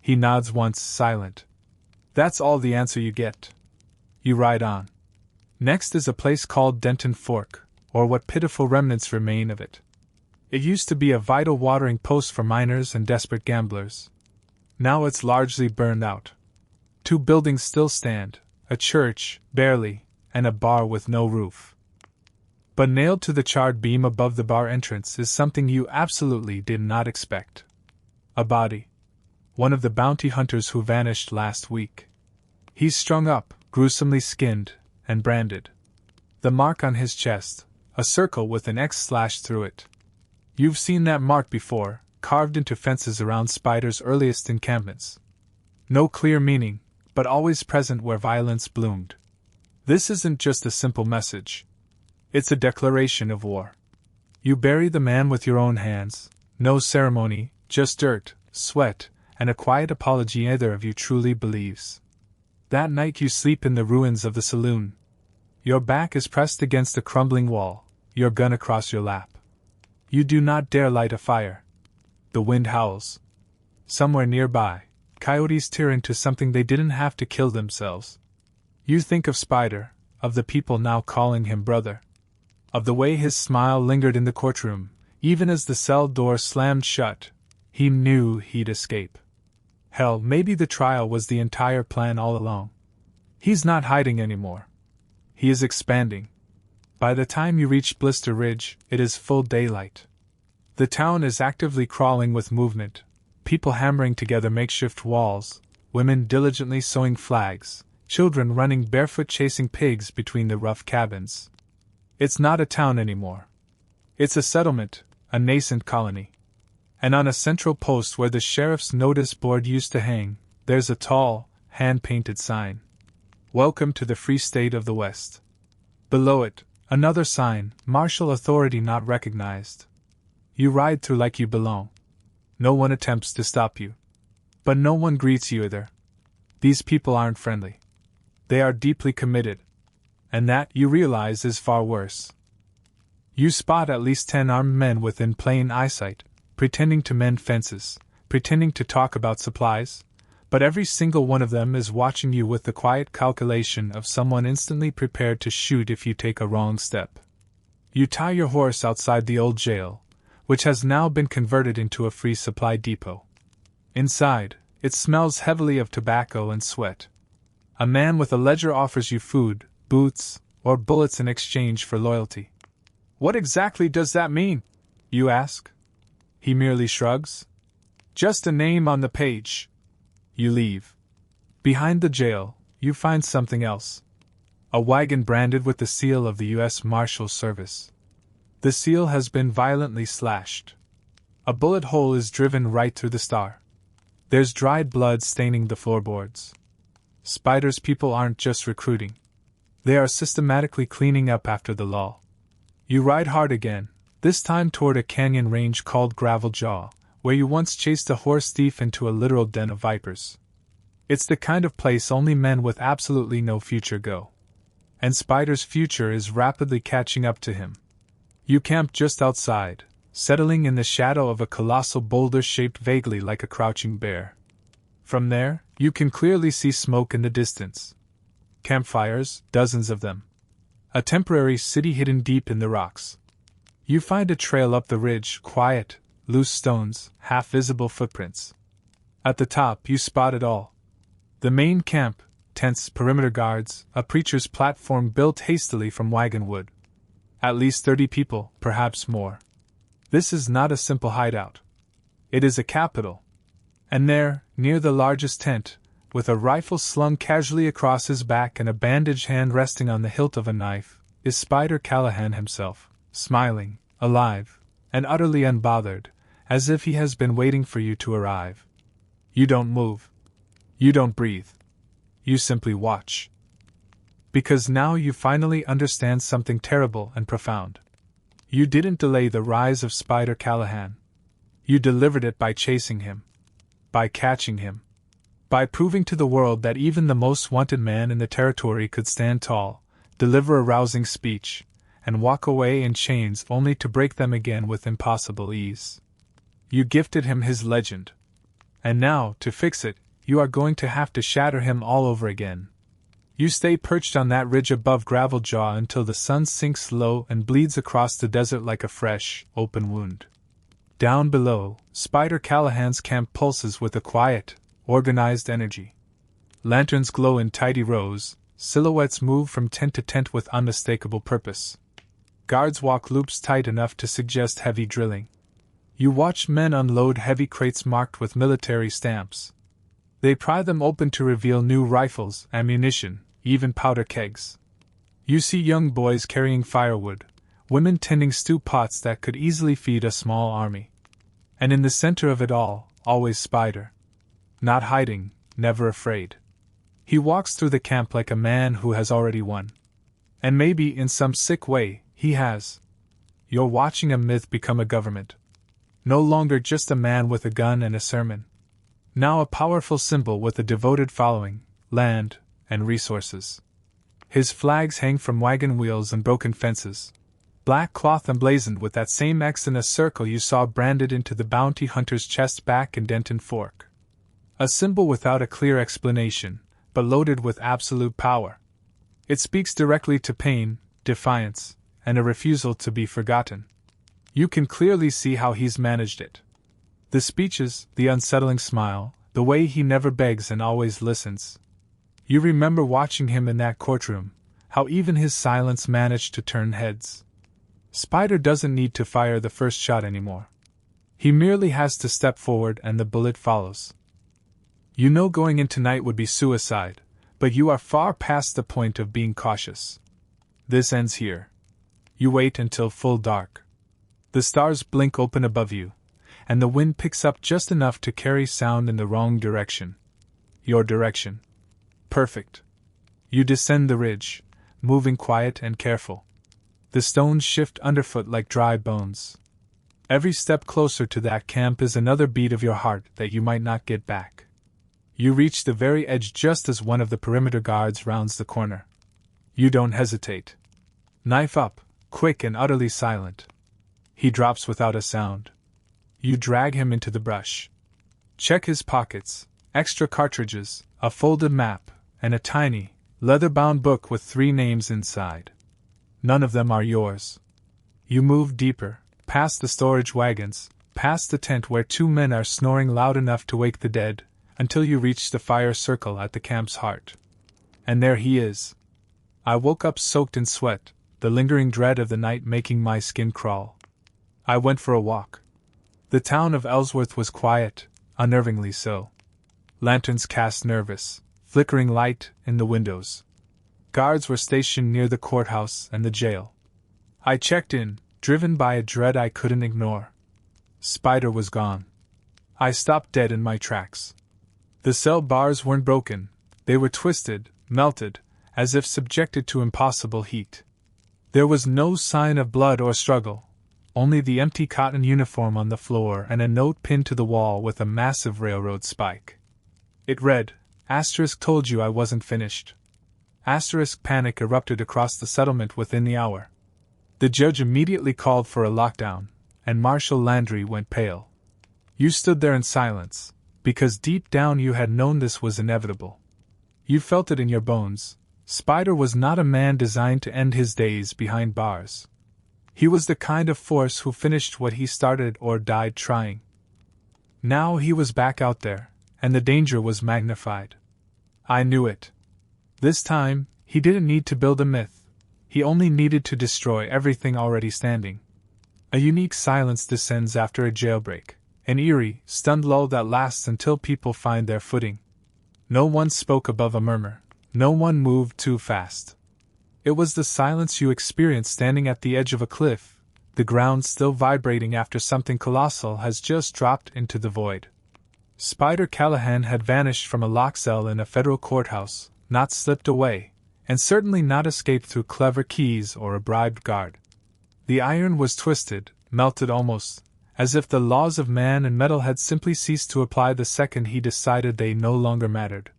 He nods once, silent. That's all the answer you get. You ride on. Next is a place called Denton Fork, or what pitiful remnants remain of it. It used to be a vital watering post for miners and desperate gamblers. Now it's largely burned out. 2 buildings still stand, a church, barely, and a bar with no roof. But nailed to the charred beam above the bar entrance is something you absolutely did not expect. A body. One of the bounty hunters who vanished last week. He's strung up, gruesomely skinned, and branded. The mark on his chest, a circle with an X slashed through it. You've seen that mark before, carved into fences around Spider's earliest encampments. No clear meaning, but always present where violence bloomed. This isn't just a simple message. It's a declaration of war. You bury the man with your own hands, no ceremony, just dirt, sweat, and a quiet apology either of you truly believes. That night you sleep in the ruins of the saloon. Your back is pressed against a crumbling wall, your gun across your lap. You do not dare light a fire. The wind howls. Somewhere nearby, coyotes tear into something they didn't have to kill themselves. You think of Spider, of the people now calling him brother. Of the way his smile lingered in the courtroom, even as the cell door slammed shut. He knew he'd escape. Hell, maybe the trial was the entire plan all along. He's not hiding anymore. He is expanding. By the time you reach Blister Ridge, it is full daylight. The town is actively crawling with movement, people hammering together makeshift walls, women diligently sewing flags, children running barefoot chasing pigs between the rough cabins. It's not a town anymore. It's a settlement, a nascent colony. And on a central post where the sheriff's notice board used to hang, there's a tall, hand-painted sign. Welcome to the Free State of the West. Below it, another sign, martial authority not recognized. You ride through like you belong. No one attempts to stop you. But no one greets you either. These people aren't friendly. They are deeply committed. And that, you realize, is far worse. You spot at least 10 armed men within plain eyesight, pretending to mend fences, pretending to talk about supplies, but every single one of them is watching you with the quiet calculation of someone instantly prepared to shoot if you take a wrong step. You tie your horse outside the old jail, which has now been converted into a free supply depot. Inside, it smells heavily of tobacco and sweat. A man with a ledger offers you food, boots, or bullets in exchange for loyalty. What exactly does that mean? You ask. He merely shrugs. Just a name on the page. You leave. Behind the jail, you find something else. A wagon branded with the seal of the U.S. Marshal Service. The seal has been violently slashed. A bullet hole is driven right through the star. There's dried blood staining the floorboards. Spider's people aren't just recruiting. They are systematically cleaning up after the law. You ride hard again, this time toward a canyon range called Gravel Jaw, where you once chased a horse thief into a literal den of vipers. It's the kind of place only men with absolutely no future go. And Spider's future is rapidly catching up to him. You camp just outside, settling in the shadow of a colossal boulder shaped vaguely like a crouching bear. From there, you can clearly see smoke in the distance. Campfires, dozens of them. A temporary city hidden deep in the rocks. You find a trail up the ridge, quiet, loose stones, half-visible footprints. At the top, you spot it all. The main camp, tents, perimeter guards, a preacher's platform built hastily from wagon wood. At least 30 people, perhaps more. This is not a simple hideout. It is a capital. And there, near the largest tent, with a rifle slung casually across his back and a bandaged hand resting on the hilt of a knife, is Spider Callahan himself, smiling, alive, and utterly unbothered, as if he has been waiting for you to arrive. You don't move. You don't breathe. You simply watch. Because now you finally understand something terrible and profound. You didn't delay the rise of Spider Callahan. You delivered it by chasing him. By catching him. By proving to the world that even the most wanted man in the territory could stand tall, deliver a rousing speech, and walk away in chains only to break them again with impossible ease. You gifted him his legend. And now, to fix it, you are going to have to shatter him all over again. You stay perched on that ridge above Gravel Jaw until the sun sinks low and bleeds across the desert like a fresh, open wound. Down below, Spider Callahan's camp pulses with a quiet, organized energy. Lanterns glow in tidy rows, silhouettes move from tent to tent with unmistakable purpose. Guards walk loops tight enough to suggest heavy drilling. You watch men unload heavy crates marked with military stamps. They pry them open to reveal new rifles, ammunition, even powder kegs. You see young boys carrying firewood, women tending stew pots that could easily feed a small army. And in the center of it all, always Spider. Not hiding, never afraid. He walks through the camp like a man who has already won. And maybe, in some sick way, he has. You're watching a myth become a government. No longer just a man with a gun and a sermon. Now a powerful symbol with a devoted following, land, and resources. His flags hang from wagon wheels and broken fences. Black cloth emblazoned with that same X in a circle you saw branded into the bounty hunter's chest back and Denton fork. A symbol without a clear explanation, but loaded with absolute power. It speaks directly to pain, defiance, and a refusal to be forgotten. You can clearly see how he's managed it. The speeches, the unsettling smile, the way he never begs and always listens. You remember watching him in that courtroom, how even his silence managed to turn heads. Spider doesn't need to fire the first shot anymore. He merely has to step forward and the bullet follows. You know going in tonight would be suicide, but you are far past the point of being cautious. This ends here. You wait until full dark. The stars blink open above you, and the wind picks up just enough to carry sound in the wrong direction. Your direction. Perfect. You descend the ridge, moving quiet and careful. The stones shift underfoot like dry bones. Every step closer to that camp is another beat of your heart that you might not get back. You reach the very edge just as one of the perimeter guards rounds the corner. You don't hesitate. Knife up, quick and utterly silent. He drops without a sound. You drag him into the brush. Check his pockets, extra cartridges, a folded map, and a tiny, leather-bound book with 3 names inside. None of them are yours. You move deeper, past the storage wagons, past the tent where 2 men are snoring loud enough to wake the dead, until you reach the fire circle at the camp's heart. And there he is. I woke up soaked in sweat, the lingering dread of the night making my skin crawl. I went for a walk. The town of Ellsworth was quiet, unnervingly so. Lanterns cast nervous, flickering light in the windows. Guards were stationed near the courthouse and the jail. I checked in, driven by a dread I couldn't ignore. Spider was gone. I stopped dead in my tracks. The cell bars weren't broken, they were twisted, melted, as if subjected to impossible heat. There was no sign of blood or struggle, only the empty cotton uniform on the floor and a note pinned to the wall with a massive railroad spike. It read, "Asterisk told you I wasn't finished." Asterisk panic erupted across the settlement within the hour. The judge immediately called for a lockdown, and Marshal Landry went pale. You stood there in silence, because deep down you had known this was inevitable. You felt it in your bones. Spider was not a man designed to end his days behind bars. He was the kind of force who finished what he started or died trying. Now he was back out there, and the danger was magnified. I knew it. This time, he didn't need to build a myth. He only needed to destroy everything already standing. A unique silence descends after a jailbreak, an eerie, stunned lull that lasts until people find their footing. No one spoke above a murmur. No one moved too fast. It was the silence you experienced standing at the edge of a cliff, the ground still vibrating after something colossal has just dropped into the void. Spider Callahan had vanished from a lock cell in a federal courthouse, not slipped away, and certainly not escaped through clever keys or a bribed guard. The iron was twisted, melted almost, as if the laws of man and metal had simply ceased to apply the second he decided they no longer mattered.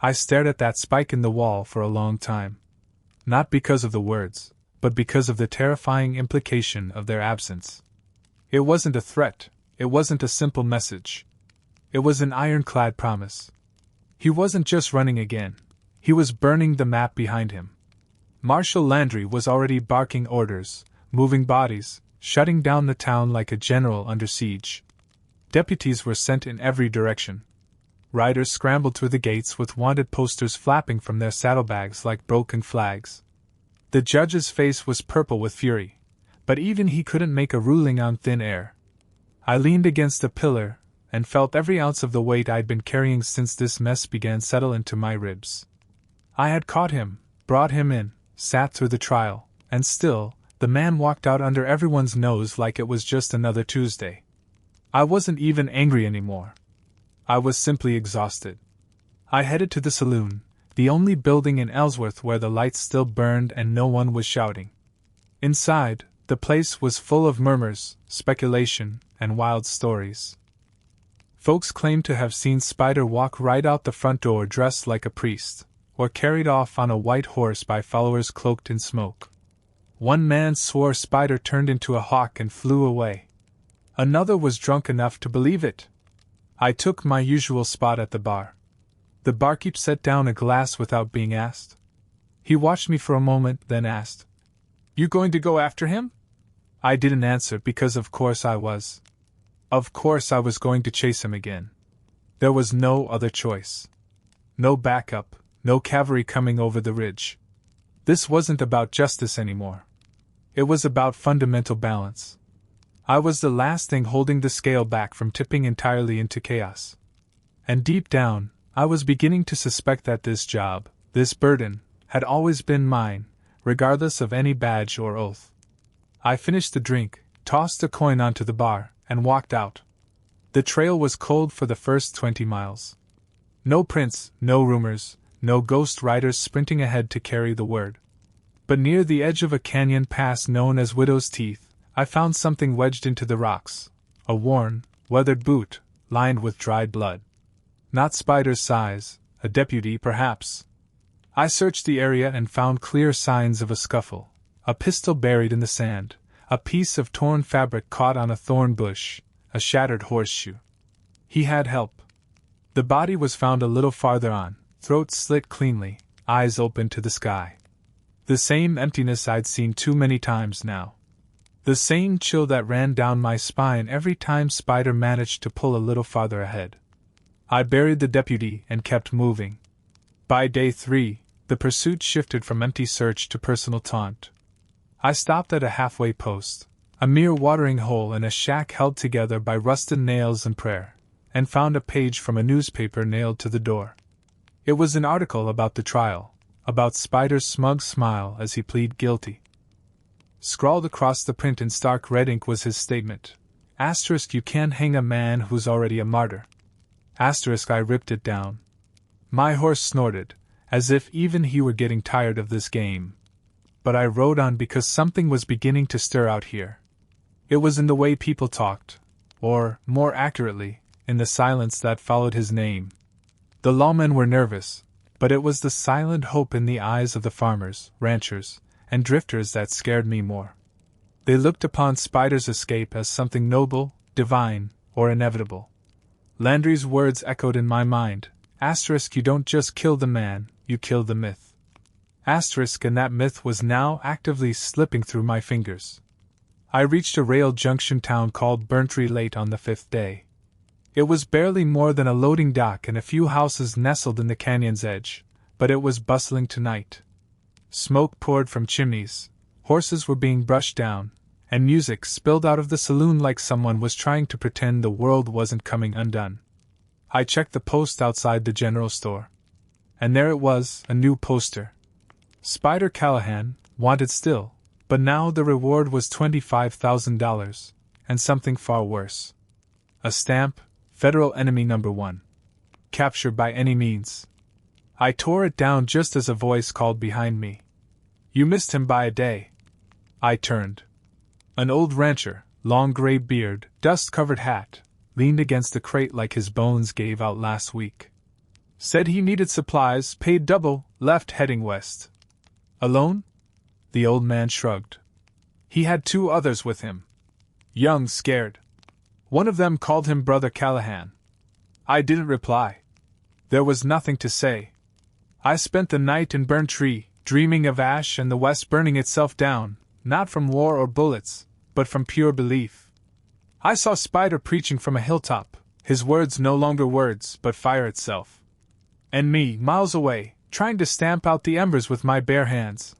I stared at that spike in the wall for a long time. Not because of the words, but because of the terrifying implication of their absence. It wasn't a threat, it wasn't a simple message. It was an ironclad promise. He wasn't just running again, he was burning the map behind him. Marshal Landry was already barking orders, moving bodies, shutting down the town like a general under siege. Deputies were sent in every direction. Riders scrambled through the gates with wanted posters flapping from their saddlebags like broken flags. The judge's face was purple with fury, but even he couldn't make a ruling on thin air. I leaned against a pillar and felt every ounce of the weight I'd been carrying since this mess began settle into my ribs. I had caught him, brought him in, sat through the trial, and still, the man walked out under everyone's nose like it was just another Tuesday. I wasn't even angry anymore. I was simply exhausted. I headed to the saloon, the only building in Ellsworth where the lights still burned and no one was shouting. Inside, the place was full of murmurs, speculation, and wild stories. Folks claimed to have seen Spider walk right out the front door dressed like a priest, or carried off on a white horse by followers cloaked in smoke. One man swore Spider turned into a hawk and flew away. Another was drunk enough to believe it. I took my usual spot at the bar. The barkeep set down a glass without being asked. He watched me for a moment, then asked, "You going to go after him?" I didn't answer because of course I was. Of course I was going to chase him again. There was no other choice. No backup, no cavalry coming over the ridge. This wasn't about justice anymore. It was about fundamental balance. I was the last thing holding the scale back from tipping entirely into chaos. And deep down, I was beginning to suspect that this job, this burden, had always been mine, regardless of any badge or oath. I finished the drink, tossed a coin onto the bar, and walked out. The trail was cold for the first 20 miles. No prints, no rumors, no ghost riders sprinting ahead to carry the word. But near the edge of a canyon pass known as Widow's Teeth, I found something wedged into the rocks, a worn, weathered boot, lined with dried blood. Not Spider's size, a deputy perhaps. I searched the area and found clear signs of a scuffle, a pistol buried in the sand, a piece of torn fabric caught on a thorn bush, a shattered horseshoe. He had help. The body was found a little farther on, throat slit cleanly, eyes open to the sky. The same emptiness I'd seen too many times now. The same chill that ran down my spine every time Spider managed to pull a little farther ahead. I buried the deputy and kept moving. By day 3, the pursuit shifted from empty search to personal taunt. I stopped at a halfway post, a mere watering hole in a shack held together by rusted nails and prayer, and found a page from a newspaper nailed to the door. It was an article about the trial, about Spider's smug smile as he pleaded guilty. Scrawled across the print in stark red ink was his statement. Asterisk, you can't hang a man who's already a martyr. Asterisk, I ripped it down. My horse snorted, as if even he were getting tired of this game. But I rode on because something was beginning to stir out here. It was in the way people talked, or, more accurately, in the silence that followed his name. The lawmen were nervous, but it was the silent hope in the eyes of the farmers, ranchers, and drifters that scared me more. They looked upon Spider's escape as something noble, divine, or inevitable. Landry's words echoed in my mind. Asterisk, you don't just kill the man, you kill the myth. Asterisk, and that myth was now actively slipping through my fingers. I reached a rail junction town called Burntree late on the 5th day. It was barely more than a loading dock and a few houses nestled in the canyon's edge, but it was bustling tonight. Smoke poured from chimneys, horses were being brushed down, and music spilled out of the saloon like someone was trying to pretend the world wasn't coming undone. I checked the post outside the general store. And there it was, a new poster. Spider Callahan, wanted still, but now the reward was $25,000, and something far worse. A stamp, Federal Enemy No. 1. Capture by any means. I tore it down just as a voice called behind me. You missed him by a day. I turned. An old rancher, long gray beard, dust-covered hat, leaned against a crate like his bones gave out last week. Said he needed supplies, paid double, left heading west. Alone? The old man shrugged. He had 2 others with him. Young, scared. One of them called him Brother Callahan. I didn't reply. There was nothing to say. I spent the night in Burntree, dreaming of ash and the west burning itself down, not from war or bullets, but from pure belief. I saw Spider preaching from a hilltop, his words no longer words, but fire itself. And me, miles away, trying to stamp out the embers with my bare hands.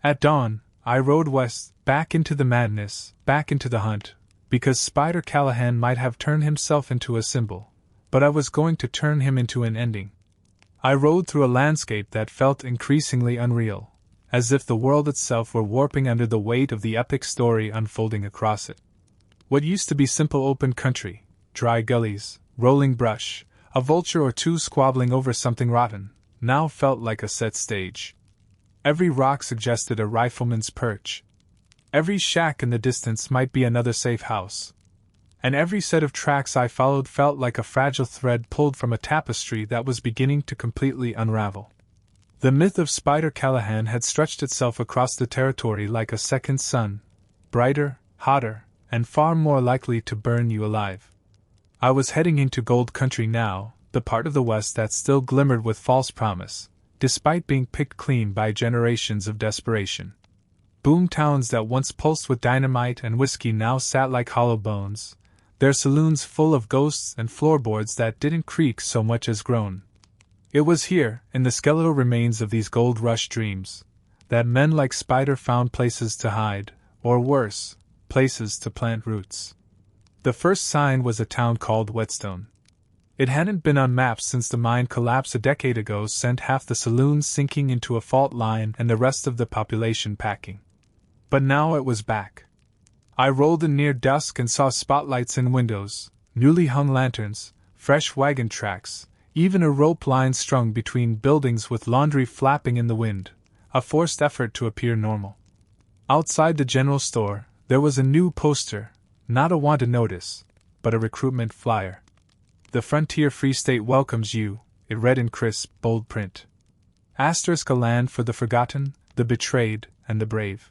At dawn, I rode west, back into the madness, back into the hunt, because Spider Callahan might have turned himself into a symbol, but I was going to turn him into an ending. I rode through a landscape that felt increasingly unreal, as if the world itself were warping under the weight of the epic story unfolding across it. What used to be simple open country, dry gullies, rolling brush, a vulture or 2 squabbling over something rotten, now felt like a set stage. Every rock suggested a rifleman's perch. Every shack in the distance might be another safe house. And every set of tracks I followed felt like a fragile thread pulled from a tapestry that was beginning to completely unravel. The myth of Spider Callahan had stretched itself across the territory like a second sun, brighter, hotter, and far more likely to burn you alive. I was heading into gold country now, the part of the West that still glimmered with false promise, despite being picked clean by generations of desperation. Boom towns that once pulsed with dynamite and whiskey now sat like hollow bones, their saloons full of ghosts and floorboards that didn't creak so much as groan. It was here, in the skeletal remains of these gold rush dreams, that men like Spider found places to hide, or worse, places to plant roots. The first sign was a town called Whetstone. It hadn't been on maps since the mine collapse a decade ago sent half the saloons sinking into a fault line and the rest of the population packing. But now it was back. I rolled in near dusk and saw spotlights in windows, newly hung lanterns, fresh wagon tracks, even a rope line strung between buildings with laundry flapping in the wind, a forced effort to appear normal. Outside the general store, there was a new poster, not a wanted notice, but a recruitment flyer. "The Frontier Free State welcomes you," it read in crisp, bold print. Asterisk a land for the forgotten, the betrayed, and the brave.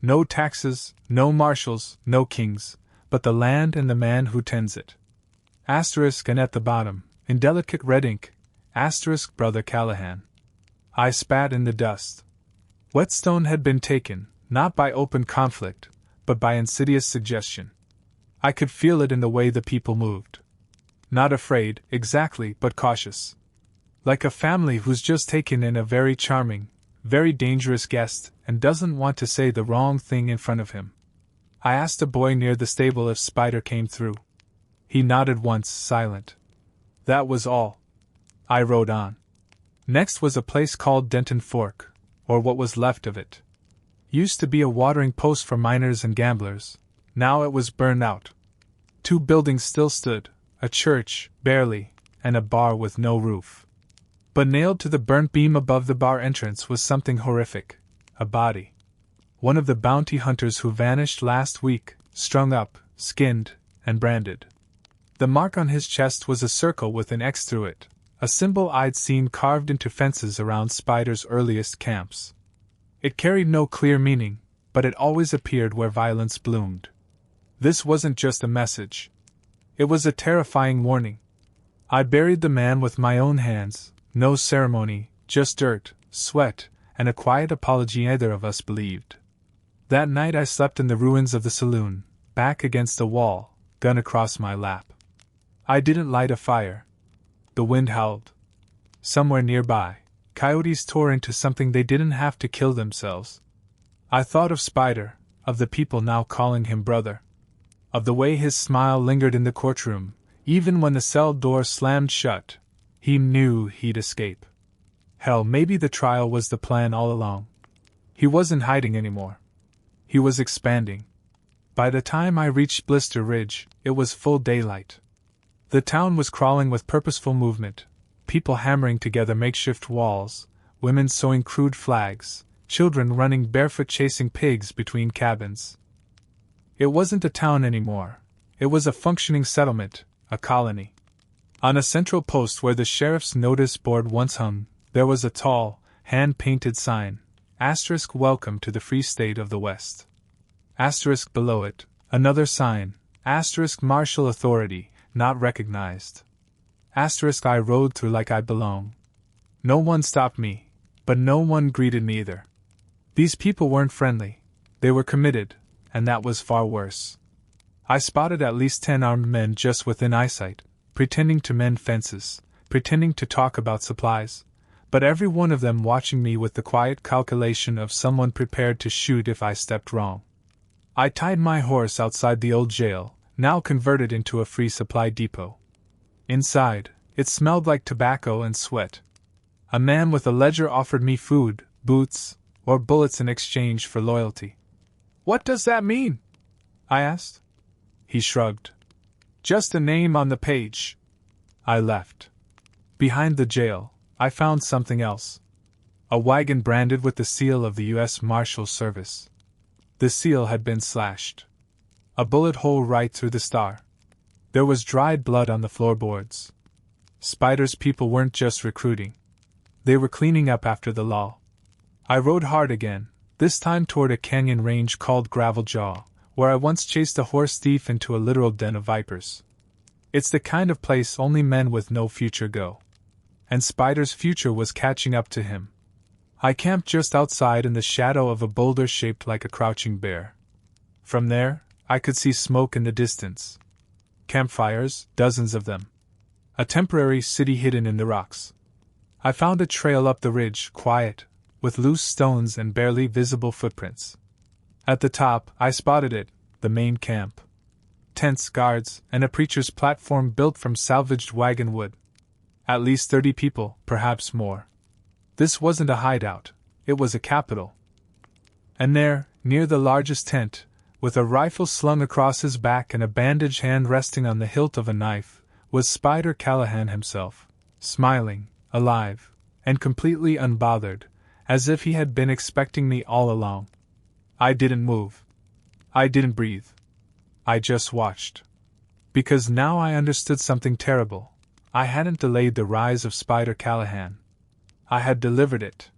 No taxes, no marshals, no kings, but the land and the man who tends it. Asterisk and at the bottom, in delicate red ink, asterisk Brother Callahan. I spat in the dust. Whetstone had been taken, not by open conflict, but by insidious suggestion. I could feel it in the way the people moved. Not afraid, exactly, but cautious. Like a family who's just taken in a very charming, very dangerous guest and doesn't want to say the wrong thing in front of him. I asked a boy near the stable if Spider came through. He nodded once, silent. That was all. I rode on. Next was a place called Denton Fork, or what was left of it. Used to be a watering post for miners and gamblers. Now it was burned out. 2 buildings still stood, a church, barely, and a bar with no roof. But nailed to the burnt beam above the bar entrance was something horrific, a body. One of the bounty hunters who vanished last week, strung up, skinned, and branded. The mark on his chest was a circle with an X through it, a symbol I'd seen carved into fences around Spider's earliest camps. It carried no clear meaning, but it always appeared where violence bloomed. This wasn't just a message. It was a terrifying warning. I buried the man with my own hands, no ceremony, just dirt, sweat, and a quiet apology neither of us believed. That night I slept in the ruins of the saloon, back against the wall, gun across my lap. I didn't light a fire. The wind howled. Somewhere nearby, coyotes tore into something they didn't have to kill themselves. I thought of Spider, of the people now calling him brother. Of the way his smile lingered in the courtroom, even when the cell door slammed shut. He knew he'd escape. Hell, maybe the trial was the plan all along. He wasn't hiding anymore. He was expanding. By the time I reached Blister Ridge, it was full daylight. The town was crawling with purposeful movement, people hammering together makeshift walls, women sewing crude flags, children running barefoot chasing pigs between cabins. It wasn't a town anymore. It was a functioning settlement, a colony. On a central post where the sheriff's notice board once hung, there was a tall, hand-painted sign, asterisk welcome to the Free State of the West. Asterisk below it, another sign, asterisk martial authority, not recognized. Asterisk I rode through like I belong. No one stopped me, but no one greeted me either. These people weren't friendly, they were committed, and that was far worse. I spotted at least 10 armed men just within eyesight, pretending to mend fences, pretending to talk about supplies, but every one of them watching me with the quiet calculation of someone prepared to shoot if I stepped wrong. I tied my horse outside the old jail, now converted into a free supply depot. Inside, it smelled like tobacco and sweat. A man with a ledger offered me food, boots, or bullets in exchange for loyalty. "What does that mean?" I asked. He shrugged. "Just a name on the page." I left. Behind the jail, I found something else. A wagon branded with the seal of the U.S. Marshal Service. The seal had been slashed. A bullet hole right through the star. There was dried blood on the floorboards. Spider's people weren't just recruiting. They were cleaning up after the law. I rode hard again, this time toward a canyon range called Gravel Jaw, where I once chased a horse thief into a literal den of vipers. It's the kind of place only men with no future go. And Spider's future was catching up to him. I camped just outside in the shadow of a boulder shaped like a crouching bear. From there, I could see smoke in the distance. Campfires, dozens of them. A temporary city hidden in the rocks. I found a trail up the ridge, quiet, with loose stones and barely visible footprints. At the top, I spotted it, the main camp. Tents, guards, and a preacher's platform built from salvaged wagon wood. At least 30 people, perhaps more. This wasn't a hideout, it was a capital. And there, near the largest tent, with a rifle slung across his back and a bandaged hand resting on the hilt of a knife, was Spider Callahan himself, smiling, alive, and completely unbothered, as if he had been expecting me all along. I didn't move. I didn't breathe. I just watched. Because now I understood something terrible. I hadn't delayed the rise of Spider Callahan. I had delivered it.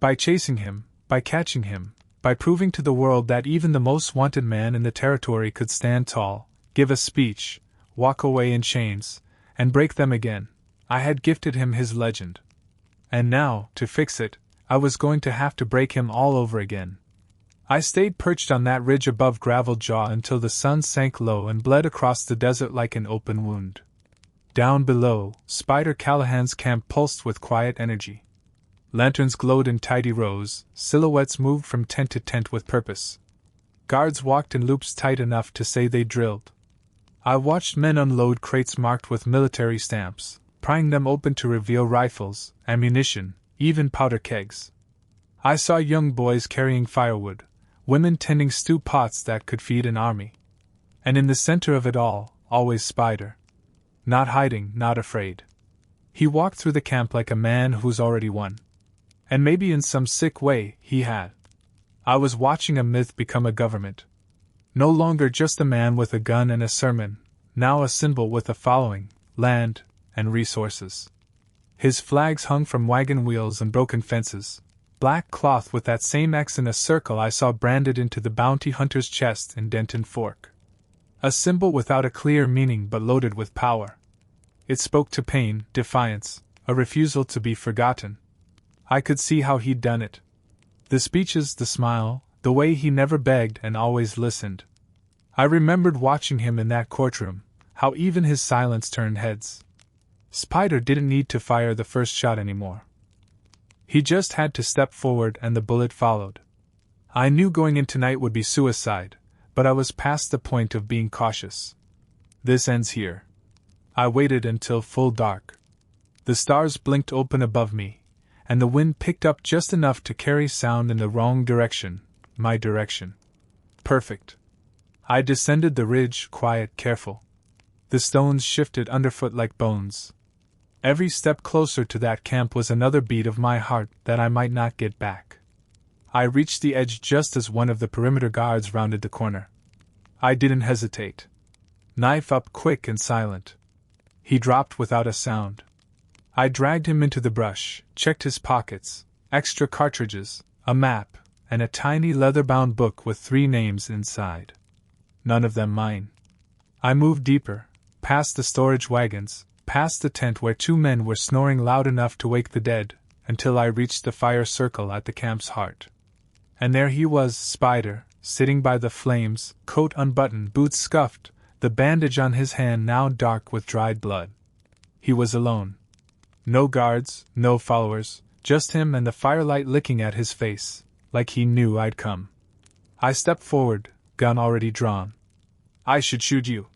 By chasing him, by catching him, by proving to the world that even the most wanted man in the territory could stand tall, give a speech, walk away in chains, and break them again, I had gifted him his legend. And now, to fix it, I was going to have to break him all over again. I stayed perched on that ridge above Gravel Jaw until the sun sank low and bled across the desert like an open wound. Down below, Spider Callahan's camp pulsed with quiet energy. Lanterns glowed in tidy rows, silhouettes moved from tent to tent with purpose. Guards walked in loops tight enough to say they drilled. I watched men unload crates marked with military stamps, prying them open to reveal rifles, ammunition, even powder kegs. I saw young boys carrying firewood, women tending stew pots that could feed an army. And in the center of it all, always Spider. Not hiding, not afraid. He walked through the camp like a man who's already won. And maybe in some sick way, he had. I was watching a myth become a government. No longer just a man with a gun and a sermon, now a symbol with a following, land, and resources. His flags hung from wagon wheels and broken fences, black cloth with that same X in a circle I saw branded into the bounty hunter's chest in Denton Fork. A symbol without a clear meaning but loaded with power. It spoke to pain, defiance, a refusal to be forgotten. I could see how he'd done it. The speeches, the smile, the way he never begged and always listened. I remembered watching him in that courtroom, how even his silence turned heads. Spider didn't need to fire the first shot anymore. He just had to step forward and the bullet followed. I knew going in tonight would be suicide, but I was past the point of being cautious. This ends here. I waited until full dark. The stars blinked open above me, and the wind picked up just enough to carry sound in the wrong direction, my direction. Perfect. I descended the ridge, quiet, careful. The stones shifted underfoot like bones. Every step closer to that camp was another beat of my heart that I might not get back. I reached the edge just as one of the perimeter guards rounded the corner. I didn't hesitate. Knife up, quick and silent. He dropped without a sound. I dragged him into the brush, checked his pockets, extra cartridges, a map, and a tiny leather-bound book with 3 names inside. None of them mine. I moved deeper, past the storage wagons, past the tent where 2 men were snoring loud enough to wake the dead, until I reached the fire circle at the camp's heart. And there he was, Spider, sitting by the flames, coat unbuttoned, boots scuffed, the bandage on his hand now dark with dried blood. He was alone. No guards, no followers, just him and the firelight licking at his face, like he knew I'd come. I stepped forward, gun already drawn. "I should shoot you,"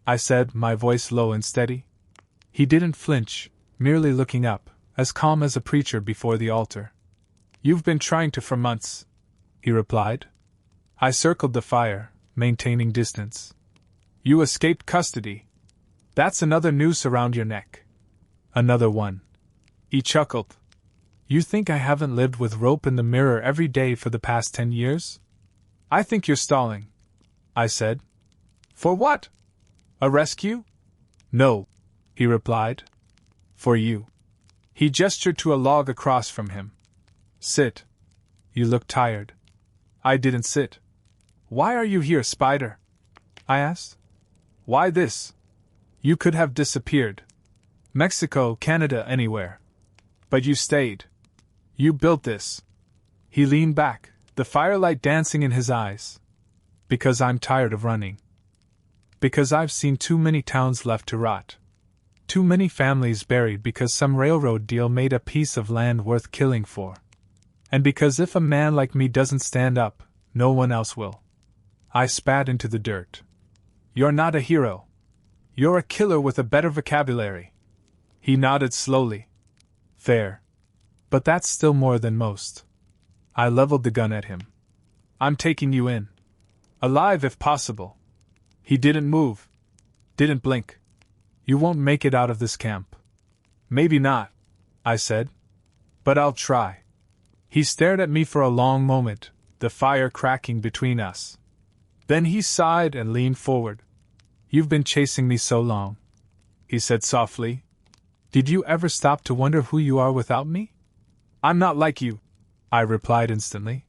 I said, my voice low and steady. He didn't flinch, merely looking up, as calm as a preacher before the altar. "You've been trying to for months," he replied. I circled the fire, maintaining distance. "You escaped custody. That's another noose around your neck." "Another one." He chuckled. "You think I haven't lived with rope in the mirror every day for the past 10 years? I think you're stalling," I said. "For what? A rescue?" "No," he replied. "For you." He gestured to a log across from him. "Sit. You look tired." I didn't sit. "Why are you here, Spider?" I asked. "Why this? You could have disappeared. Mexico, Canada, anywhere. But you stayed. You built this. He leaned back, the firelight dancing in his eyes. Because I'm tired of running. Because I've seen too many towns left to rot. Too many families buried because some railroad deal made a piece of land worth killing for. And because if a man like me doesn't stand up, no one else will. I spat into the dirt. You're not a hero. You're a killer with a better vocabulary. He nodded slowly. Fair. But that's still more than most. I leveled the gun at him. I'm taking you in. Alive if possible. He didn't move. Didn't blink. You won't make it out of this camp. Maybe not, I said. But I'll try. He stared at me for a long moment, the fire cracking between us. Then he sighed and leaned forward. You've been chasing me so long, he said softly. Did you ever stop to wonder who you are without me? I'm not like you, I replied instantly.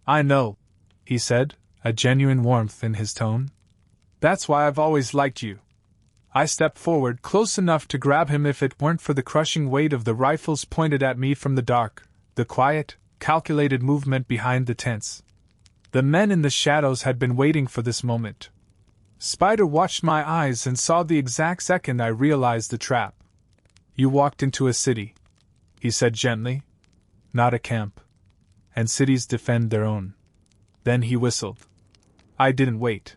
I know, he said, a genuine warmth in his tone. That's why I've always liked you. I stepped forward close enough to grab him if it weren't for the crushing weight of the rifles pointed at me from the dark, the quiet, calculated movement behind the tents. The men in the shadows had been waiting for this moment. Spider watched my eyes and saw the exact second I realized the trap. You walked into a city, he said gently. Not a camp. And cities defend their own. Then he whistled. I didn't wait.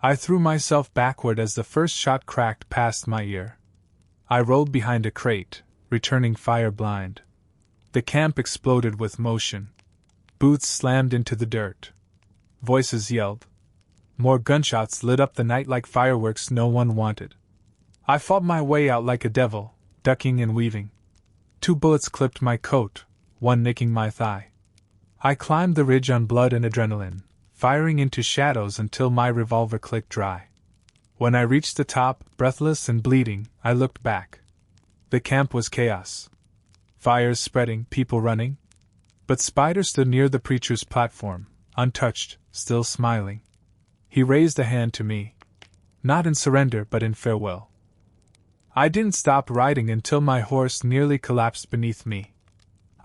I threw myself backward as the first shot cracked past my ear. I rolled behind a crate, returning fire blind. The camp exploded with motion. Boots slammed into the dirt. Voices yelled. More gunshots lit up the night like fireworks no one wanted. I fought my way out like a devil, ducking and weaving. 2 bullets clipped my coat, one nicking my thigh. I climbed the ridge on blood and adrenaline, firing into shadows until my revolver clicked dry. When I reached the top, breathless and bleeding, I looked back. The camp was chaos. Fires spreading, people running. But Spider stood near the preacher's platform, untouched, still smiling. He raised a hand to me. Not in surrender, but in farewell. I didn't stop riding until my horse nearly collapsed beneath me.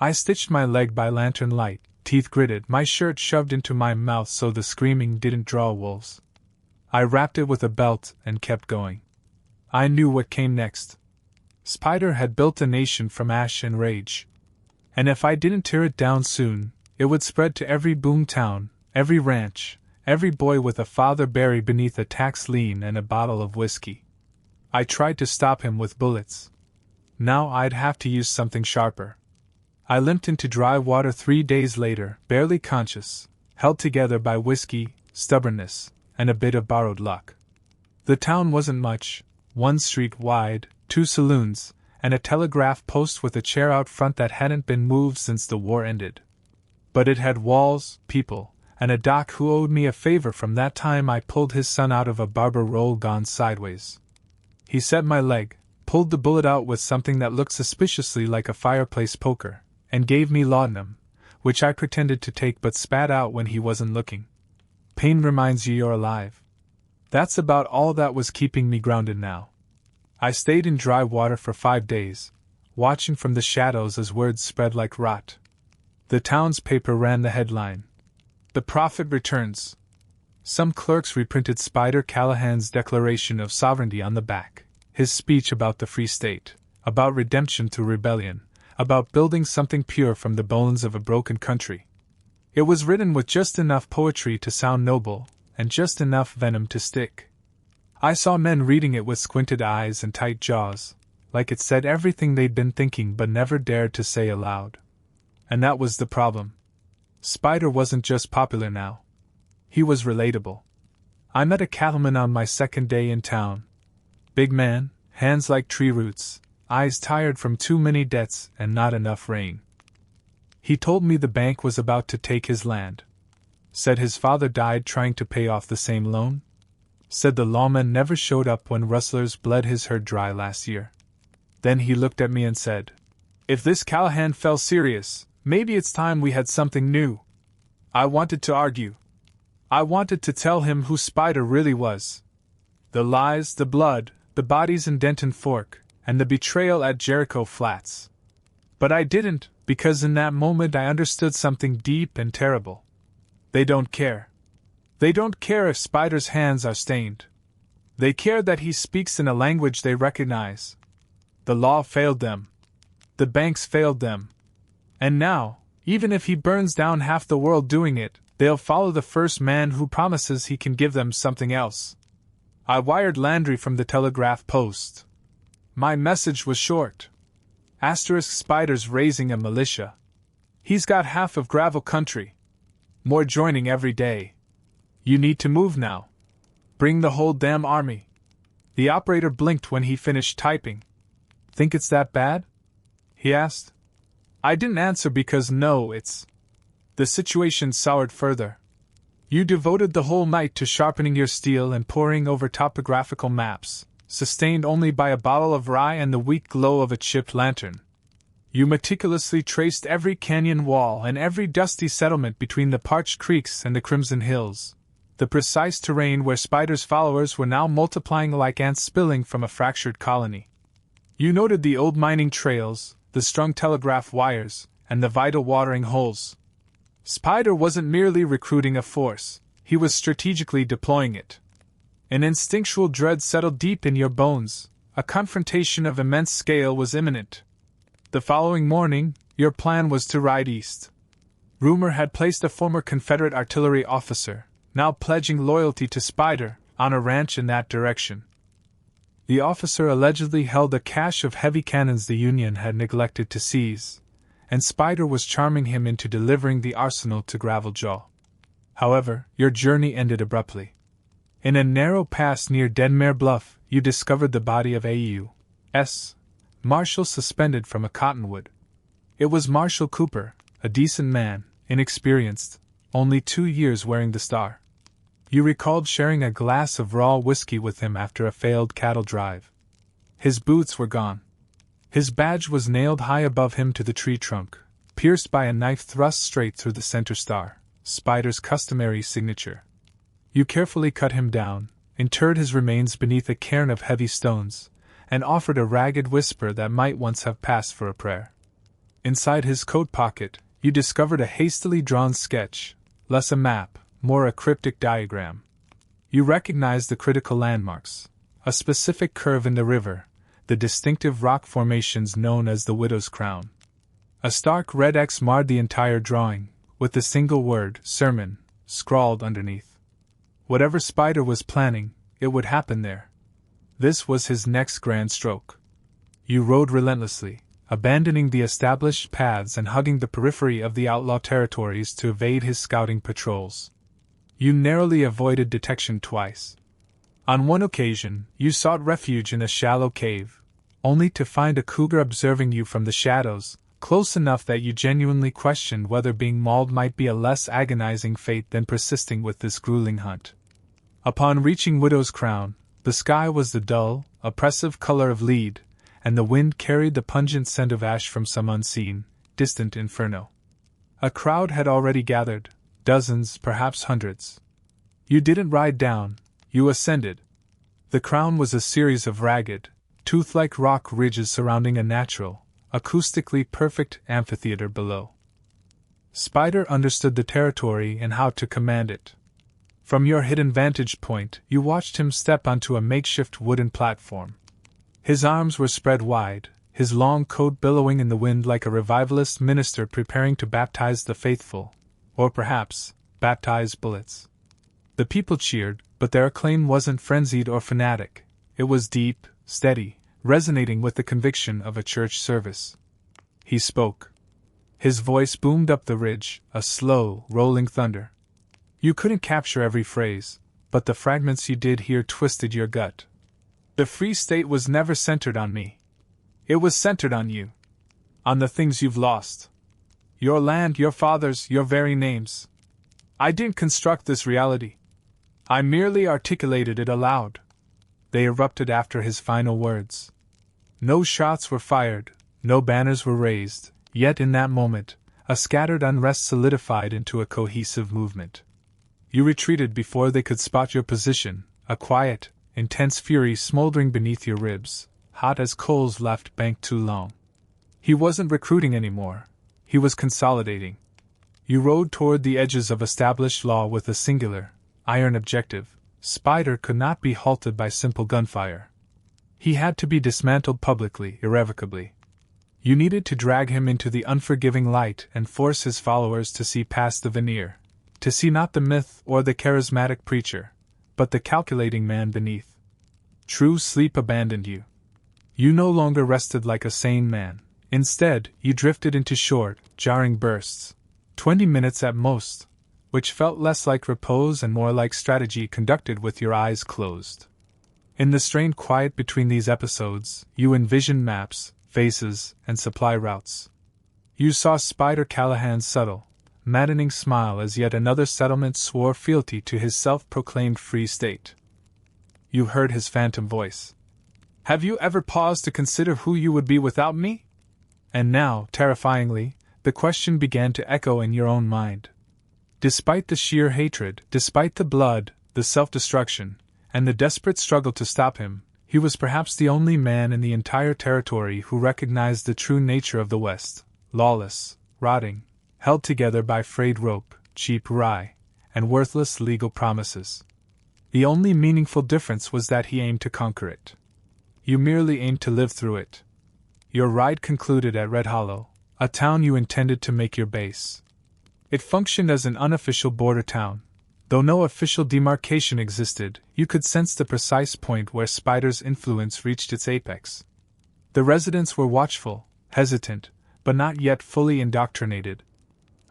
I stitched my leg by lantern light, teeth gritted, my shirt shoved into my mouth so the screaming didn't draw wolves. I wrapped it with a belt and kept going. I knew what came next. Spider had built a nation from ash and rage. And if I didn't tear it down soon, it would spread to every boom town, every ranch, every boy with a father buried beneath a tax lien and a bottle of whiskey. I tried to stop him with bullets. Now I'd have to use something sharper. I limped into dry water 3 days later, barely conscious, held together by whiskey, stubbornness, and a bit of borrowed luck. The town wasn't much, 1 street wide, 2 saloons, and a telegraph post with a chair out front that hadn't been moved since the war ended. But it had walls, people, and a doc who owed me a favor from that time I pulled his son out of a barber roll gone sideways. He set my leg, pulled the bullet out with something that looked suspiciously like a fireplace poker, and gave me laudanum, which I pretended to take but spat out when he wasn't looking. Pain reminds you you're alive. That's about all that was keeping me grounded now. I stayed in dry water for 5 days, watching from the shadows as words spread like rot. The town's paper ran the headline. The Prophet returns. Some clerks reprinted Spider Callahan's Declaration of Sovereignty on the back, his speech about the Free State, about redemption through rebellion, about building something pure from the bones of a broken country. It was written with just enough poetry to sound noble, and just enough venom to stick. I saw men reading it with squinted eyes and tight jaws, like it said everything they'd been thinking but never dared to say aloud. And that was the problem. Spider wasn't just popular now. He was relatable. I met a cattleman on my 2nd day in town. Big man, hands like tree roots, eyes tired from too many debts and not enough rain. He told me the bank was about to take his land. Said his father died trying to pay off the same loan. Said the lawman never showed up when rustlers bled his herd dry last year. Then he looked at me and said, "If this Callahan fell serious, maybe it's time we had something new." I wanted to argue. I wanted to tell him who Spider really was. The lies, the blood, the bodies in Denton Fork, and the betrayal at Jericho Flats. But I didn't, because in that moment I understood something deep and terrible. They don't care. They don't care if Spider's hands are stained. They care that he speaks in a language they recognize. The law failed them. The banks failed them. And now, even if he burns down half the world doing it, they'll follow the first man who promises he can give them something else. I wired Landry from the Telegraph Post. My message was short. Spider's raising a militia. He's got half of Gravel Country. More joining every day. You need to move now. Bring the whole damn army. The operator blinked when he finished typing. Think it's that bad? He asked. I didn't answer because it's... The situation soured further. You devoted the whole night to sharpening your steel and poring over topographical maps, sustained only by a bottle of rye and the weak glow of a chipped lantern. You meticulously traced every canyon wall and every dusty settlement between the parched creeks and the Crimson Hills, the precise terrain where Spider's followers were now multiplying like ants spilling from a fractured colony. You noted the old mining trails, the strung telegraph wires, and the vital watering holes. Spider wasn't merely recruiting a force, he was strategically deploying it. An instinctual dread settled deep in your bones, a confrontation of immense scale was imminent. The following morning, your plan was to ride east. Rumor had placed a former Confederate artillery officer, now pledging loyalty to Spider, on a ranch in that direction. The officer allegedly held a cache of heavy cannons the Union had neglected to seize, and Spider was charming him into delivering the arsenal to Graveljaw. However, your journey ended abruptly. In a narrow pass near Deadmere Bluff, you discovered the body of A.U.S. Marshall suspended from a cottonwood. It was Marshall Cooper, a decent man, inexperienced, only 2 years wearing the star. You recalled sharing a glass of raw whiskey with him after a failed cattle drive. His boots were gone. His badge was nailed high above him to the tree trunk, pierced by a knife thrust straight through the center star, Spider's customary signature. You carefully cut him down, interred his remains beneath a cairn of heavy stones, and offered a ragged whisper that might once have passed for a prayer. Inside his coat pocket, you discovered a hastily drawn sketch, less a map, more a cryptic diagram. You recognized the critical landmarks, a specific curve in the river, the distinctive rock formations known as the Widow's Crown. A stark red X marred the entire drawing, with the single word, sermon, scrawled underneath. Whatever Spider was planning, it would happen there. This was his next grand stroke. You rode relentlessly, abandoning the established paths and hugging the periphery of the outlaw territories to evade his scouting patrols. You narrowly avoided detection twice. On one occasion, you sought refuge in a shallow cave, only to find a cougar observing you from the shadows, close enough that you genuinely questioned whether being mauled might be a less agonizing fate than persisting with this grueling hunt. Upon reaching Widow's Crown, the sky was the dull, oppressive color of lead, and the wind carried the pungent scent of ash from some unseen, distant inferno. A crowd had already gathered, dozens, perhaps hundreds. You didn't ride down, you ascended. The crown was a series of ragged, tooth-like rock ridges surrounding a natural, acoustically perfect amphitheater below. Spider understood the territory and how to command it. From your hidden vantage point, you watched him step onto a makeshift wooden platform. His arms were spread wide, his long coat billowing in the wind like a revivalist minister preparing to baptize the faithful, or perhaps, baptize bullets. The people cheered, but their acclaim wasn't frenzied or fanatic. It was deep, steady, resonating with the conviction of a church service. He spoke. His voice boomed up the ridge, a slow, rolling thunder. You couldn't capture every phrase, but the fragments you did hear twisted your gut. The Free State was never centered on me. It was centered on you. On the things you've lost. Your land, your fathers, your very names. I didn't construct this reality. I merely articulated it aloud. They erupted after his final words. No shots were fired, no banners were raised, yet in that moment, a scattered unrest solidified into a cohesive movement. You retreated before they could spot your position, a quiet, intense fury smoldering beneath your ribs, hot as coals left banked too long. He wasn't recruiting anymore. He was consolidating. You rode toward the edges of established law with a singular, iron objective. Spider could not be halted by simple gunfire. He had to be dismantled publicly, irrevocably. You needed to drag him into the unforgiving light and force his followers to see past the veneer, to see not the myth or the charismatic preacher, but the calculating man beneath. True sleep abandoned you. You no longer rested like a sane man. Instead, you drifted into short, jarring bursts, 20 minutes at most, which felt less like repose and more like strategy conducted with your eyes closed. In the strained quiet between these episodes, you envisioned maps, faces, and supply routes. You saw Spider Callahan's subtle, maddening smile as yet another settlement swore fealty to his self-proclaimed free state. You heard his phantom voice. "Have you ever paused to consider who you would be without me?" And now, terrifyingly, the question began to echo in your own mind. Despite the sheer hatred, despite the blood, the self-destruction, and the desperate struggle to stop him, he was perhaps the only man in the entire territory who recognized the true nature of the West, lawless, rotting, held together by frayed rope, cheap rye, and worthless legal promises. The only meaningful difference was that he aimed to conquer it. You merely aimed to live through it. Your ride concluded at Red Hollow, a town you intended to make your base. It functioned as an unofficial border town. Though no official demarcation existed, you could sense the precise point where Spider's influence reached its apex. The residents were watchful, hesitant, but not yet fully indoctrinated.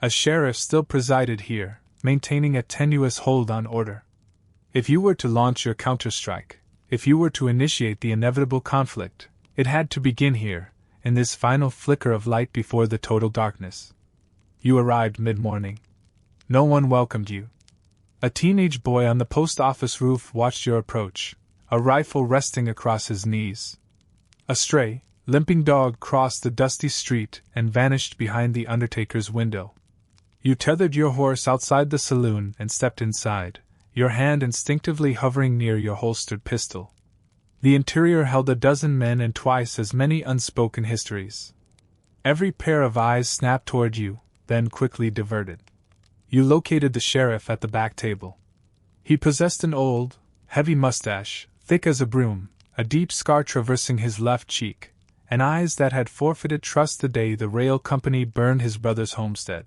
A sheriff still presided here, maintaining a tenuous hold on order. If you were to launch your counterstrike, if you were to initiate the inevitable conflict, it had to begin here, in this final flicker of light before the total darkness. You arrived mid-morning. No one welcomed you. A teenage boy on the post office roof watched your approach, a rifle resting across his knees. A stray, limping dog crossed the dusty street and vanished behind the undertaker's window. You tethered your horse outside the saloon and stepped inside, your hand instinctively hovering near your holstered pistol. The interior held a dozen men and twice as many unspoken histories. Every pair of eyes snapped toward you, then quickly diverted. You located the sheriff at the back table. He possessed an old, heavy mustache, thick as a broom, a deep scar traversing his left cheek, and eyes that had forfeited trust the day the rail company burned his brother's homestead.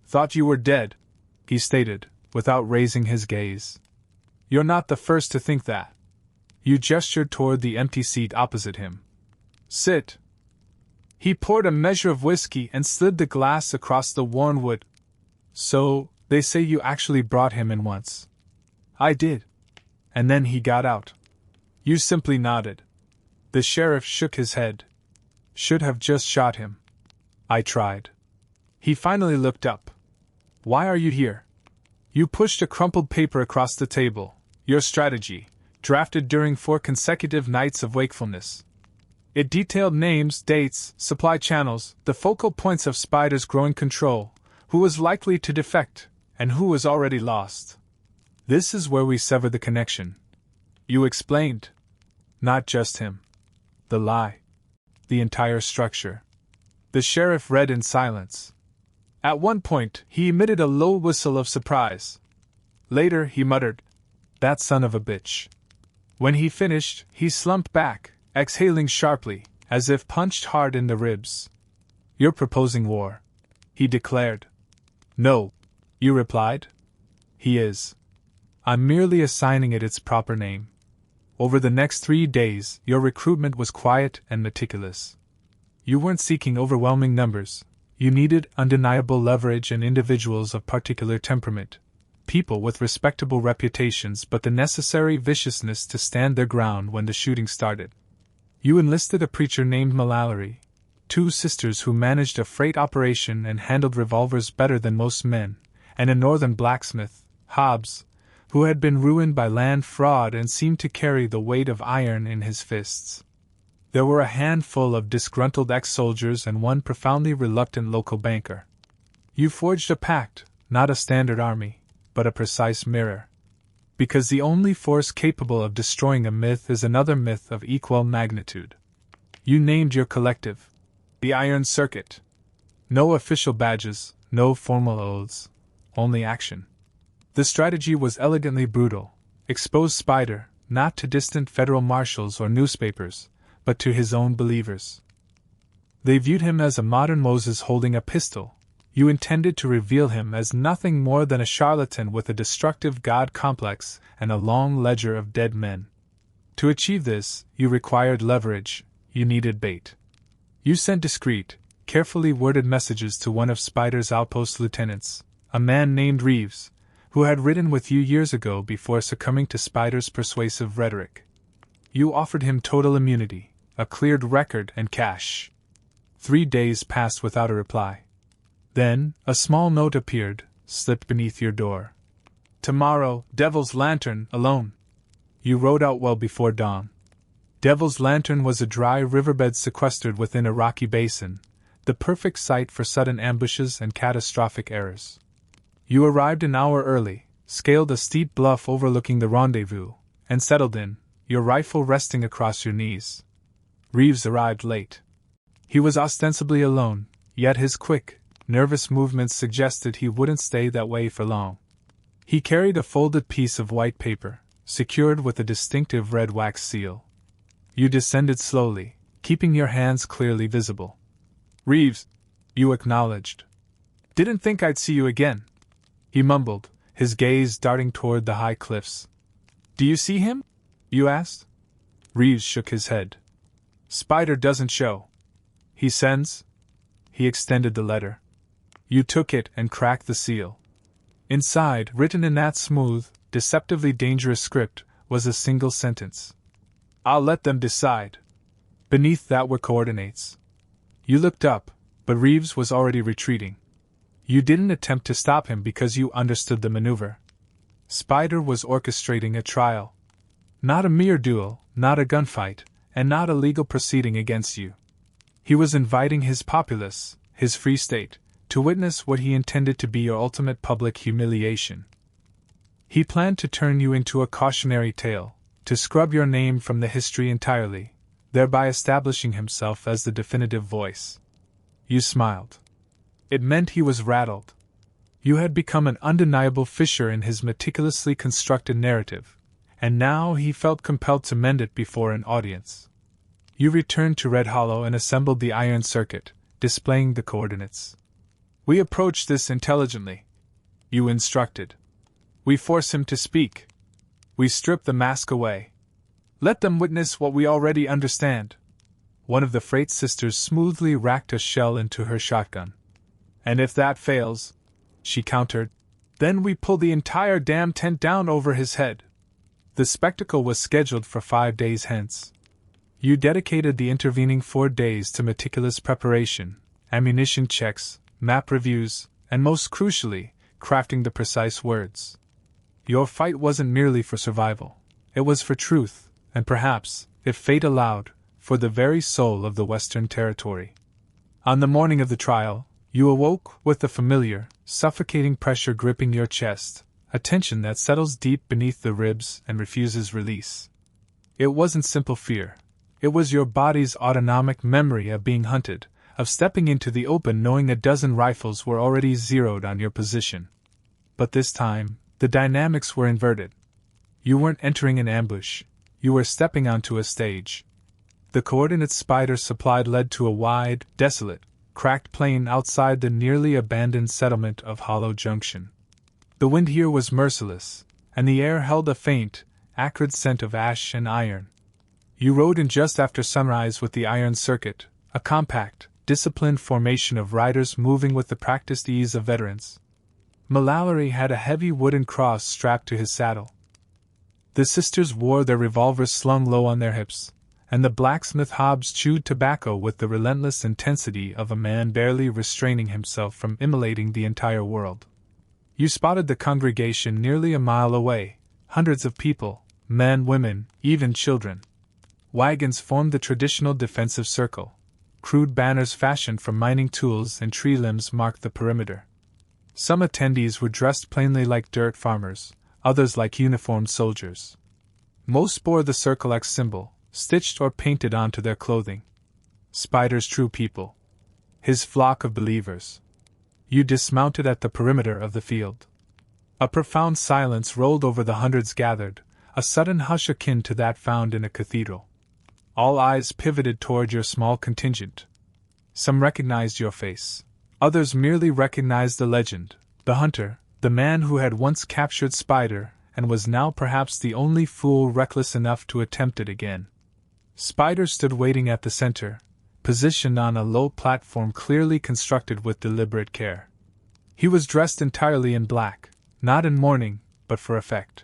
"Thought you were dead," he stated, without raising his gaze. "You're not the first to think that." You gestured toward the empty seat opposite him. "Sit." He poured a measure of whiskey and slid the glass across the worn wood. "So, they say you actually brought him in once." "I did." "And then he got out." You simply nodded. The sheriff shook his head. "Should have just shot him." "I tried." He finally looked up. "Why are you here?" You pushed a crumpled paper across the table. "Your strategy, drafted during 4 consecutive nights of wakefulness." It detailed names, dates, supply channels, the focal points of Spider's growing control, who was likely to defect, and who was already lost. "This is where we sever the connection," you explained. "Not just him. The lie. The entire structure." The sheriff read in silence. At one point, he emitted a low whistle of surprise. Later, he muttered, "That son of a bitch." When he finished, he slumped back, exhaling sharply, as if punched hard in the ribs. "You're proposing war," he declared. "No," you replied. "He is. I'm merely assigning it its proper name." Over the next 3 days, your recruitment was quiet and meticulous. You weren't seeking overwhelming numbers. You needed undeniable leverage and individuals of particular temperament, people with respectable reputations but the necessary viciousness to stand their ground when the shooting started. You enlisted a preacher named Mallory, 2 sisters who managed a freight operation and handled revolvers better than most men, and a northern blacksmith, Hobbs, who had been ruined by land fraud and seemed to carry the weight of iron in his fists. There were a handful of disgruntled ex-soldiers and one profoundly reluctant local banker. You forged a pact, not a standard army, but a precise mirror. Because the only force capable of destroying a myth is another myth of equal magnitude. You named your collective the Iron Circuit. No official badges, no formal oaths, only action. The strategy was elegantly brutal. Expose Spider, not to distant federal marshals or newspapers, but to his own believers. They viewed him as a modern Moses holding a pistol. You intended to reveal him as nothing more than a charlatan with a destructive god complex and a long ledger of dead men. To achieve this, you required leverage, you needed bait. You sent discreet, carefully worded messages to one of Spider's outpost lieutenants, a man named Reeves, who had ridden with you years ago before succumbing to Spider's persuasive rhetoric. You offered him total immunity, a cleared record and cash. 3 days passed without a reply. Then, a small note appeared, slipped beneath your door. Tomorrow, Devil's Lantern, alone. You rode out well before dawn. Devil's Lantern was a dry riverbed sequestered within a rocky basin, the perfect site for sudden ambushes and catastrophic errors. You arrived an hour early, scaled a steep bluff overlooking the rendezvous, and settled in, your rifle resting across your knees. Reeves arrived late. He was ostensibly alone, yet his quick, nervous movements suggested he wouldn't stay that way for long. He carried a folded piece of white paper, secured with a distinctive red wax seal. You descended slowly, keeping your hands clearly visible. Reeves, you acknowledged. Didn't think I'd see you again, he mumbled, his gaze darting toward the high cliffs. Do you see him? You asked. Reeves shook his head. Spider doesn't show. He sends. He extended the letter. You took it and cracked the seal. Inside, written in that smooth, deceptively dangerous script, was a single sentence. I'll let them decide. Beneath that were coordinates. You looked up, but Reeves was already retreating. You didn't attempt to stop him because you understood the maneuver. Spider was orchestrating a trial. Not a mere duel, not a gunfight, and not a legal proceeding against you. He was inviting his populace, his free state, to witness what he intended to be your ultimate public humiliation. He planned to turn you into a cautionary tale, to scrub your name from the history entirely, thereby establishing himself as the definitive voice. You smiled. It meant he was rattled. You had become an undeniable fissure in his meticulously constructed narrative, and now he felt compelled to mend it before an audience. You returned to Red Hollow and assembled the Iron Circuit, displaying the coordinates. We approach this intelligently, you instructed. We force him to speak. We strip the mask away. Let them witness what we already understand. One of the Freight Sisters smoothly racked a shell into her shotgun. And if that fails, she countered, then we pull the entire damn tent down over his head. The spectacle was scheduled for 5 days hence. You dedicated the intervening 4 days to meticulous preparation, ammunition checks, map reviews, and most crucially, crafting the precise words. Your fight wasn't merely for survival. It was for truth, and perhaps, if fate allowed, for the very soul of the Western Territory. On the morning of the trial, you awoke with the familiar, suffocating pressure gripping your chest, a tension that settles deep beneath the ribs and refuses release. It wasn't simple fear. It was your body's autonomic memory of being hunted, of stepping into the open knowing a dozen rifles were already zeroed on your position. But this time, the dynamics were inverted. You weren't entering an ambush, you were stepping onto a stage. The coordinates Spider supplied led to a wide, desolate, cracked plain outside the nearly abandoned settlement of Hollow Junction. The wind here was merciless, and the air held a faint, acrid scent of ash and iron. You rode in just after sunrise with the Iron Circuit, a compact, disciplined formation of riders moving with the practiced ease of veterans. Mallory had a heavy wooden cross strapped to his saddle. The sisters wore their revolvers slung low on their hips, and the blacksmith Hobbs chewed tobacco with the relentless intensity of a man barely restraining himself from immolating the entire world. You spotted the congregation nearly a mile away, hundreds of people, men, women, even children. Wagons formed the traditional defensive circle. Crude banners fashioned from mining tools and tree limbs marked the perimeter. Some attendees were dressed plainly like dirt farmers, others like uniformed soldiers. Most bore the Circle X symbol, stitched or painted onto their clothing. Spider's true people. His flock of believers. You dismounted at the perimeter of the field. A profound silence rolled over the hundreds gathered, a sudden hush akin to that found in a cathedral. All eyes pivoted toward your small contingent. Some recognized your face. Others merely recognized the legend, the hunter, the man who had once captured Spider and was now perhaps the only fool reckless enough to attempt it again. Spider stood waiting at the center, positioned on a low platform clearly constructed with deliberate care. He was dressed entirely in black, not in mourning, but for effect.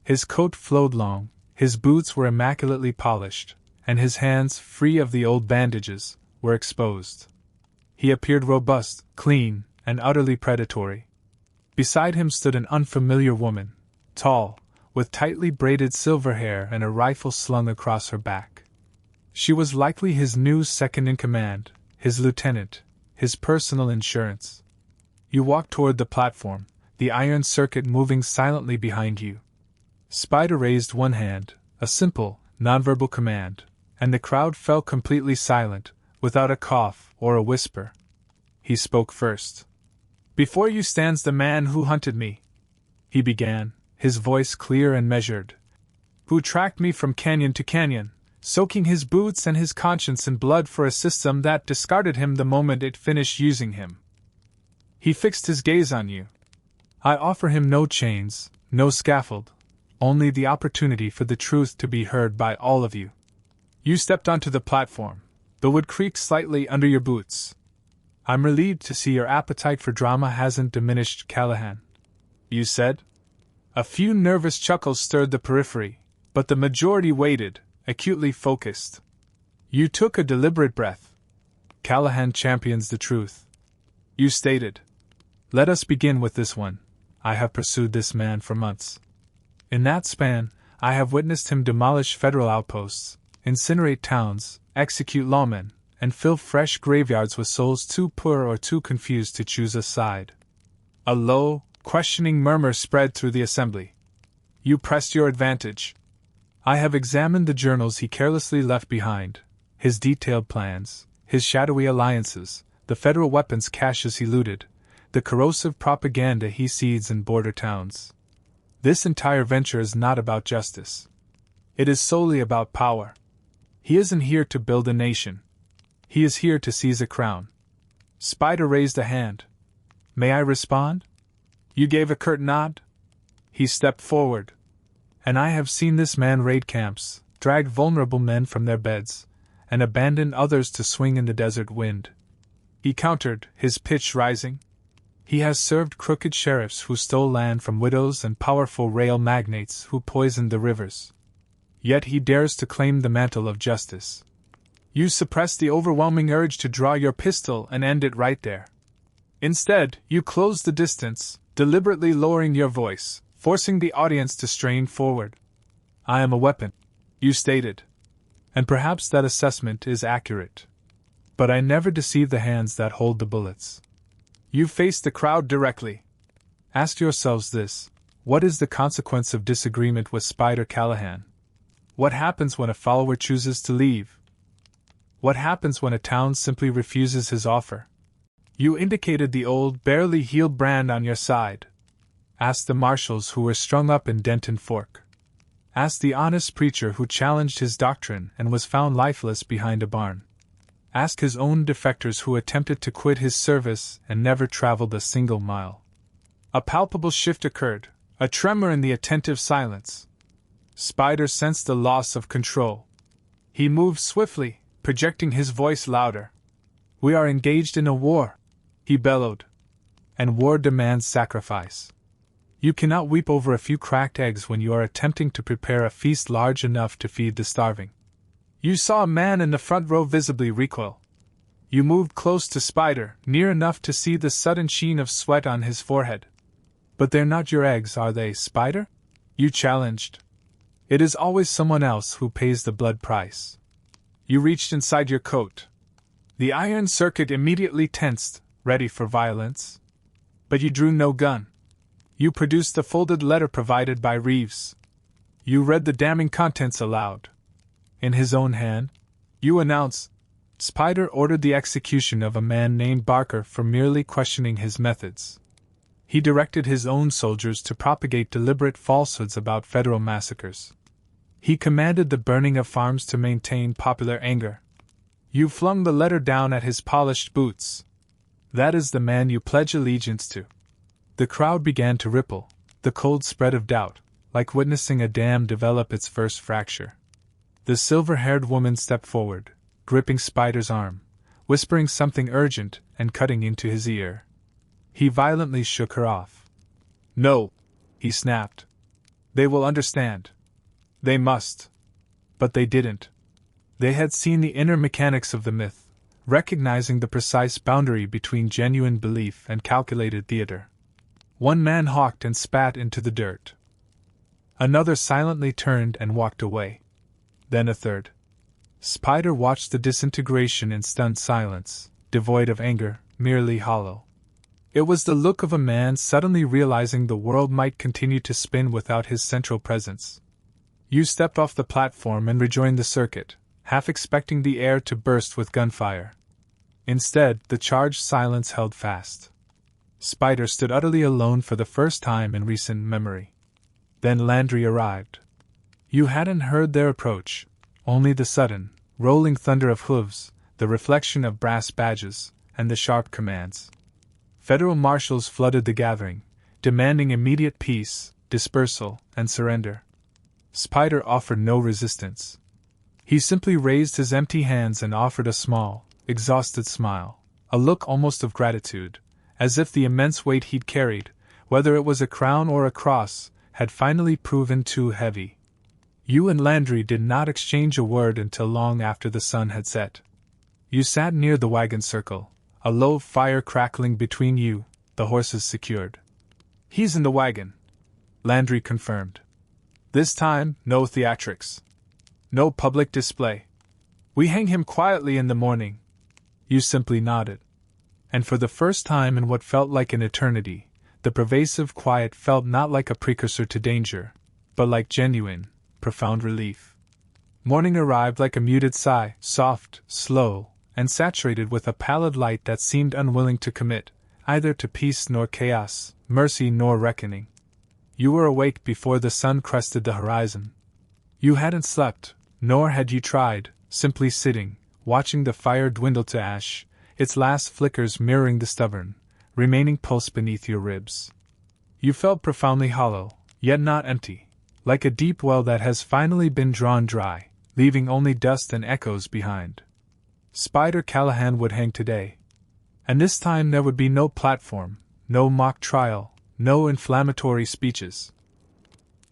His coat flowed long, his boots were immaculately polished, and his hands, free of the old bandages, were exposed. He appeared robust, clean, and utterly predatory. Beside him stood an unfamiliar woman, tall, with tightly braided silver hair and a rifle slung across her back. She was likely his new second-in-command, his lieutenant, his personal insurance. You walked toward the platform, the iron circuit moving silently behind you. Spider raised one hand, a simple, nonverbal command, and the crowd fell completely silent, without a cough or a whisper. He spoke first. "Before you stands the man who hunted me," he began, his voice clear and measured, "who tracked me from canyon to canyon, soaking his boots and his conscience in blood for a system that discarded him the moment it finished using him. He fixed his gaze on you. I offer him no chains, no scaffold, only the opportunity for the truth to be heard by all of you. You stepped onto the platform. The wood creaked slightly under your boots. I'm relieved to see your appetite for drama hasn't diminished, Callahan. You said. A few nervous chuckles stirred the periphery, but the majority waited, acutely focused. You took a deliberate breath. Callahan champions the truth. You stated. Let us begin with this one. I have pursued this man for months. In that span, I have witnessed him demolish federal outposts, incinerate towns, execute lawmen, and fill fresh graveyards with souls too poor or too confused to choose a side. A low, questioning murmur spread through the assembly. You pressed your advantage. I have examined the journals he carelessly left behind, his detailed plans, his shadowy alliances, the federal weapons caches he looted, the corrosive propaganda he seeds in border towns. This entire venture is not about justice. It is solely about power. He isn't here to build a nation. He is here to seize a crown. Spider raised a hand. May I respond? You gave a curt nod. He stepped forward. And I have seen this man raid camps, drag vulnerable men from their beds, and abandon others to swing in the desert wind. He countered, his pitch rising. He has served crooked sheriffs who stole land from widows and powerful rail magnates who poisoned the rivers. Yet he dares to claim the mantle of justice. You suppress the overwhelming urge to draw your pistol and end it right there. Instead, you close the distance, deliberately lowering your voice, forcing the audience to strain forward. I am a weapon, you stated. And perhaps that assessment is accurate. But I never deceive the hands that hold the bullets. You face the crowd directly. Ask yourselves this: what is the consequence of disagreement with Spider Callahan? What happens when a follower chooses to leave? What happens when a town simply refuses his offer? You indicated the old, barely healed brand on your side. Ask the marshals who were strung up in Denton Fork. Ask the honest preacher who challenged his doctrine and was found lifeless behind a barn. Ask his own defectors who attempted to quit his service and never traveled a single mile. A palpable shift occurred, a tremor in the attentive silence. Spider sensed the loss of control. He moved swiftly, projecting his voice louder. We are engaged in a war, he bellowed. And war demands sacrifice. You cannot weep over a few cracked eggs when you are attempting to prepare a feast large enough to feed the starving. You saw a man in the front row visibly recoil. You moved close to Spider, near enough to see the sudden sheen of sweat on his forehead. But they're not your eggs, are they, Spider? You challenged. It is always someone else who pays the blood price. You reached inside your coat. The iron circuit immediately tensed, ready for violence. But you drew no gun. You produced the folded letter provided by Reeves. You read the damning contents aloud. In his own hand, you announce, Spider ordered the execution of a man named Barker for merely questioning his methods. He directed his own soldiers to propagate deliberate falsehoods about federal massacres. He commanded the burning of farms to maintain popular anger. You flung the letter down at his polished boots. That is the man you pledge allegiance to. The crowd began to ripple, the cold spread of doubt, like witnessing a dam develop its first fracture. The silver-haired woman stepped forward, gripping Spider's arm, whispering something urgent and cutting into his ear. He violently shook her off. No, he snapped. They will understand. They must. But they didn't. They had seen the inner mechanics of the myth, recognizing the precise boundary between genuine belief and calculated theater. One man hawked and spat into the dirt. Another silently turned and walked away. Then a third. Spider watched the disintegration in stunned silence, devoid of anger, merely hollow. It was the look of a man suddenly realizing the world might continue to spin without his central presence. You stepped off the platform and rejoined the circuit, half expecting the air to burst with gunfire. Instead, the charged silence held fast. Spider stood utterly alone for the first time in recent memory. Then Landry arrived. You hadn't heard their approach, only the sudden, rolling thunder of hooves, the reflection of brass badges, and the sharp commands. Federal marshals flooded the gathering, demanding immediate peace, dispersal, and surrender. Spider offered no resistance. He simply raised his empty hands and offered a small, exhausted smile, a look almost of gratitude, as if the immense weight he'd carried, whether it was a crown or a cross, had finally proven too heavy. You and Landry did not exchange a word until long after the sun had set. You sat near the wagon circle, a low fire crackling between you, the horses secured. He's in the wagon, Landry confirmed. This time, no theatrics. No public display. We hang him quietly in the morning. You simply nodded. And for the first time in what felt like an eternity, the pervasive quiet felt not like a precursor to danger, but like genuine, profound relief. Morning arrived like a muted sigh, soft, slow, and saturated with a pallid light that seemed unwilling to commit, either to peace nor chaos, mercy nor reckoning. You were awake before the sun crested the horizon. You hadn't slept, nor had you tried, simply sitting, watching the fire dwindle to ash, its last flickers mirroring the stubborn, remaining pulse beneath your ribs. You felt profoundly hollow, yet not empty, like a deep well that has finally been drawn dry, leaving only dust and echoes behind. Spider Callahan would hang today. And this time there would be no platform, no mock trial, no inflammatory speeches.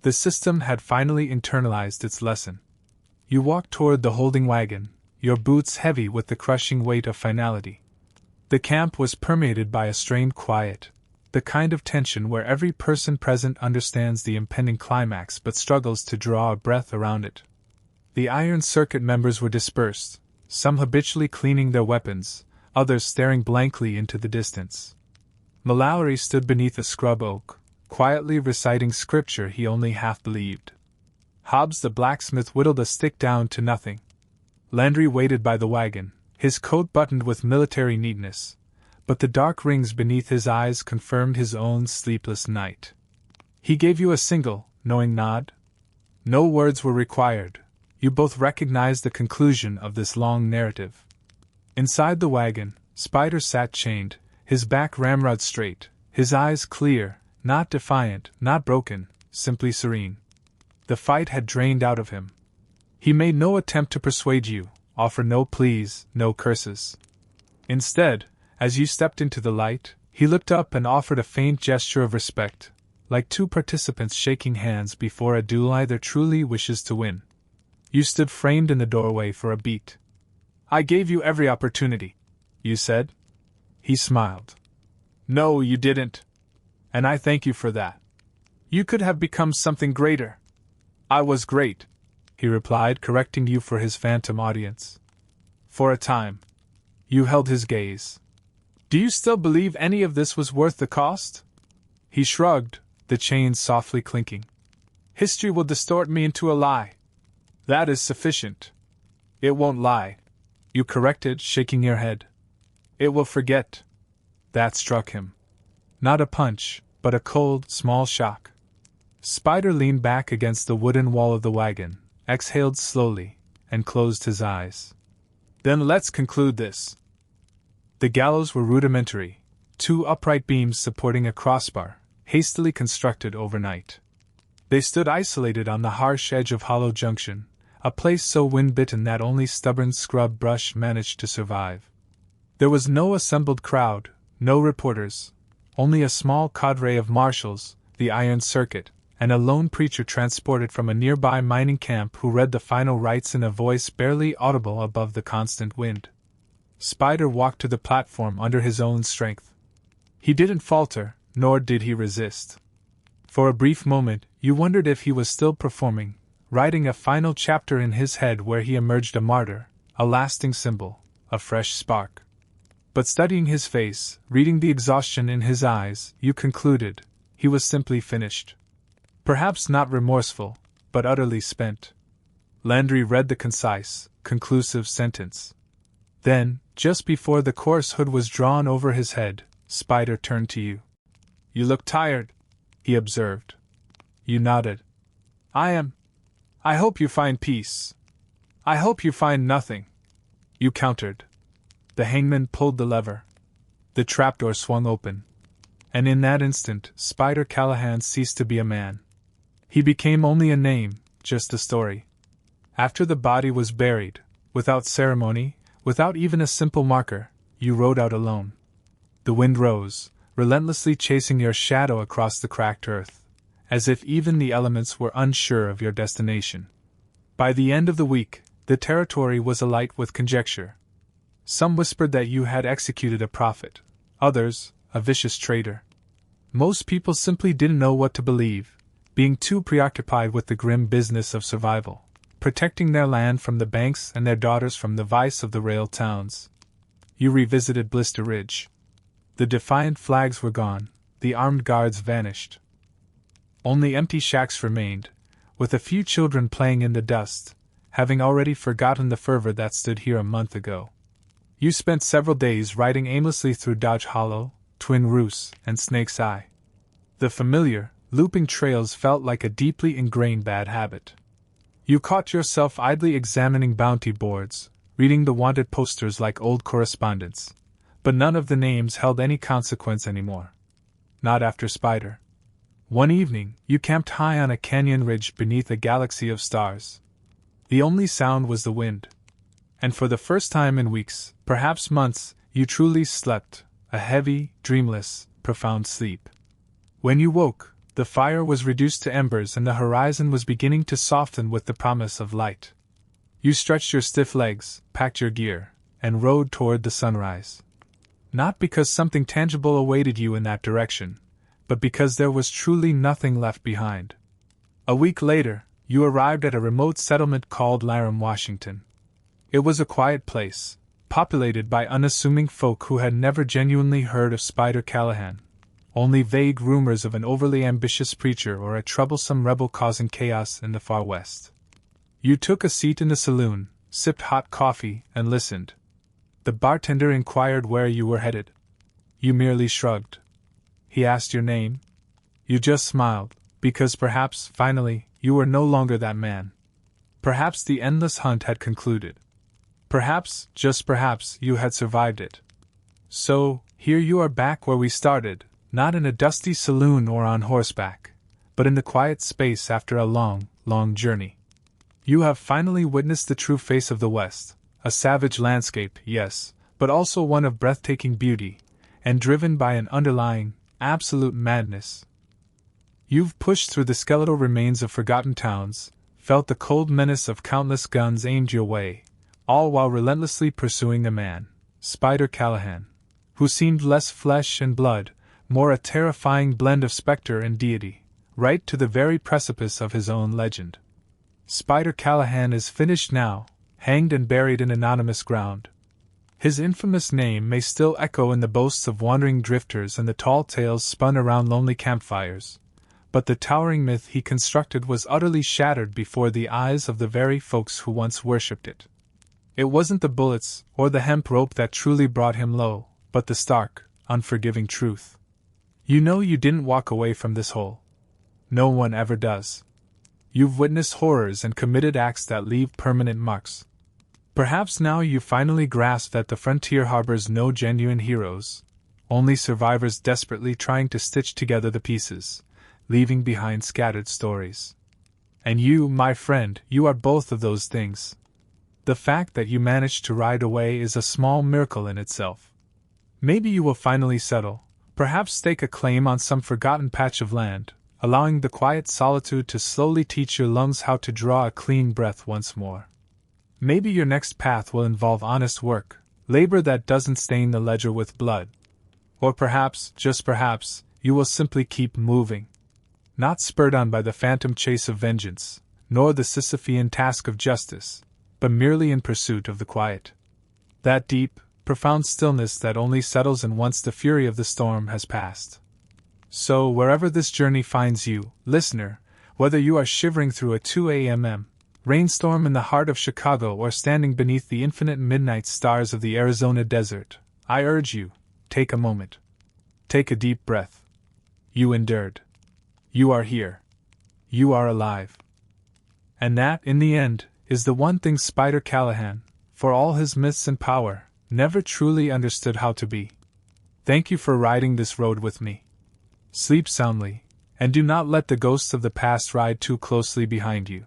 The system had finally internalized its lesson. You walked toward the holding wagon, your boots heavy with the crushing weight of finality. The camp was permeated by a strained quiet, the kind of tension where every person present understands the impending climax but struggles to draw a breath around it. The Iron Circuit members were dispersed, some habitually cleaning their weapons, others staring blankly into the distance. Mallory stood beneath a scrub oak, quietly reciting scripture he only half believed. Hobbs the blacksmith whittled a stick down to nothing. Landry waited by the wagon, his coat buttoned with military neatness, but the dark rings beneath his eyes confirmed his own sleepless night. He gave you a single, knowing nod. No words were required. You both recognized the conclusion of this long narrative. Inside the wagon, Spider sat chained, his back ramrod straight, his eyes clear, not defiant, not broken, simply serene. The fight had drained out of him. He made no attempt to persuade you, offer no pleas, no curses. Instead, as you stepped into the light, he looked up and offered a faint gesture of respect, like two participants shaking hands before a duel either truly wishes to win. You stood framed in the doorway for a beat. I gave you every opportunity, you said. He smiled. No, you didn't. And I thank you for that. You could have become something greater. I was great, he replied, correcting you for his phantom audience. For a time. You held his gaze. Do you still believe any of this was worth the cost? He shrugged, the chains softly clinking. History will distort me into a lie. That is sufficient. It won't lie, you corrected, shaking your head. It will forget. That struck him. Not a punch, but a cold, small shock. Spider leaned back against the wooden wall of the wagon, exhaled slowly, and closed his eyes. Then let's conclude this. The gallows were rudimentary, 2 upright beams supporting a crossbar, hastily constructed overnight. They stood isolated on the harsh edge of Hollow Junction, a place so wind-bitten that only stubborn scrub brush managed to survive. There was no assembled crowd, no reporters, only a small cadre of marshals, the Iron Circuit, and a lone preacher transported from a nearby mining camp who read the final rites in a voice barely audible above the constant wind. Spider walked to the platform under his own strength. He didn't falter, nor did he resist. For a brief moment, you wondered if he was still performing, writing a final chapter in his head where he emerged a martyr, a lasting symbol, a fresh spark. But studying his face, reading the exhaustion in his eyes, you concluded he was simply finished. Perhaps not remorseful, but utterly spent. Landry read the concise, conclusive sentence. Then, just before the coarse hood was drawn over his head, Spider turned to you. You look tired, he observed. You nodded. I am. I hope you find peace. I hope you find nothing. You countered. The hangman pulled the lever. The trapdoor swung open. And in that instant, Spider Callahan ceased to be a man. He became only a name, just a story. After the body was buried, without ceremony, without even a simple marker, you rode out alone. The wind rose, relentlessly chasing your shadow across the cracked earth, as if even the elements were unsure of your destination. By the end of the week, the territory was alight with conjecture. Some whispered that you had executed a prophet, others, a vicious traitor. Most people simply didn't know what to believe, being too preoccupied with the grim business of survival, protecting their land from the banks and their daughters from the vice of the rail towns. You revisited Blister Ridge. The defiant flags were gone, the armed guards vanished. Only empty shacks remained, with a few children playing in the dust, having already forgotten the fervor that stood here a month ago. You spent several days riding aimlessly through Dodge Hollow, Twin Roost, and Snake's Eye. The familiar, looping trails felt like a deeply ingrained bad habit. You caught yourself idly examining bounty boards, reading the wanted posters like old correspondence, but none of the names held any consequence anymore. Not after Spider. One evening, you camped high on a canyon ridge beneath a galaxy of stars. The only sound was the wind. And for the first time in weeks, perhaps months, you truly slept, a heavy, dreamless, profound sleep. When you woke, the fire was reduced to embers and the horizon was beginning to soften with the promise of light. You stretched your stiff legs, packed your gear, and rode toward the sunrise. Not because something tangible awaited you in that direction, but because there was truly nothing left behind. A week later, you arrived at a remote settlement called Laram, Washington. It was a quiet place, populated by unassuming folk who had never genuinely heard of Spider Callahan. Only vague rumors of an overly ambitious preacher or a troublesome rebel causing chaos in the far west. You took a seat in the saloon, sipped hot coffee, and listened. The bartender inquired where you were headed. You merely shrugged. He asked your name. You just smiled, because perhaps, finally, you were no longer that man. Perhaps the endless hunt had concluded. Perhaps, just perhaps, you had survived it. So, here you are back where we started, not in a dusty saloon or on horseback, but in the quiet space after a long, long journey. You have finally witnessed the true face of the West, a savage landscape, yes, but also one of breathtaking beauty, and driven by an underlying, absolute madness. You've pushed through the skeletal remains of forgotten towns, felt the cold menace of countless guns aimed your way, all while relentlessly pursuing a man, Spider Callahan, who seemed less flesh and blood, more a terrifying blend of specter and deity, right to the very precipice of his own legend. Spider Callahan is finished now, hanged and buried in anonymous ground. His infamous name may still echo in the boasts of wandering drifters and the tall tales spun around lonely campfires, but the towering myth he constructed was utterly shattered before the eyes of the very folks who once worshipped it. It wasn't the bullets or the hemp rope that truly brought him low, but the stark, unforgiving truth. You know you didn't walk away from this hole. No one ever does. You've witnessed horrors and committed acts that leave permanent marks. Perhaps now you finally grasp that the frontier harbors no genuine heroes, only survivors desperately trying to stitch together the pieces, leaving behind scattered stories. And you, my friend, you are both of those things. The fact that you managed to ride away is a small miracle in itself. Maybe you will finally settle, perhaps stake a claim on some forgotten patch of land, allowing the quiet solitude to slowly teach your lungs how to draw a clean breath once more. Maybe your next path will involve honest work, labor that doesn't stain the ledger with blood. Or perhaps, just perhaps, you will simply keep moving. Not spurred on by the phantom chase of vengeance, nor the Sisyphean task of justice, but merely in pursuit of the quiet. That deep, profound stillness that only settles in once the fury of the storm has passed. So, wherever this journey finds you, listener, whether you are shivering through a 2 a.m. rainstorm in the heart of Chicago or standing beneath the infinite midnight stars of the Arizona desert, I urge you, take a moment. Take a deep breath. You endured. You are here. You are alive. And that, in the end, is the one thing Spider Callahan, for all his myths and power, never truly understood how to be. Thank you for riding this road with me. Sleep soundly, and do not let the ghosts of the past ride too closely behind you.